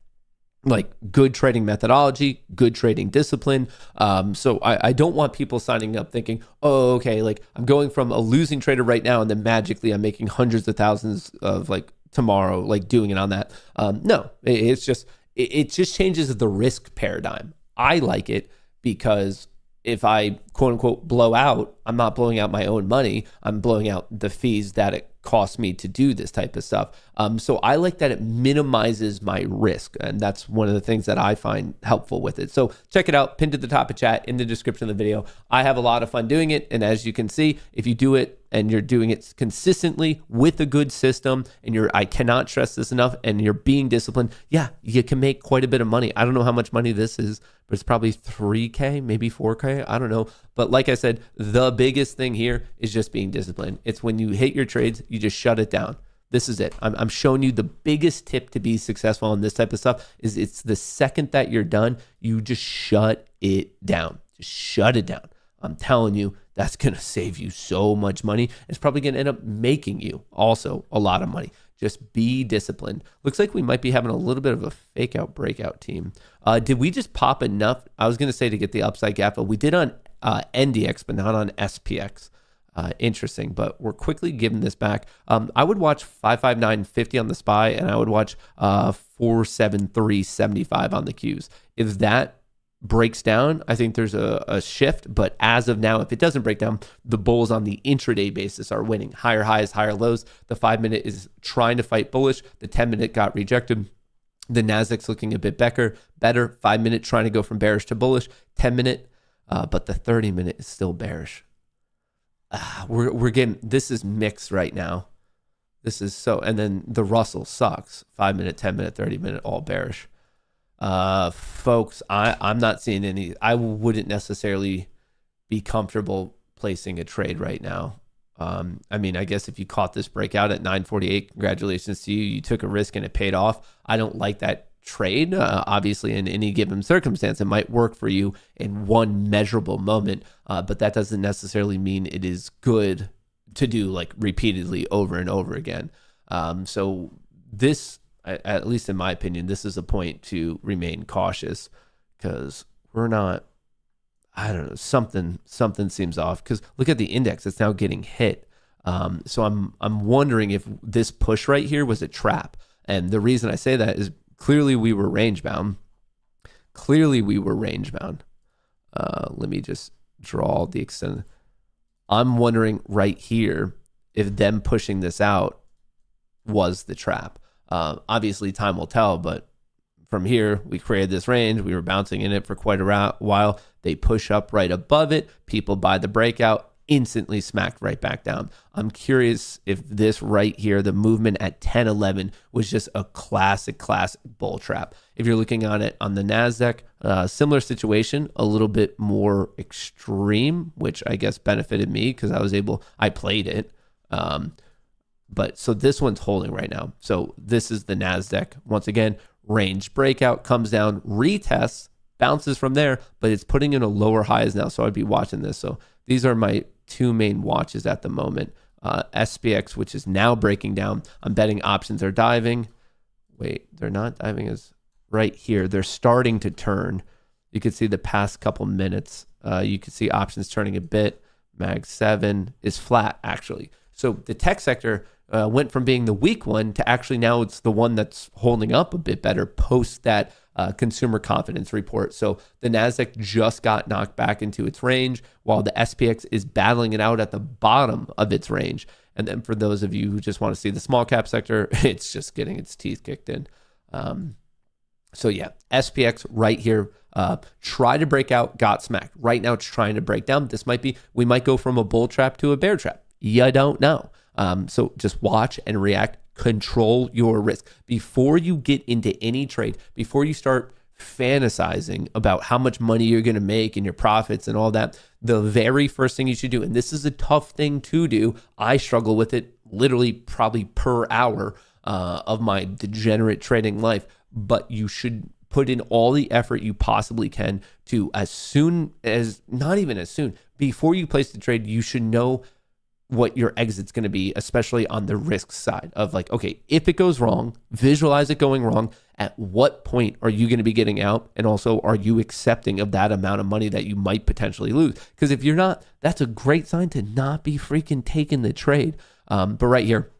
[SPEAKER 2] good trading methodology, good trading discipline. So I don't want people signing up thinking, oh, okay, I'm going from a losing trader right now, and then magically I'm making hundreds of thousands of tomorrow, doing it on that. No, it just changes the risk paradigm. I like it because if I quote unquote blow out, I'm not blowing out my own money. I'm blowing out the fees that it costs me to do this type of stuff. So I like that it minimizes my risk. And that's one of the things that I find helpful with it. So check it out, pinned to the top of chat in the description of the video. I have a lot of fun doing it. And as you can see, if you do it and you're doing it consistently with a good system, and I cannot stress this enough, and you're being disciplined, yeah, you can make quite a bit of money. I don't know how much money this is, but it's probably 3K, maybe 4K. I don't know. But like I said, the biggest thing here is just being disciplined. It's when you hit your trades, you just shut it down. This is it. I'm showing you the biggest tip to be successful on this type of stuff is it's the second that you're done, you just shut it down. Just shut it down. I'm telling you, that's going to save you so much money. It's probably going to end up making you also a lot of money. Just be disciplined. Looks like we might be having a little bit of a fake out breakout team. Did we just pop enough? I was going to say to get the upside gap, but we did on NDX, but not on SPX. Interesting, but we're quickly giving this back. I would watch 559.50 on the SPY, and I would watch 473.75 on the Qs. If that breaks down, I think there's a shift, but as of now, if it doesn't break down, the bulls on the intraday basis are winning. Higher highs, higher lows. The 5-minute is trying to fight bullish. The 10-minute got rejected. The Nasdaq's looking a bit better. 5-minute trying to go from bearish to bullish. 10-minute, but the 30-minute is still bearish. We're getting, this is mixed right now. This is so, and then the Russell sucks. 5-minute, 10-minute, 30-minute, all bearish. Folks, I'm not seeing any. I wouldn't necessarily be comfortable placing a trade right now. I guess if you caught this breakout at 948, congratulations to you. You took a risk and it paid off. I don't like that trade. Obviously, in any given circumstance, it might work for you in one measurable moment, but that doesn't necessarily mean it is good to do like repeatedly over and over again. So this, at least in my opinion, this is a point to remain cautious, because we're not, I don't know, something seems off, because look at the index, it's now getting hit. So I'm wondering if this push right here was a trap. And the reason I say that is clearly we were range bound. Let me just draw the extent. I'm wondering right here if them pushing this out was the trap. Obviously time will tell, but from here, we created this range. We were bouncing in it for quite a while. They push up right above it. People buy the breakout, instantly smacked right back down. I'm curious if this right here, the movement at 10.11, was just a classic bull trap. If you're looking on it on the NASDAQ, similar situation, a little bit more extreme, which I guess benefited me because I played it. But so this one's holding right now. So this is the NASDAQ. Once again, range breakout, comes down, retests, bounces from there, but it's putting in a lower highs now. So I'd be watching this. So these are my two main watches at the moment. SPX, which is now breaking down. I'm betting options are diving. Wait, they're not diving, as right here. They're starting to turn. You can see the past couple minutes. You can see options turning a bit. Mag 7 is flat, actually. So the tech sector went from being the weak one to actually now it's the one that's holding up a bit better post that consumer confidence report. So the NASDAQ just got knocked back into its range, while the SPX is battling it out at the bottom of its range. And then for those of you who just want to see the small cap sector, it's just getting its teeth kicked in. So yeah, SPX right here, try to break out, got smacked. Right now it's trying to break down. We might go from a bull trap to a bear trap. You don't know. So just watch and react. Control your risk. Before you get into any trade, before you start fantasizing about how much money you're going to make and your profits and all that, the very first thing you should do, and this is a tough thing to do, I struggle with it literally probably per hour of my degenerate trading life, but you should put in all the effort you possibly can to, as soon as, not even as soon, before you place the trade, you should know what your exit's going to be, especially on the risk side of like, okay, if it goes wrong, visualize it going wrong. At what point are you going to be getting out? And also, are you accepting of that amount of money that you might potentially lose? Because if you're not, that's a great sign to not be freaking taking the trade. But right here,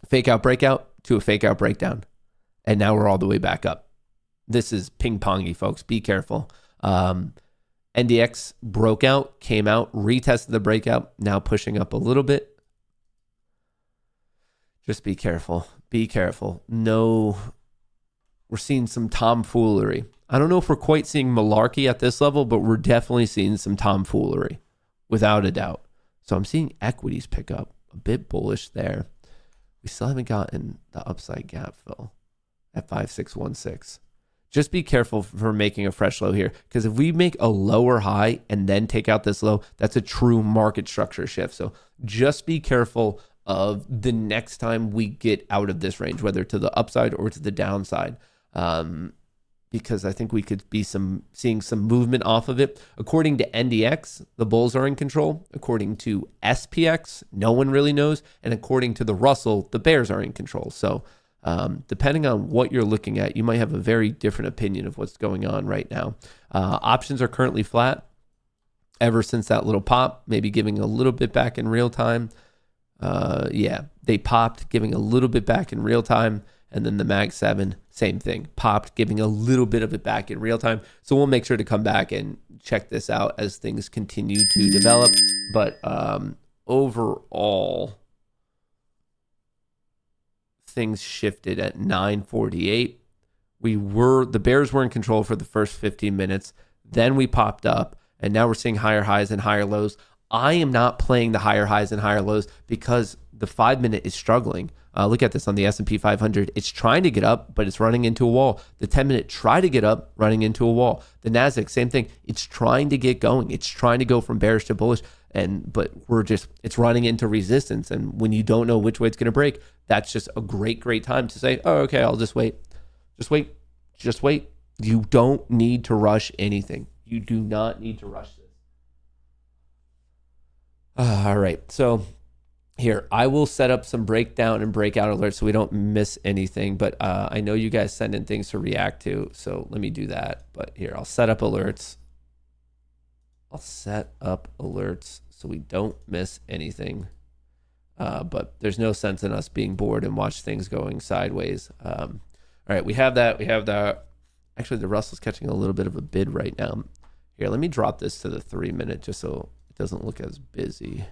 [SPEAKER 2] fake out breakout to a fake out breakdown. And now we're all the way back up. This is ping-pongy, folks. Be careful. NDX broke out, came out, retested the breakout, now pushing up a little bit. Just be careful. Be careful. No, we're seeing some tomfoolery. I don't know if we're quite seeing malarkey at this level, but we're definitely seeing some tomfoolery, without a doubt. So I'm seeing equities pick up, a bit bullish there. We still haven't gotten the upside gap fill at 5616. Just be careful for making a fresh low here, because if we make a lower high and then take out this low, that's a true market structure shift. So just be careful of the next time we get out of this range, whether to the upside or to the downside, because I think we could be seeing some movement off of it. According to NDX, the bulls are in control. According to SPX, no one really knows. And according to the Russell, the bears are in control. So depending on what you're looking at, you might have a very different opinion of what's going on right now. Options are currently flat ever since that little pop, maybe giving a little bit back in real time. Yeah, they popped, giving a little bit back in real time. And then the Mag 7, same thing, popped, giving a little bit of it back in real time. So we'll make sure to come back and check this out as things continue to develop. But overall, things shifted at 9:48. The Bears were in control for the first 15 minutes. Then we popped up, and now we're seeing higher highs and higher lows. I am not playing the higher highs and higher lows because the 5-minute is struggling. Look at this on the S&P 500. It's trying to get up, but it's running into a wall. The 10-minute try to get up, running into a wall. The NASDAQ, same thing. It's trying to get going. It's trying to go from bearish to bullish, but it's running into resistance. And when you don't know which way it's going to break, that's just a great time to say, oh, okay, I'll just wait. Just wait. Just wait. You don't need to rush anything. You do not need to rush this. All right. So here, I will set up some breakdown and breakout alerts so we don't miss anything. But I know you guys send in things to react to. So let me do that. But here, I'll set up alerts. I'll set up alerts so we don't miss anything. But there's no sense in us being bored and watch things going sideways. All right, we have that. We have that. Actually, the Russell's catching a little bit of a bid right now. Here, let me drop this to the 3 minute just so it doesn't look as busy.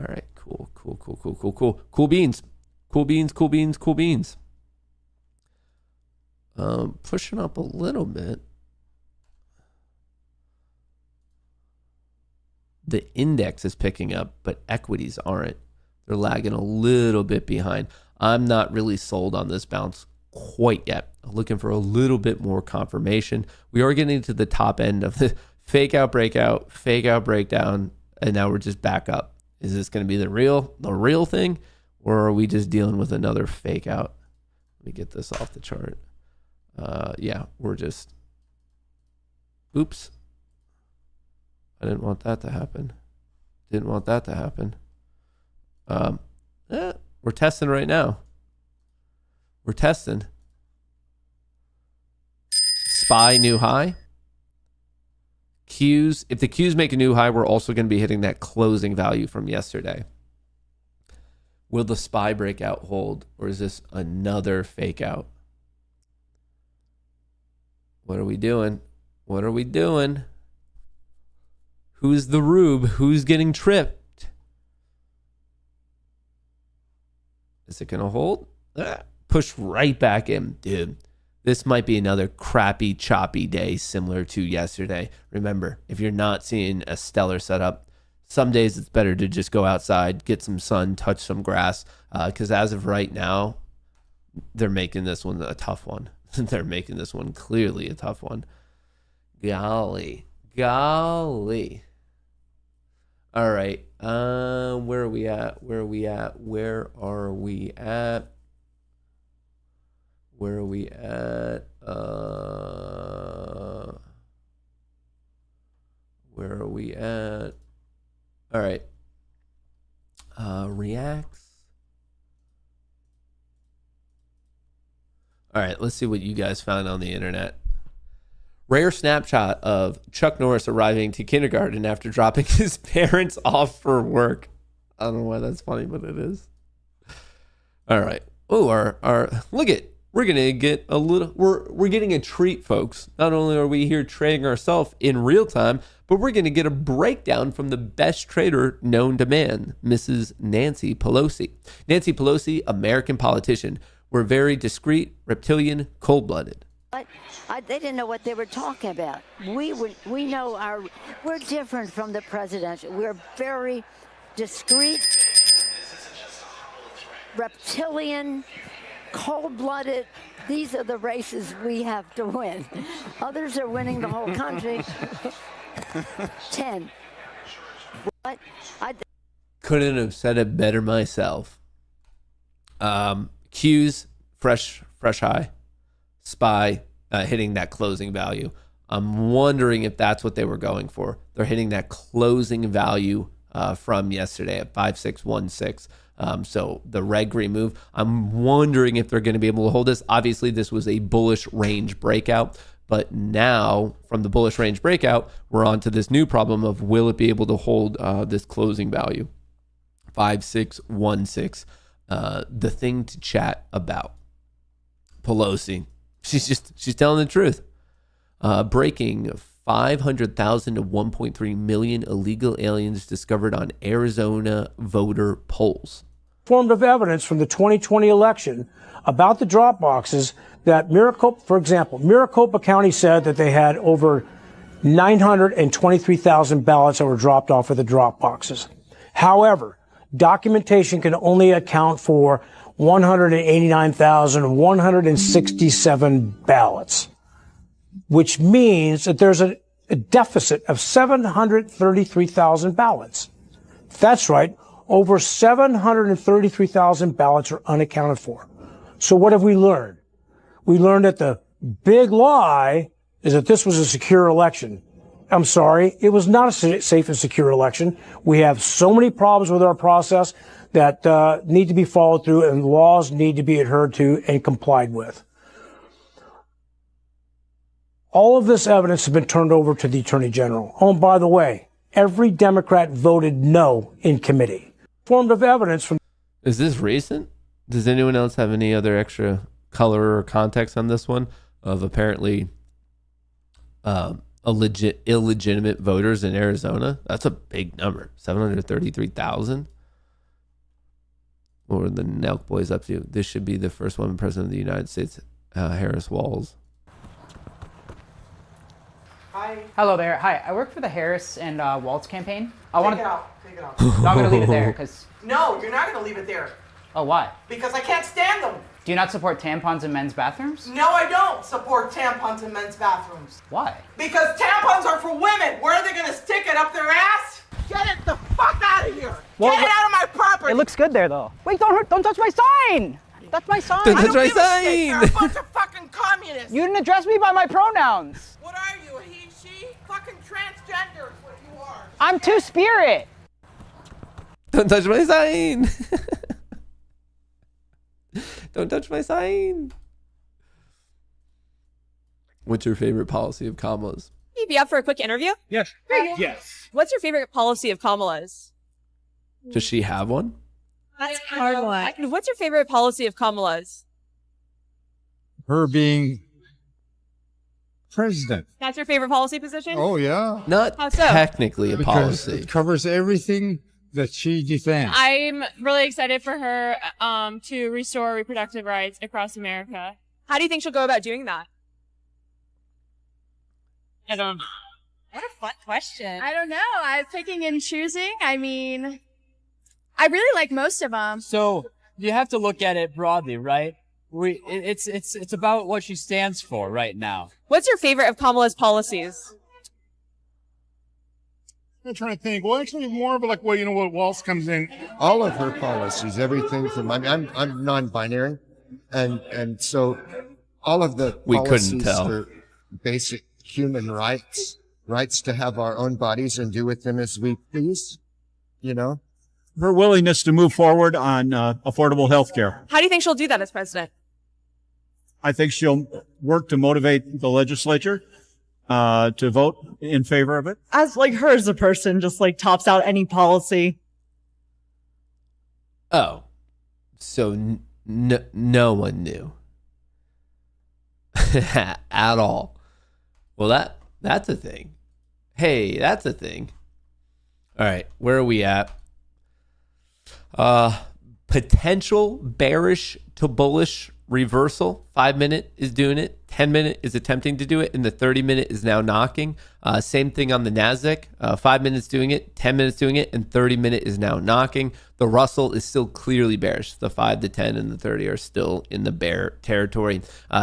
[SPEAKER 2] All right, cool. Cool beans. Pushing up a little bit. The index is picking up, but equities aren't. They're lagging a little bit behind. I'm not really sold on this bounce quite yet. I'm looking for a little bit more confirmation. We are getting to the top end of the fake out, breakout, fake out, breakdown, and now we're just back up. Is this going to be the real thing, or are we just dealing with another fake out? Let me get this off the chart. Yeah, we're just, oops. I didn't want that to happen. We're testing right now. We're testing. SPY new high. Qs, if the Qs make a new high, we're also going to be hitting that closing value from yesterday. Will the SPY breakout hold, or is this another fake out? What are we doing? Who's the rube? Who's getting tripped? Is it going to hold? Push right back in. Dude, this might be another crappy, choppy day similar to yesterday. Remember, if you're not seeing a stellar setup, some days it's better to just go outside, get some sun, touch some grass, because as of right now, they're making this one a tough one. They're making this one clearly a tough one. Golly. All right. Where are we at? All right. Reacts. All right, let's see what you guys found on the internet. Rare snapshot of Chuck Norris arriving to kindergarten after dropping his parents off for work. I don't know why that's funny, but it is. All right. Oh, we're gonna get a little. We're getting a treat, folks. Not only are we here trading ourselves in real time, but we're gonna get a breakdown from the best trader known to man, Mrs. Nancy Pelosi. Nancy Pelosi, American politician. We're very discreet, reptilian, cold-blooded.
[SPEAKER 9] But they didn't know what they were talking about. We know we're different from the presidential. We're very discreet, reptilian, cold-blooded. These are the races we have to win. Others are winning the whole country. 10. What?
[SPEAKER 2] Couldn't have said it better myself. Qs, fresh high. SPY hitting that closing value. I'm wondering if that's what they were going for. They're hitting that closing value from yesterday at 5616. So the reg remove, I'm wondering if they're going to be able to hold this. Obviously, this was a bullish range breakout, but now from the bullish range breakout, we're on to this new problem of will it be able to hold this closing value? 5616. The thing to chat about. Pelosi. She's telling the truth. Breaking 500,000 to 1.3 million illegal aliens discovered on Arizona voter polls.
[SPEAKER 10] Formed of evidence from the 2020 election about the drop boxes that for example, Maricopa County said that they had over 923,000 ballots that were dropped off of the drop boxes. However, documentation can only account for 189,167 ballots, which means that there's a deficit of 733,000 ballots. That's right. Over 733,000 ballots are unaccounted for. So what have we learned? We learned that the big lie is that this was a secure election. I'm sorry, it was not a safe and secure election. We have so many problems with our process that need to be followed through, and laws need to be adhered to and complied with. All of this evidence has been turned over to the Attorney General. Oh, and by the way, every Democrat voted no in committee. Formed of evidence from...
[SPEAKER 2] Is this recent? Does anyone else have any other extra color or context on this one of apparently illegitimate voters in Arizona? That's a big number. 733,000. What are the Nelk boys up to? This should be the first woman president of the United States, Harris Walls.
[SPEAKER 11] Hi.
[SPEAKER 12] Hello there. Hi, I work for the Harris and Waltz campaign.
[SPEAKER 11] Take it out.
[SPEAKER 12] No, I'm going to leave it there because...
[SPEAKER 11] No, you're not going to leave it there.
[SPEAKER 12] Oh, why?
[SPEAKER 11] Because I can't stand them.
[SPEAKER 12] Do you not support tampons in men's bathrooms?
[SPEAKER 11] No, I don't support tampons in men's bathrooms.
[SPEAKER 12] Why?
[SPEAKER 11] Because tampons are for women. Where are they going to stick it? Up their ass? Get it the fuck out of here.
[SPEAKER 12] Well,
[SPEAKER 11] Get it out of my property.
[SPEAKER 12] It looks good there, though. Wait, don't touch my sign. That's my sign.
[SPEAKER 2] Don't touch my
[SPEAKER 11] You're
[SPEAKER 2] sign.
[SPEAKER 11] a bunch of fucking communists.
[SPEAKER 12] You didn't address me by my pronouns.
[SPEAKER 11] What are you, a he, she? Fucking transgender is what you are.
[SPEAKER 12] I'm two-spirit.
[SPEAKER 2] Don't touch my sign. Don't touch my sign. What's your favorite policy of Kamala's?
[SPEAKER 13] You be up for a quick interview?
[SPEAKER 14] Yes.
[SPEAKER 13] Yes. What's your favorite policy of Kamala's?
[SPEAKER 2] Does she have one?
[SPEAKER 13] That's a hard one. What's your favorite policy of Kamala's?
[SPEAKER 14] Her being president.
[SPEAKER 13] That's your favorite policy position?
[SPEAKER 14] Oh, yeah.
[SPEAKER 2] Not
[SPEAKER 13] How so?
[SPEAKER 2] technically a
[SPEAKER 14] Because
[SPEAKER 2] policy.
[SPEAKER 14] it covers everything that she defends.
[SPEAKER 13] I'm really excited for her to restore reproductive rights across America. How do you think she'll go about doing that?
[SPEAKER 15] I don't know.
[SPEAKER 13] What a fun question.
[SPEAKER 15] I don't know. I'm picking and choosing. I mean, I really like most of them.
[SPEAKER 16] So you have to look at it broadly, right? It's about what she stands for right now.
[SPEAKER 13] What's your favorite of Kamala's policies?
[SPEAKER 17] I'm trying to think. Well, actually, more of like, well, you know, what Waltz comes in.
[SPEAKER 18] All of her policies, everything from, I mean, I'm non-binary, and so all of the
[SPEAKER 2] We couldn't
[SPEAKER 18] policies
[SPEAKER 2] tell.
[SPEAKER 18] for basic human rights to have our own bodies and do with them as we please, you know.
[SPEAKER 14] Her willingness to move forward on affordable health care.
[SPEAKER 13] How do you think she'll do that as president?
[SPEAKER 14] I think she'll work to motivate the legislature to vote in favor of it.
[SPEAKER 19] As like her as a person, just like tops out any policy.
[SPEAKER 2] Oh, so no one knew at all. Well, that's a thing. Hey, that's a thing. All right, where are we at? Potential bearish to bullish reversal. 5-minute is doing it. 10-minute is attempting to do it, and the 30-minute is now knocking. Same thing on the Nasdaq. 5 minutes doing it, 10 minutes doing it, and 30-minute is now knocking. The Russell is still clearly bearish. The 5, the 10, and the 30 are still in the bear territory.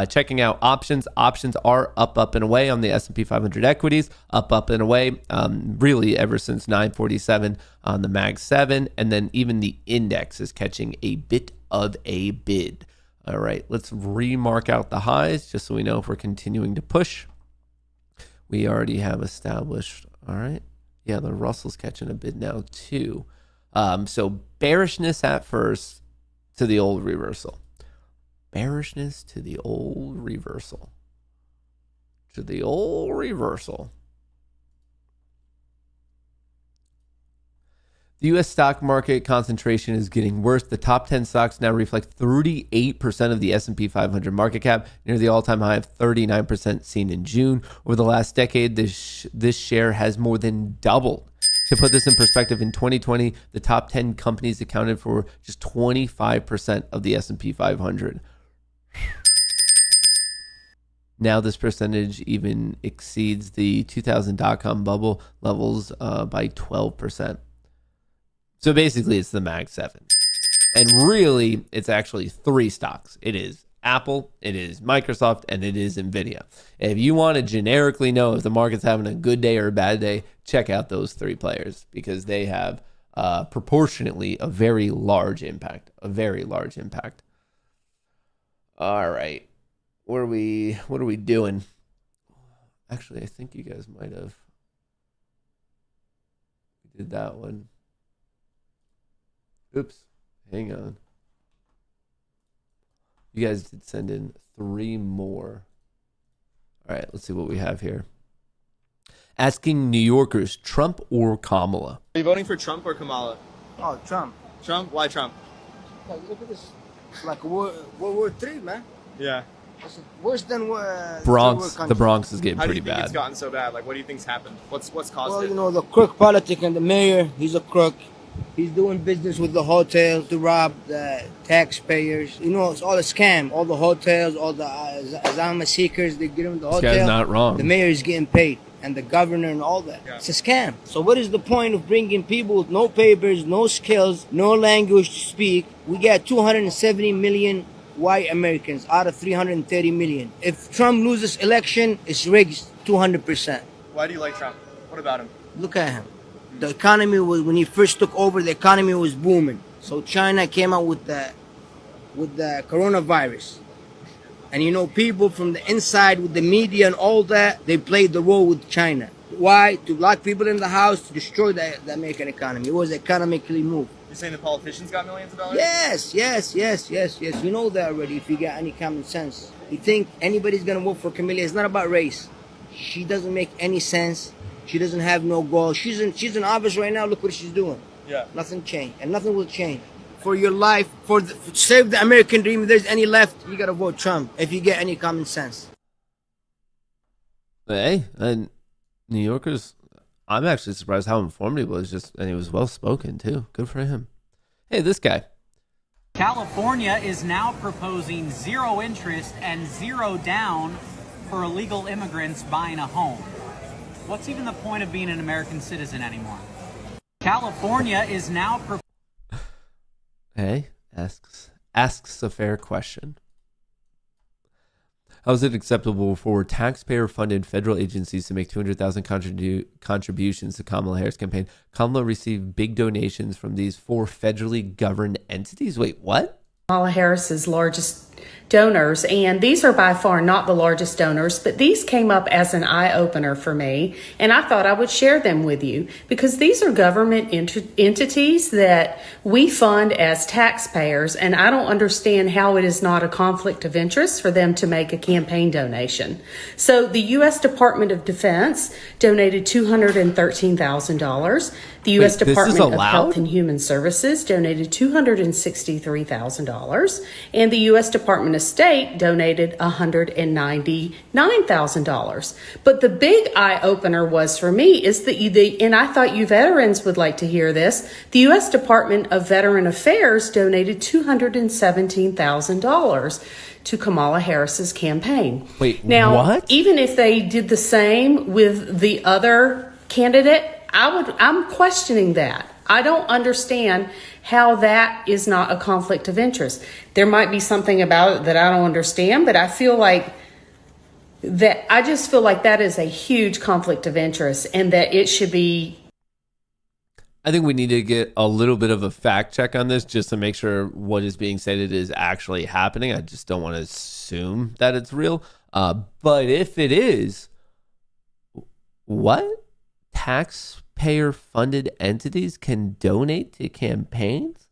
[SPEAKER 2] Checking out options. Options are up and away on the S&P 500 equities. Up and away. Really ever since 947 on the Mag 7, and then even the index is catching a bit of a bid. All right, let's remark out the highs just so we know if we're continuing to push. We already have established, all right. Yeah, the Russell's catching a bid now too. So bearishness at first to the old reversal. Bearishness to the old reversal. To the old reversal. The U.S. stock market concentration is getting worse. The top 10 stocks now reflect 38% of the S&P 500 market cap, near the all-time high of 39% seen in June. Over the last decade, this share has more than doubled. To put this in perspective, in 2020, the top 10 companies accounted for just 25% of the S&P 500. Now this percentage even exceeds the 2000 dot-com bubble levels by 12%. So basically, it's the Mag 7. And really, it's actually 3 stocks. It is Apple, it is Microsoft, and it is NVIDIA. If you want to generically know if the market's having a good day or a bad day, check out those 3 players because they have proportionately a very large impact. A very large impact. All right. what are we doing? Actually, I think you guys might have did that one. Oops, hang on. You guys did send in 3 more. All right, let's see what we have here. Asking New Yorkers, Trump or Kamala?
[SPEAKER 20] Are you voting for Trump or Kamala?
[SPEAKER 21] Oh, Trump.
[SPEAKER 20] Trump? Why Trump?
[SPEAKER 21] Look at this. It's like World War III, man.
[SPEAKER 20] Yeah.
[SPEAKER 21] It's worse than
[SPEAKER 2] Bronx. The Bronx is getting
[SPEAKER 20] How do
[SPEAKER 2] pretty
[SPEAKER 20] you think
[SPEAKER 2] bad.
[SPEAKER 20] it's gotten so bad? Like, what do you think's happened? What's caused
[SPEAKER 21] Well,
[SPEAKER 20] it?
[SPEAKER 21] you know, the crook politic and the mayor, he's a crook. He's doing business with the hotels to rob the taxpayers. You know, it's all a scam. All the hotels, all the asylum seekers, they get them the
[SPEAKER 2] This
[SPEAKER 21] hotel.
[SPEAKER 2] guy's not wrong.
[SPEAKER 21] The mayor is getting paid, and the governor and all that.
[SPEAKER 20] Yeah.
[SPEAKER 21] It's a scam. So what is the point of bringing people with no papers, no skills, no language to speak? We got 270 million white Americans out of 330 million. If Trump loses election, it's rigged 200%.
[SPEAKER 20] Why do you like Trump? What about him?
[SPEAKER 21] Look at him. The economy was, when he first took over, the economy was booming. So China came out with the coronavirus. And you know, people from the inside with the media and all that, they played the role with China. Why? To lock people in the house, to destroy the American economy. It was economically moved.
[SPEAKER 20] You're saying the politicians got millions of dollars?
[SPEAKER 21] Yes. You know that already if you got any common sense. You think anybody's gonna vote for Camilla? It's not about race. She doesn't make any sense. She doesn't have no goal. She's in office right now. Look what she's doing.
[SPEAKER 20] Yeah.
[SPEAKER 21] Nothing changed, and nothing will change. For your life, to save the American dream, if there's any left, you gotta vote Trump if you get any common sense.
[SPEAKER 2] Hey, and New Yorkers, I'm actually surprised how informed he was. And he was well spoken too. Good for him. Hey, this guy.
[SPEAKER 22] California is now proposing 0 interest and 0 down for illegal immigrants buying a home. What's even the point of being an American citizen anymore? California is now
[SPEAKER 2] Hey, asks a fair question. How is it acceptable for taxpayer-funded federal agencies to make $200,000 contributions to Kamala Harris' campaign? Kamala received big donations from these 4 federally governed entities. Wait, what?
[SPEAKER 23] Kamala Harris's largest donors, and these are by far not the largest donors, but these came up as an eye-opener for me, and I thought I would share them with you because these are government entities that we fund as taxpayers, and I don't understand how it is not a conflict of interest for them to make a campaign donation. So the U.S. Department of Defense donated $213,000. The U.S. Department of Health and Human Services donated $263,000, and the U.S. Department of State donated $199,000. But the big eye-opener was for me is and I thought you veterans would like to hear this, the U.S. Department of Veteran Affairs donated $217,000 to Kamala Harris's campaign.
[SPEAKER 2] Wait,
[SPEAKER 23] now,
[SPEAKER 2] what?
[SPEAKER 23] Even if they did the same with the other candidate, I'm questioning that. I don't understand how that is not a conflict of interest. There might be something about it that I don't understand, but I just feel like that is a huge conflict of interest and that it should be.
[SPEAKER 2] I think we need to get a little bit of a fact check on this just to make sure what is being stated is actually happening. I just don't want to assume that it's real. But if it is, what? Taxpayer-funded entities can donate to campaigns?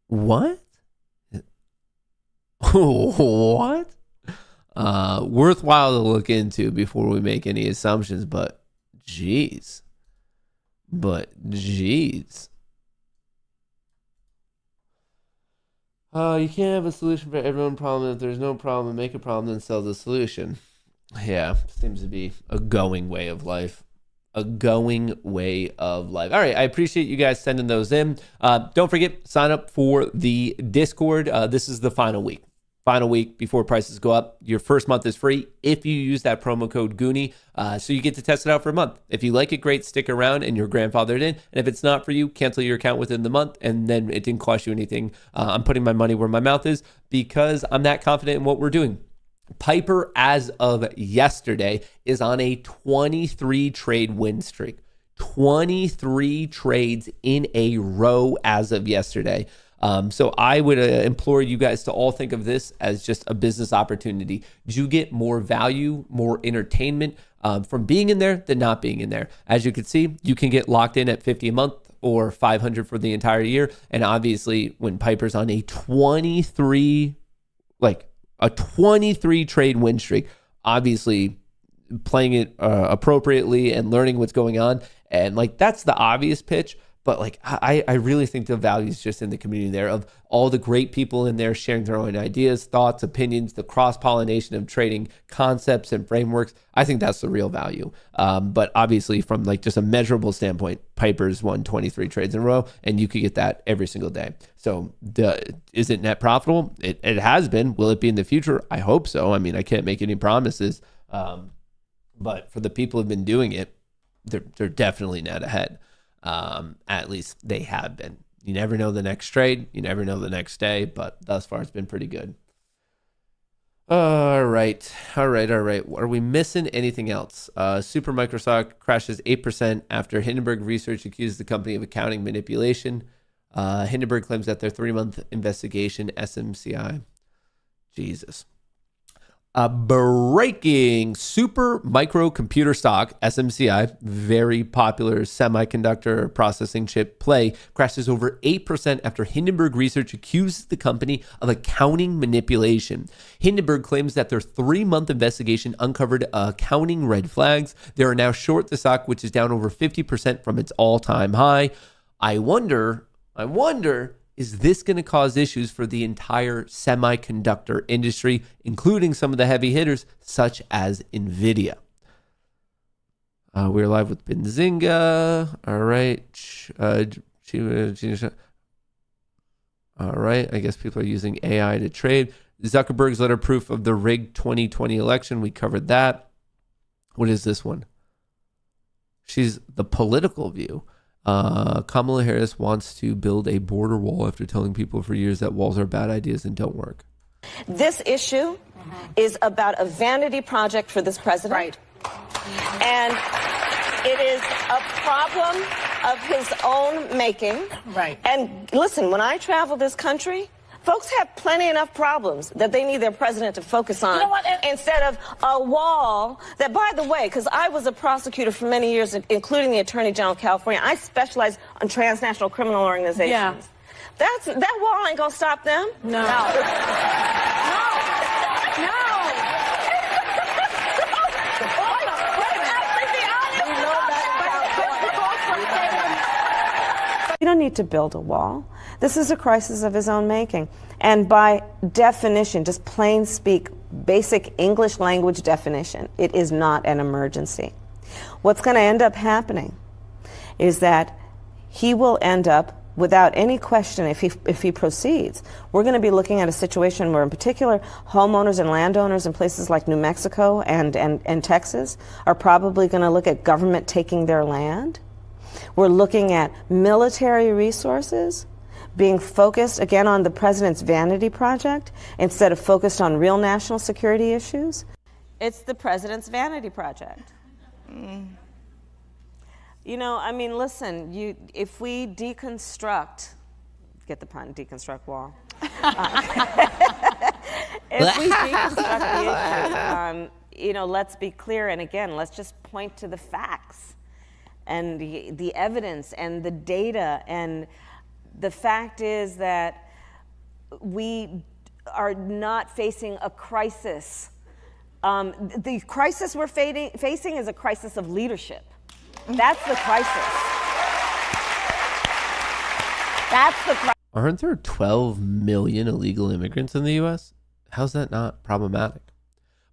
[SPEAKER 2] What? What? Worthwhile to look into before we make any assumptions, but jeez. You can't have a solution for everyone's problem. If there's no problem, make a problem and sell the solution. Yeah, seems to be a going way of life. All right, I appreciate you guys sending those in. Don't forget, sign up for the Discord. This is the final week before prices go up. Your first month is free if you use that promo code Goonie. So you get to test it out for a month. If you like it, great, stick around and you're grandfathered in. And if it's not for you, cancel your account within the month and then it didn't cost you anything. I'm putting my money where my mouth is because I'm that confident in what we're doing. Piper, as of yesterday, is on a 23 trade win streak. 23 trades in a row as of yesterday. So I would implore you guys to all think of this as just a business opportunity. You get more value, more entertainment from being in there than not being in there. As you can see, you can get locked in at $50 a month or $500 for the entire year. And obviously, when Piper's on a 23 trade win streak, obviously playing it appropriately and learning what's going on, and like that's the obvious pitch. But like I really think the value is just in the community there of all the great people in there sharing their own ideas, thoughts, opinions, the cross-pollination of trading concepts and frameworks. I think that's the real value. But obviously from like just a measurable standpoint, Piper's won 23 trades in a row, and you could get that every single day. So is it net profitable? It has been. Will it be in the future? I hope so. I mean, I can't make any promises. But for the people who've been doing it, they're definitely net ahead. At least they have been. You never know the next trade. You never know the next day, but thus far it's been pretty good. All right. Are we missing anything else? Super Microsoft crashes 8% after Hindenburg Research accused the company of accounting manipulation. Hindenburg claims that their 3-month investigation, SMCI. Jesus. Breaking super microcomputer stock, SMCI, very popular semiconductor processing chip play, crashes over 8% after Hindenburg Research accuses the company of accounting manipulation. Hindenburg claims that their 3-month investigation uncovered accounting red flags. They are now short the stock, which is down over 50% from its all-time high. I wonder, is this going to cause issues for the entire semiconductor industry, including some of the heavy hitters, such as NVIDIA? We're live with Benzinga. All right. All right. I guess people are using AI to trade. Zuckerberg's letter proof of the rigged 2020 election. We covered that. What is this one? She's the political view. Kamala Harris wants to build a border wall after telling people for years that walls are bad ideas and don't work.
[SPEAKER 1] This issue is about a vanity project for this president. Right. And it is a problem of his own making. Right. And listen, when I travel this country, folks have plenty enough problems that they need their president to focus on, instead of a wall that, by the way, because I was a prosecutor for many years, including the Attorney General of California, I specialize on transnational criminal organizations. Yeah. That wall ain't gonna stop them. No.
[SPEAKER 3] You don't need to build a wall. This is a crisis of his own making. And by definition, just plain speak, basic English language definition, it is not an emergency. What's going to end up happening is that he will end up, without any question, if he proceeds, we're going to be looking at a situation where, in particular, homeowners and landowners in places like New Mexico and Texas are probably going to look at government taking their land. We're looking at military resources being focused, again, on the president's vanity project instead of focused on real national security issues. It's the president's vanity project. You know, I mean, listen, if we deconstruct, get the pun, deconstruct wall. If we deconstruct the issue, you know, let's be clear, and again, let's just point to the facts and the evidence and the data. And the fact is that we are not facing a crisis. The crisis we're facing is a crisis of leadership. That's the crisis. That's the crisis.
[SPEAKER 2] Aren't there 12 million illegal immigrants in the U.S.? How's that not problematic?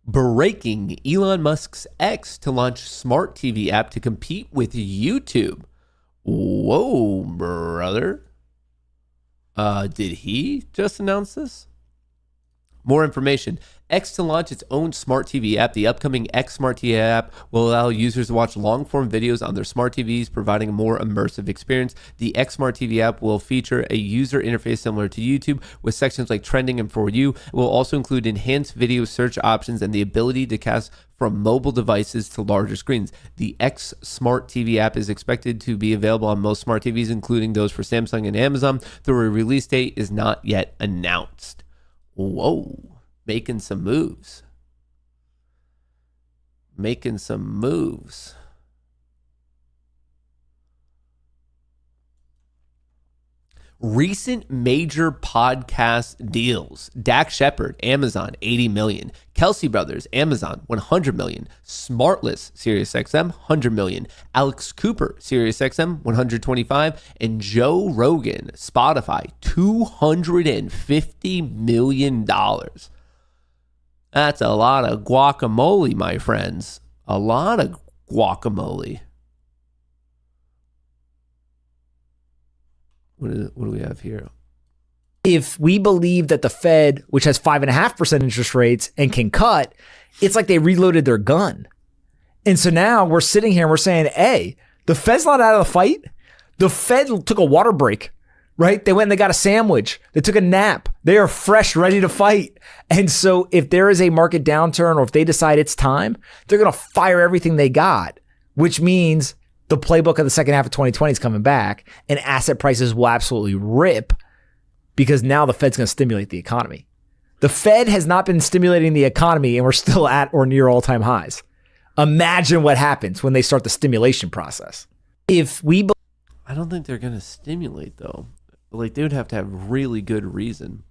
[SPEAKER 2] Breaking: Elon Musk's X to launch smart TV app to compete with YouTube. Whoa, brother. Did he just announce this? More information. X to launch its own smart TV app. The upcoming X Smart TV app will allow users to watch long-form videos on their smart TVs, providing a more immersive experience. The X Smart TV app will feature a user interface similar to YouTube with sections like trending and For You. It will also include enhanced video search options and the ability to cast from mobile devices to larger screens. The X Smart TV app is expected to be available on most smart TVs, including those for Samsung and Amazon, though a release date is not yet announced. Whoa. Making some moves. Making some moves. Recent major podcast deals. Dak Shepard, Amazon, 80 million. Kelsey Brothers, Amazon, 100 million. Smartless, SiriusXM, 100 million. Alex Cooper, SiriusXM, 125. And Joe Rogan, Spotify, $250 million. That's a lot of guacamole, my friends. A lot of guacamole. What do we have here?
[SPEAKER 4] If we believe that the Fed, which has 5.5% interest rates and can cut, it's like they reloaded their gun. And so now we're sitting here and we're saying, hey, the Fed's not out of the fight. The Fed took a water break, right? They went and they got a sandwich. They took a nap. They are fresh, ready to fight. And so if there is a market downturn or if they decide it's time, they're going to fire everything they got, which means the playbook of the second half of 2020 is coming back and asset prices will absolutely rip because now the Fed's going to stimulate the economy. The Fed has not been stimulating the economy and we're still at or near all-time highs. Imagine what happens when they start the stimulation process. I
[SPEAKER 2] don't think they're going to stimulate though. Like they would have to have really good reason.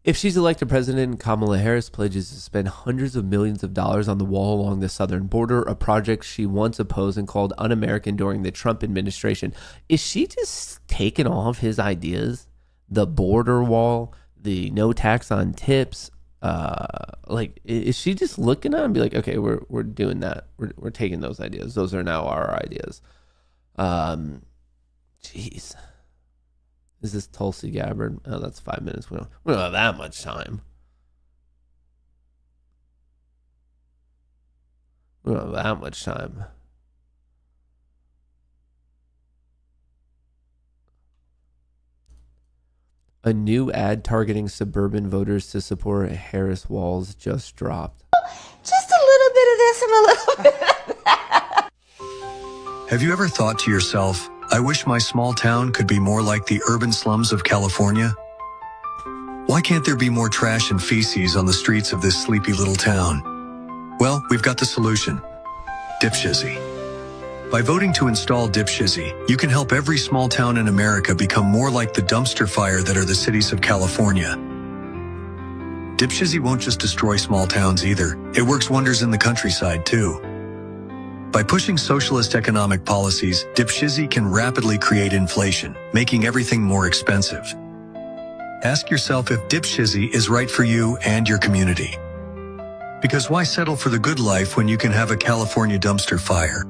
[SPEAKER 2] If she's elected president, Kamala Harris pledges to spend hundreds of millions of dollars on the wall along the southern border, a project she once opposed and called un-American during the Trump administration. Is she just taking all of his ideas? The border wall, the no tax on tips. Is she just looking at it and be like, okay, we're doing that. We're taking those ideas. Those are now our ideas. Jeez. Is this Tulsi Gabbard? Oh, that's 5 minutes. We don't have that much time. We don't have that much time. A new ad targeting suburban voters to support Harris Walls just dropped.
[SPEAKER 5] Just a little bit of this and a little bit of that.
[SPEAKER 8] Have you ever thought to yourself, I wish my small town could be more like the urban slums of California? Why can't there be more trash and feces on the streets of this sleepy little town? Well, we've got the solution. Dipshizzy. By voting to install Dipshizzy, you can help every small town in America become more like the dumpster fire that are the cities of California. Dipshizzy won't just destroy small towns either. It works wonders in the countryside too. By pushing socialist economic policies, Dipshizzy can rapidly create inflation, making everything more expensive. Ask yourself if Dipshizzy is right for you and your community. Because why settle for the good life when you can have a California dumpster fire?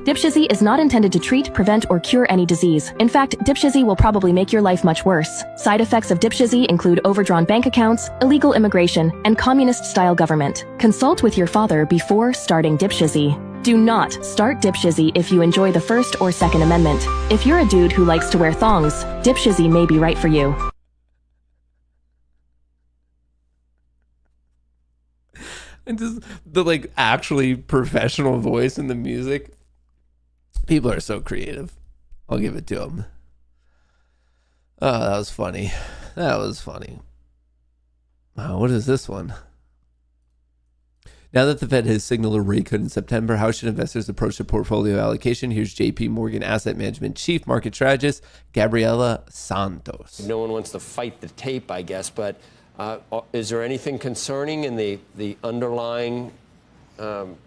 [SPEAKER 24] Dipshizzy is not intended to treat, prevent, or cure any disease. In fact, Dipshizzy will probably make your life much worse. Side effects of Dipshizzy include overdrawn bank accounts, illegal immigration, and communist-style government. Consult with your father before starting Dipshizzy. Do not start Dipshizzy if you enjoy the First or Second Amendment. If you're a dude who likes to wear thongs, Dipshizzy may be right for you.
[SPEAKER 2] And just the actually professional voice in the music. People are so creative. I'll give it to them. Oh, that was funny. That was funny. Wow, what is this one? Now that the Fed has signaled a rate cut in September, how should investors approach their portfolio allocation? Here's JP Morgan Asset Management Chief Market Strategist, Gabriela Santos.
[SPEAKER 25] No one wants to fight the tape, I guess, but is there anything concerning in the underlying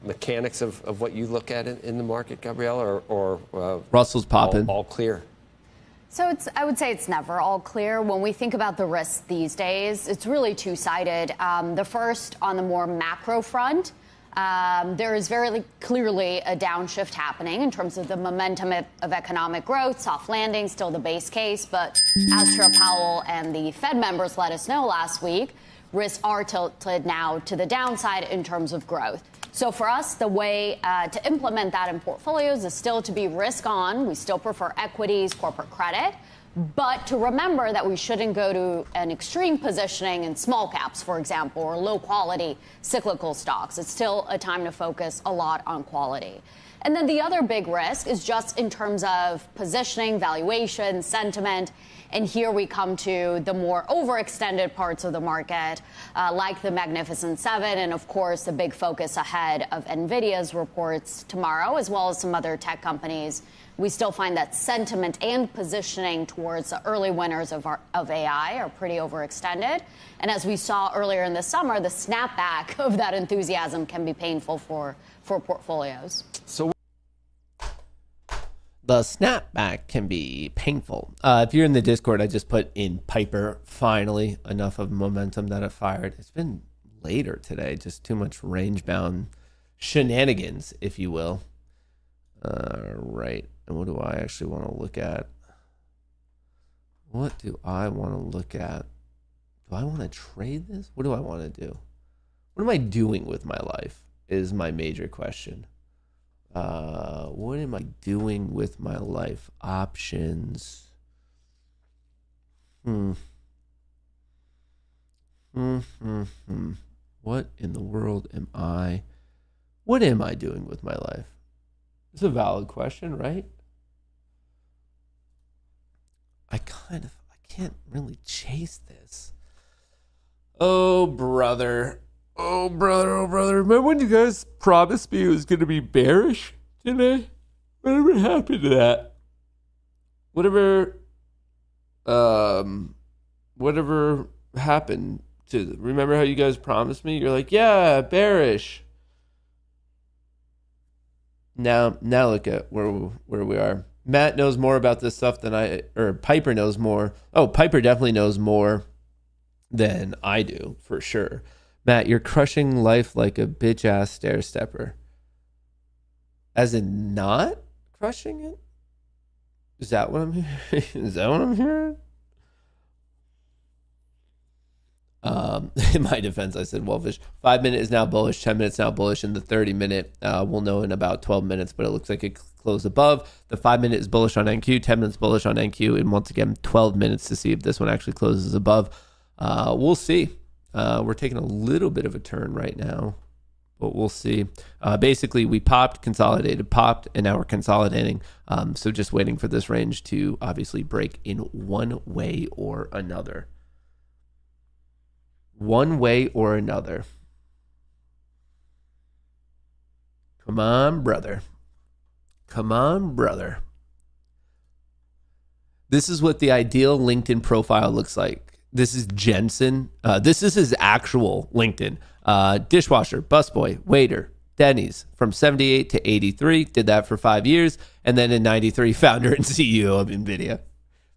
[SPEAKER 25] mechanics of what you look at in the market, Gabriela, or
[SPEAKER 2] Russell's popping?
[SPEAKER 25] All clear?
[SPEAKER 26] So I would say it's never all clear. When we think about the risks these days, it's really two-sided. The first, on the more macro front, There is very clearly a downshift happening in terms of the momentum of economic growth. Soft landing, still the base case. But as Chair Powell and the Fed members let us know last week, risks are tilted now to the downside in terms of growth. So for us, the way to implement that in portfolios is still to be risk on. We still prefer equities, corporate credit. But to remember that we shouldn't go to an extreme positioning in small caps, for example, or low quality cyclical stocks. It's still a time to focus a lot on quality. And then the other big risk is just in terms of positioning, valuation, sentiment. And here we come to the more overextended parts of the market, like the Magnificent Seven, and of course, the big focus ahead of NVIDIA's reports tomorrow, as well as some other tech companies. We still find that sentiment and positioning towards the early winners of AI are pretty overextended. And as we saw earlier in the summer, the snapback of that enthusiasm can be painful for portfolios.
[SPEAKER 2] So the snapback can be painful. If you're in the Discord, I just put in Piper, finally, enough of momentum that it fired. It's been later today, just too much range-bound shenanigans, if you will. Right. And what do I actually want to look at? What do I want to look at? Do I want to trade this? What do I want to do? What am I doing with my life is my major question. What am I doing with my life? Options. What in the world am I? What am I doing with my life? It's a valid question, right? I can't really chase this. Oh, brother. Oh, brother, oh, brother. Remember when you guys promised me it was going to be bearish today? Whatever happened to that? Whatever happened to... Remember how you guys promised me? You're like, yeah, bearish. Now look at where we are. Matt knows more about this stuff than Piper knows more. Oh, Piper definitely knows more than I do, for sure. Matt, you're crushing life like a bitch-ass stair-stepper. As in not crushing it? Is that what I'm hearing? Is that what I'm hearing? In my defense, I said Wolfish. 5 minute is now bullish, 10 minutes now bullish, and the 30 minute we'll know in about 12 minutes, but it looks like it closed above. The 5 minute is bullish on NQ, 10 minutes bullish on NQ, and once again, 12 minutes to see if this one actually closes above. We'll see. We're taking a little bit of a turn right now, but we'll see. Basically, we popped, consolidated, popped, and now we're consolidating. So just waiting for this range to obviously break in one way or another. One way or another. Come on, brother. Come on, brother. This is what the ideal LinkedIn profile looks like. This is Jensen. This is his actual LinkedIn. Dishwasher, busboy, waiter, Denny's from 78 to 83. Did that for 5 years. And then in 93, founder and CEO of NVIDIA.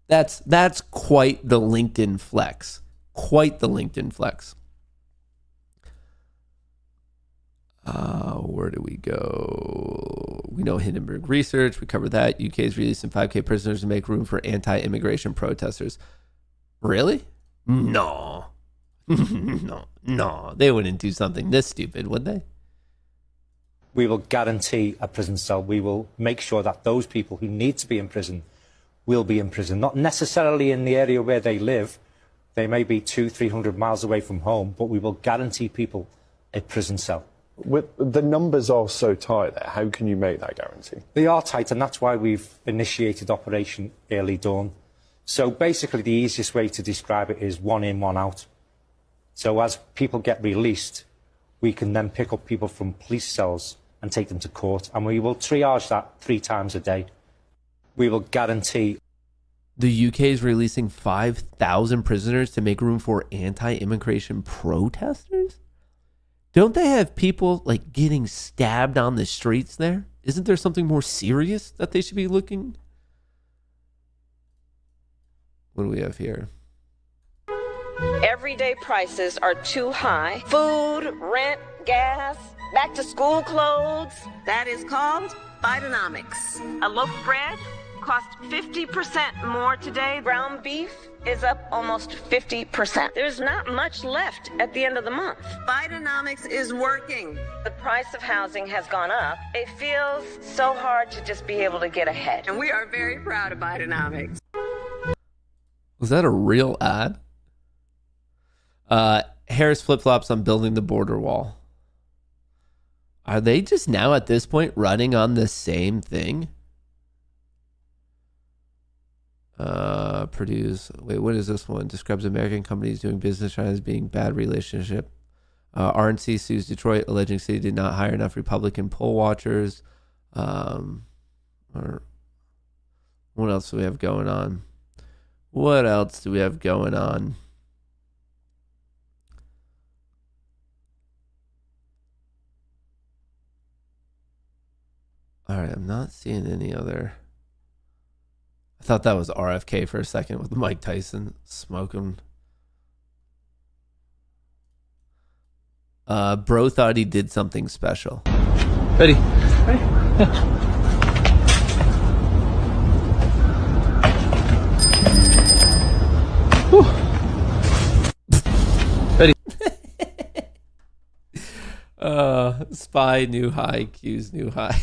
[SPEAKER 2] That's quite the LinkedIn flex. Quite the LinkedIn flex. Where do we go? We know Hindenburg Research. We covered that. UK is releasing 5K prisoners to make room for anti-immigration protesters. Really? No. No. They wouldn't do something this stupid, would they?
[SPEAKER 6] We will guarantee a prison cell. We will make sure that those people who need to be in prison will be in prison. Not necessarily in the area where they live. They may be 200-300 miles away from home, but we will guarantee people a prison cell.
[SPEAKER 7] The numbers are so tight there. How can you make that guarantee?
[SPEAKER 6] They are tight, and that's why we've initiated Operation Early Dawn. So basically, the easiest way to describe it is one in, one out. So as people get released, we can then pick up people from police cells and take them to court, and we will triage that 3 times a day. We will guarantee.
[SPEAKER 2] The UK is releasing 5,000 prisoners to make room for anti-immigration protesters? Don't they have people like getting stabbed on the streets there? Isn't there something more serious that they should be looking? What do we have here?
[SPEAKER 1] Everyday prices are too high. Food, rent, gas. back to school clothes. That is called Bidenomics. A loaf of bread cost 50% more today. Ground beef is up almost 50%. There's not much left at the end of the month. Bidenomics is working. The price of housing has gone up. It feels so hard to just be able to get ahead. And we are very proud of Bidenomics.
[SPEAKER 2] Was that a real ad? Harris flip-flops on building the border wall. Are they just now at this point running on the same thing? Wait, what is this one? Describes American companies doing business China as being bad relationship. RNC sues Detroit, alleging city did not hire enough Republican poll watchers. Or what else do we have going on? What else do we have going on? All right, I'm not seeing any other. I thought that was RFK for a second with Mike Tyson smoking. Bro thought he did something special. Ready? Ready? Spy new high, Q's new high.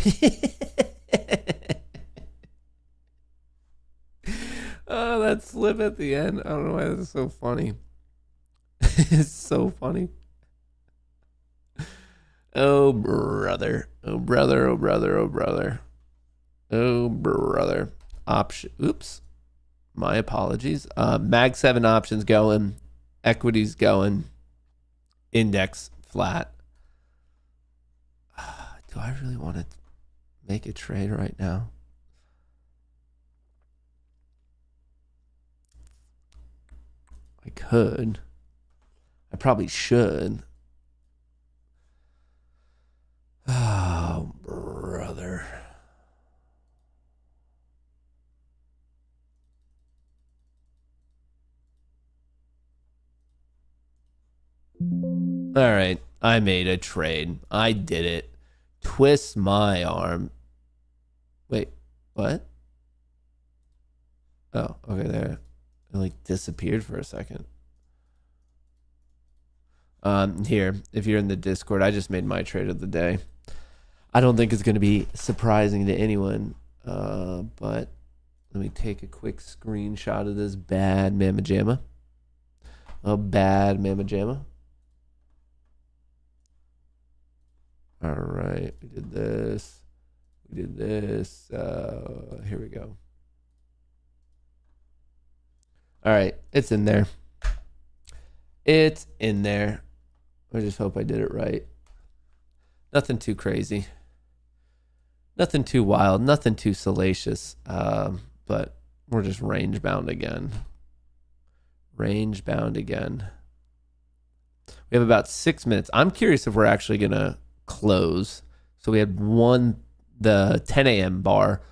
[SPEAKER 2] Oh, that slip at the end. I don't know why that's so funny. It's so funny. Oh, brother. Oh, brother. Oh, brother. Oh, brother. Oh, brother. Oops. My apologies. Mag 7 options going. Equities going. Index flat. Do I really want to make a trade right now? I could. I probably should. Oh, brother. All right. I made a trade. I did it. Twist my arm. Wait, what? Oh, okay, there. It like disappeared for a second. Here, if you're in the Discord, I just made my trade of the day. I don't think it's going to be surprising to anyone, but let me take a quick screenshot of this bad mamma jamma. A bad mamma jamma. All right, we did this. We did this. Here we go. All right, it's in there. It's in there. I just hope I did it right. Nothing too crazy. Nothing too wild. Nothing too salacious. But we're just range bound again. Range bound again. We have about 6 minutes. I'm curious if we're actually going to close. So we had the 10 a.m. bar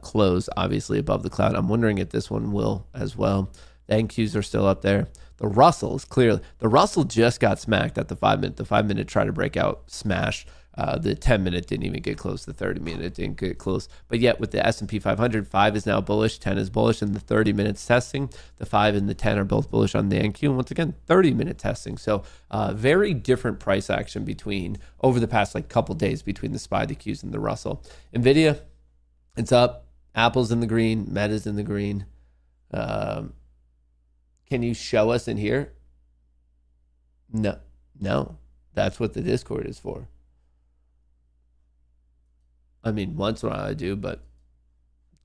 [SPEAKER 2] close, obviously, above the cloud. I'm wondering if this one will as well. The NQs are still up there. The Russell is clearly, the Russell just got smacked at the 5 minute. The 5 minute tried to break out, smashed. The 10 minute didn't even get close. The 30 minute didn't get close. But yet with the S&P 500, 5 is now bullish, 10 is bullish. In the 30 minutes testing, the 5 and the 10 are both bullish on the NQ. And once again, 30 minute testing. So very different price action between over the past couple days between the SPY, the Qs, and the Russell. NVIDIA, it's up. Apple's in the green. Meta's in the green. Can you show us in here? No. That's what the Discord is for. I mean, once in a while I do, but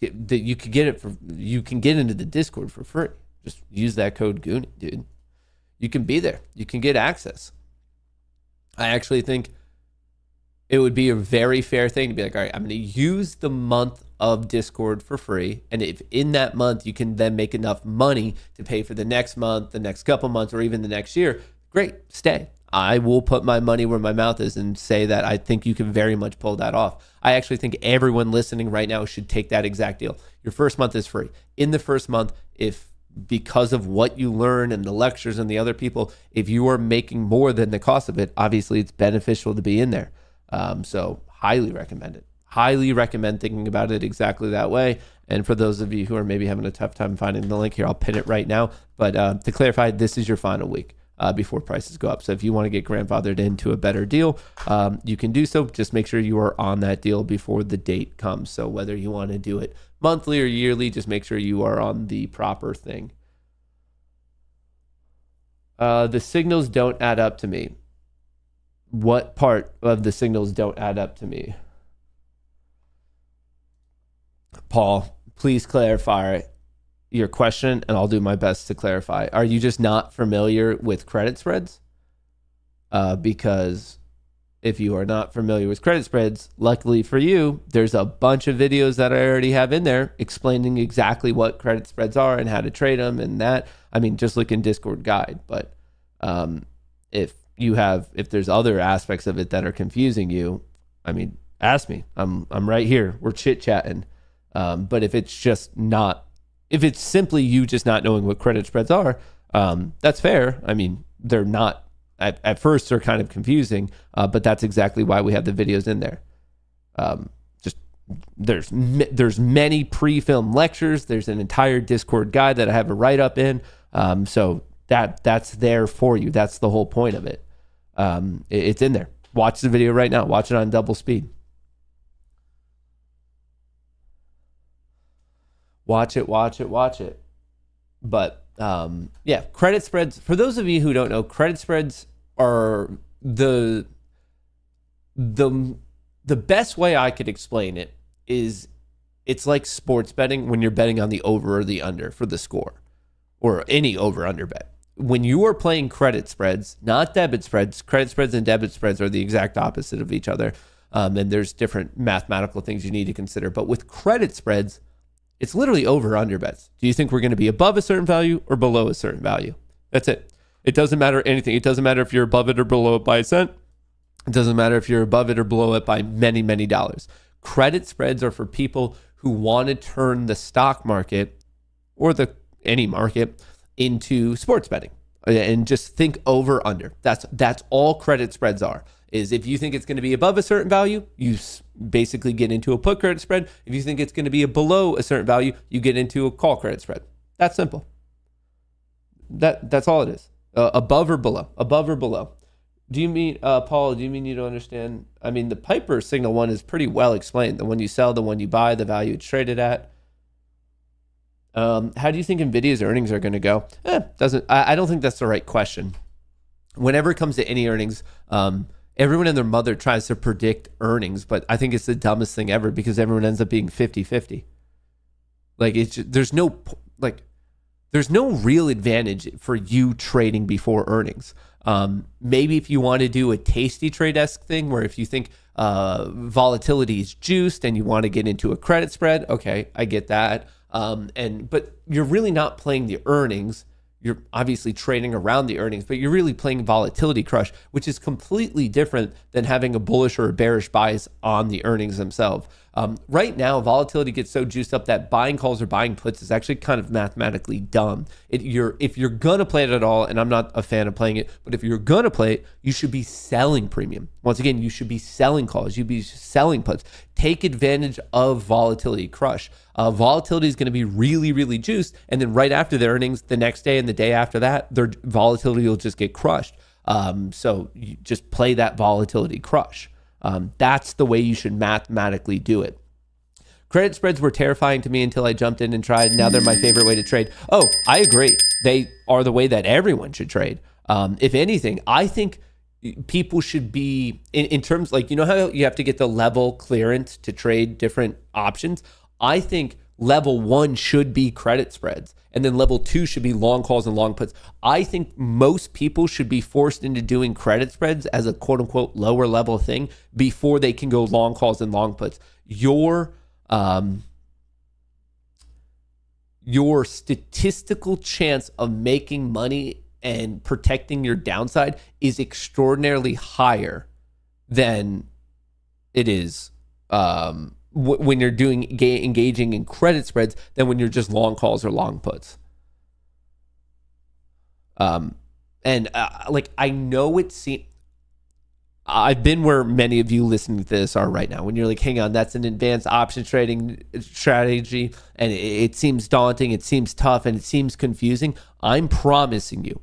[SPEAKER 2] you can get into the Discord for free. Just use that code Goonie, dude. You can be there. You can get access. I actually think it would be a very fair thing to be like, all right, I'm going to use the month of Discord for free. And if in that month you can then make enough money to pay for the next month, the next couple months, or even the next year, great, stay. I will put my money where my mouth is and say that I think you can very much pull that off. I actually think everyone listening right now should take that exact deal. Your first month is free. In the first month, if because of what you learn and the lectures and the other people, if you are making more than the cost of it, obviously it's beneficial to be in there. So highly recommend it. Highly recommend thinking about it exactly that way. And for those of you who are maybe having a tough time finding the link here, I'll pin it right now. But to clarify, this is your final week before prices go up. So if you want to get grandfathered into a better deal, you can do so. Just make sure you are on that deal before the date comes. So whether you want to do it monthly or yearly, just make sure you are on the proper thing. The signals don't add up to me. What part of the signals don't add up to me? Paul, please clarify your question, and I'll do my best to clarify. Are you just not familiar with credit spreads? Because if you are not familiar with credit spreads, luckily for you, there's a bunch of videos that I already have in there explaining exactly what credit spreads are and how to trade them and that. I mean, just look in Discord guide. But if there's other aspects of it that are confusing you, I mean, ask me. I'm right here. We're chit-chatting. But if it's simply you just not knowing what credit spreads are, that's fair. I mean, they're not, at first they're kind of confusing, but that's exactly why we have the videos in there. There's many pre-filmed lectures. There's an entire Discord guide that I have a write-up in. So that's there for you. That's the whole point of it. It's in there. Watch the video right now. Watch it on double speed. Watch it. But yeah, credit spreads, for those of you who don't know, credit spreads are the best way I could explain it is it's like sports betting when you're betting on the over or the under for the score, or any over under bet. When you are playing credit spreads, not debit spreads, credit spreads and debit spreads are the exact opposite of each other. And there's different mathematical things you need to consider. But with credit spreads, it's literally over under bets. Do you think we're going to be above a certain value or below a certain value? That's it. It doesn't matter anything. It doesn't matter if you're above it or below it by a cent. It doesn't matter if you're above it or below it by many, many dollars. Credit spreads are for people who want to turn the stock market or any market into sports betting, and just think over under. That's all credit spreads are. Is if you think it's going to be above a certain value, you basically get into a put credit spread. If you think it's going to be below a certain value, you get into a call credit spread. That's simple. That's all it is. Above or below. Do you mean, Paul, do you mean you don't understand? I mean, the Piper signal one is pretty well explained. The one you sell, the one you buy, the value it's traded at. How do you think NVIDIA's earnings are going to go? I don't think that's the right question. Whenever it comes to any earnings, everyone and their mother tries to predict earnings, but I think it's the dumbest thing ever because everyone ends up being 50-50. Like there's no real advantage for you trading before earnings. Maybe if you want to do a tasty trade-esque thing where if you think volatility is juiced and you want to get into a credit spread, okay, I get that. But you're really not playing the earnings. You're obviously trading around the earnings, but you're really playing volatility crush, which is completely different than having a bullish or a bearish bias on the earnings themselves. Right now, volatility gets so juiced up that buying calls or buying puts is actually kind of mathematically dumb. If you're going to play it at all, and I'm not a fan of playing it, but if you're going to play it, you should be selling premium. Once again, you should be selling calls. You'd be selling puts. Take advantage of volatility crush. Volatility is going to be really, really juiced. And then right after the earnings, the next day and the day after that, their volatility will just get crushed. So you just play that volatility crush. That's the way you should mathematically do it. Credit spreads were terrifying to me until I jumped in and tried. Now they're my favorite way to trade. Oh, I agree. They are the way that everyone should trade. If anything, I think people should be in terms like, you know how you have to get the level clearance to trade different options? I think level 1 should be credit spreads. And then level 2 should be long calls and long puts. I think most people should be forced into doing credit spreads as a quote unquote lower level thing before they can go long calls and long puts. Your statistical chance of making money and protecting your downside is extraordinarily higher than it is when you're engaging in credit spreads than when you're just long calls or long puts. I know it seems, I've been where many of you listening to this are right now, when you're like, hang on, that's an advanced option trading strategy, and it seems daunting, it seems tough, and it seems confusing. I am promising you,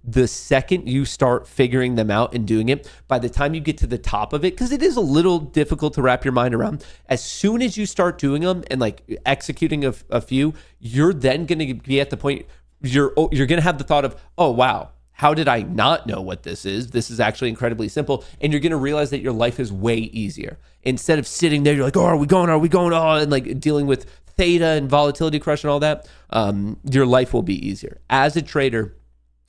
[SPEAKER 2] the second you start figuring them out and doing it, by the time you get to the top of it, because it is a little difficult to wrap your mind around, as soon as you start doing them and like executing a few, you're then going to be at the point you're going to have the thought of, oh, wow, how did I not know what this is? This is actually incredibly simple. And you're going to realize that your life is way easier. Instead of sitting there, you're like, oh, are we going? Oh, and like dealing with theta and volatility crush and all that, your life will be easier. As a trader,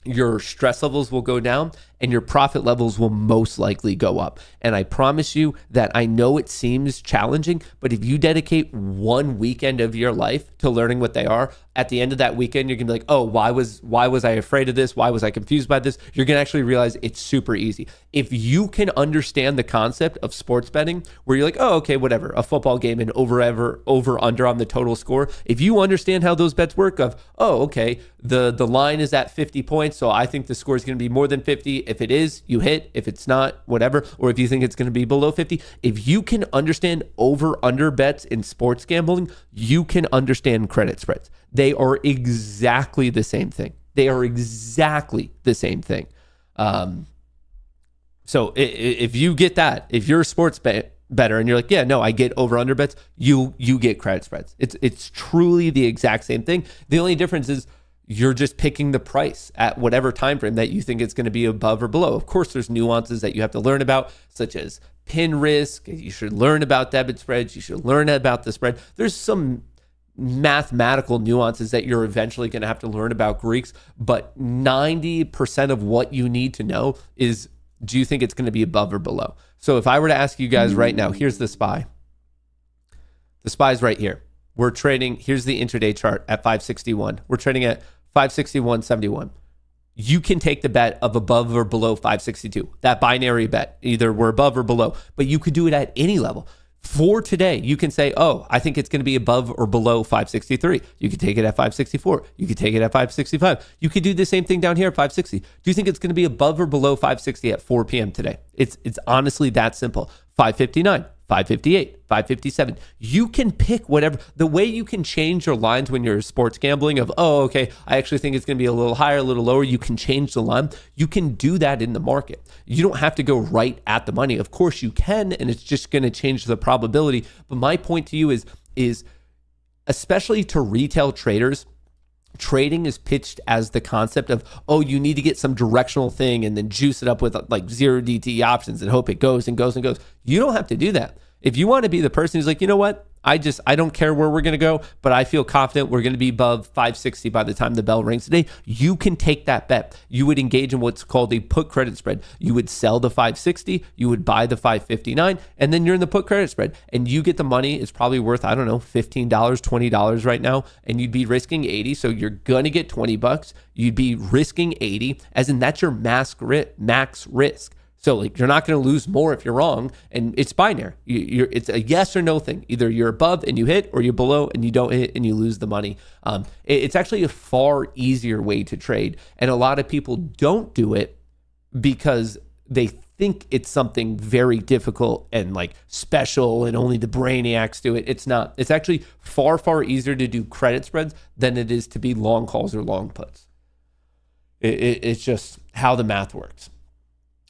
[SPEAKER 2] your stress levels will go down and your profit levels will most likely go up. And I promise you that I know it seems challenging, but if you dedicate one weekend of your life to learning what they are, at the end of that weekend, you're gonna be like, oh, why was I afraid of this? Why was I confused by this? You're gonna actually realize it's super easy. If you can understand the concept of sports betting, where you're like, oh, okay, whatever, a football game and over under on the total score. If you understand how those bets work of, oh, okay, the line is at 50 points, so I think the score is gonna be more than 50. If it is, you hit. If it's not, whatever. Or if you think it's going to be below 50, if you can understand over-under bets in sports gambling, you can understand credit spreads. They are exactly the same thing. So if you get that, if you're a sports better and you're like, yeah, no, I get over-under bets, you get credit spreads. It's truly the exact same thing. The only difference is you're just picking the price at whatever time frame that you think it's going to be above or below. Of course, there's nuances that you have to learn about, such as pin risk. You should learn about debit spreads. You should learn about the spread. There's some mathematical nuances that you're eventually going to have to learn about Greeks, but 90% of what you need to know is, do you think it's going to be above or below? So if I were to ask you guys right now, here's the SPY. The SPY's right here. We're trading, here's the intraday chart at 561. We're trading at 561.71. You can take the bet of above or below 562. That binary bet, either we're above or below, but you could do it at any level. For today, you can say, oh, I think it's going to be above or below 563. You could take it at 564. You could take it at 565. You could do the same thing down here at 560. Do you think it's going to be above or below 560 at 4 p.m. today? It's honestly that simple. 559. 558, 557. You can pick whatever. The way you can change your lines when you're sports gambling of, oh, okay, I actually think it's going to be a little higher, a little lower. You can change the line. You can do that in the market. You don't have to go right at the money. Of course you can, and it's just going to change the probability. But my point to you is especially to retail traders, trading is pitched as the concept of, oh, you need to get some directional thing and then juice it up with like zero DTE options and hope it goes and goes and goes. You don't have to do that. If you want to be the person who's like, you know what? I don't care where we're going to go, but I feel confident we're going to be above 560 by the time the bell rings today. You can take that bet. You would engage in what's called a put credit spread. You would sell the 560, you would buy the 559, and then you're in the put credit spread and you get the money. It's probably worth, I don't know, $15, $20 right now, and you'd be risking 80. So you're going to get $20. You'd be risking 80, as in that's your max risk. So like you're not going to lose more if you're wrong, and it's binary. It's a yes or no thing. Either you're above and you hit, or you're below and you don't hit and you lose the money. It's actually a far easier way to trade, and a lot of people don't do it because they think it's something very difficult and like special, and only the brainiacs do it. It's not. It's actually far, far easier to do credit spreads than it is to be long calls or long puts. It's just how the math works.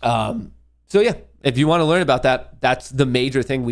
[SPEAKER 2] So yeah, if you want to learn about that, that's the major thing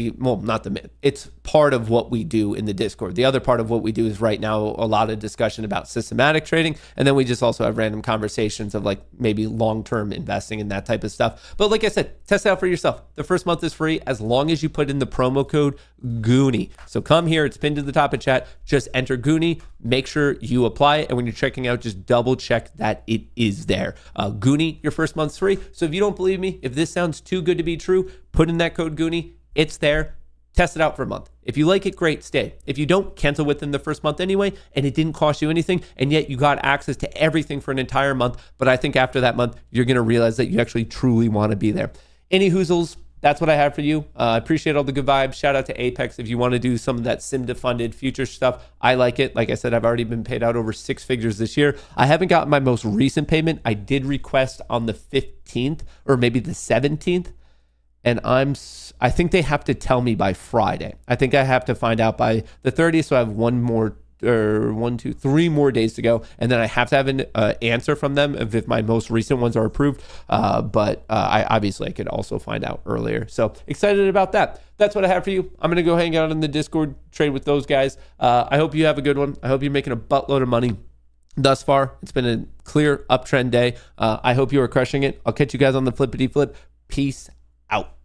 [SPEAKER 2] it's part of what we do in the Discord. The other part of what we do is right now a lot of discussion about systematic trading. And then we just also have random conversations of like maybe long-term investing and that type of stuff. But like I said, test it out for yourself. The first month is free as long as you put in the promo code Goonie. So come here, it's pinned to the top of chat. Just enter Goonie, make sure you apply it. And when you're checking out, just double check that it is there. Goonie, your first month's free. So if you don't believe me, if this sounds too good to be true, put in that code Goonie. It's there. Test it out for a month. If you like it, great, stay. If you don't, cancel within the first month anyway, and it didn't cost you anything, and yet you got access to everything for an entire month. But I think after that month, you're going to realize that you actually truly want to be there. Any hoozles, that's what I have for you. I appreciate all the good vibes. Shout out to Apex. If you want to do some of that SIMDA funded future stuff, I like it. Like I said, I've already been paid out over 6 figures this year. I haven't gotten my most recent payment. I did request on the 15th or maybe the 17th. And I think they have to tell me by Friday. I think I have to find out by the 30th. So I have 3 more days to go. And then I have to have an answer from them if my most recent ones are approved. But I could also find out earlier. So excited about that. That's what I have for you. I'm going to go hang out in the Discord, trade with those guys. I hope you have a good one. I hope you're making a buttload of money. Thus far, it's been a clear uptrend day. I hope you are crushing it. I'll catch you guys on the flippity flip. Peace out.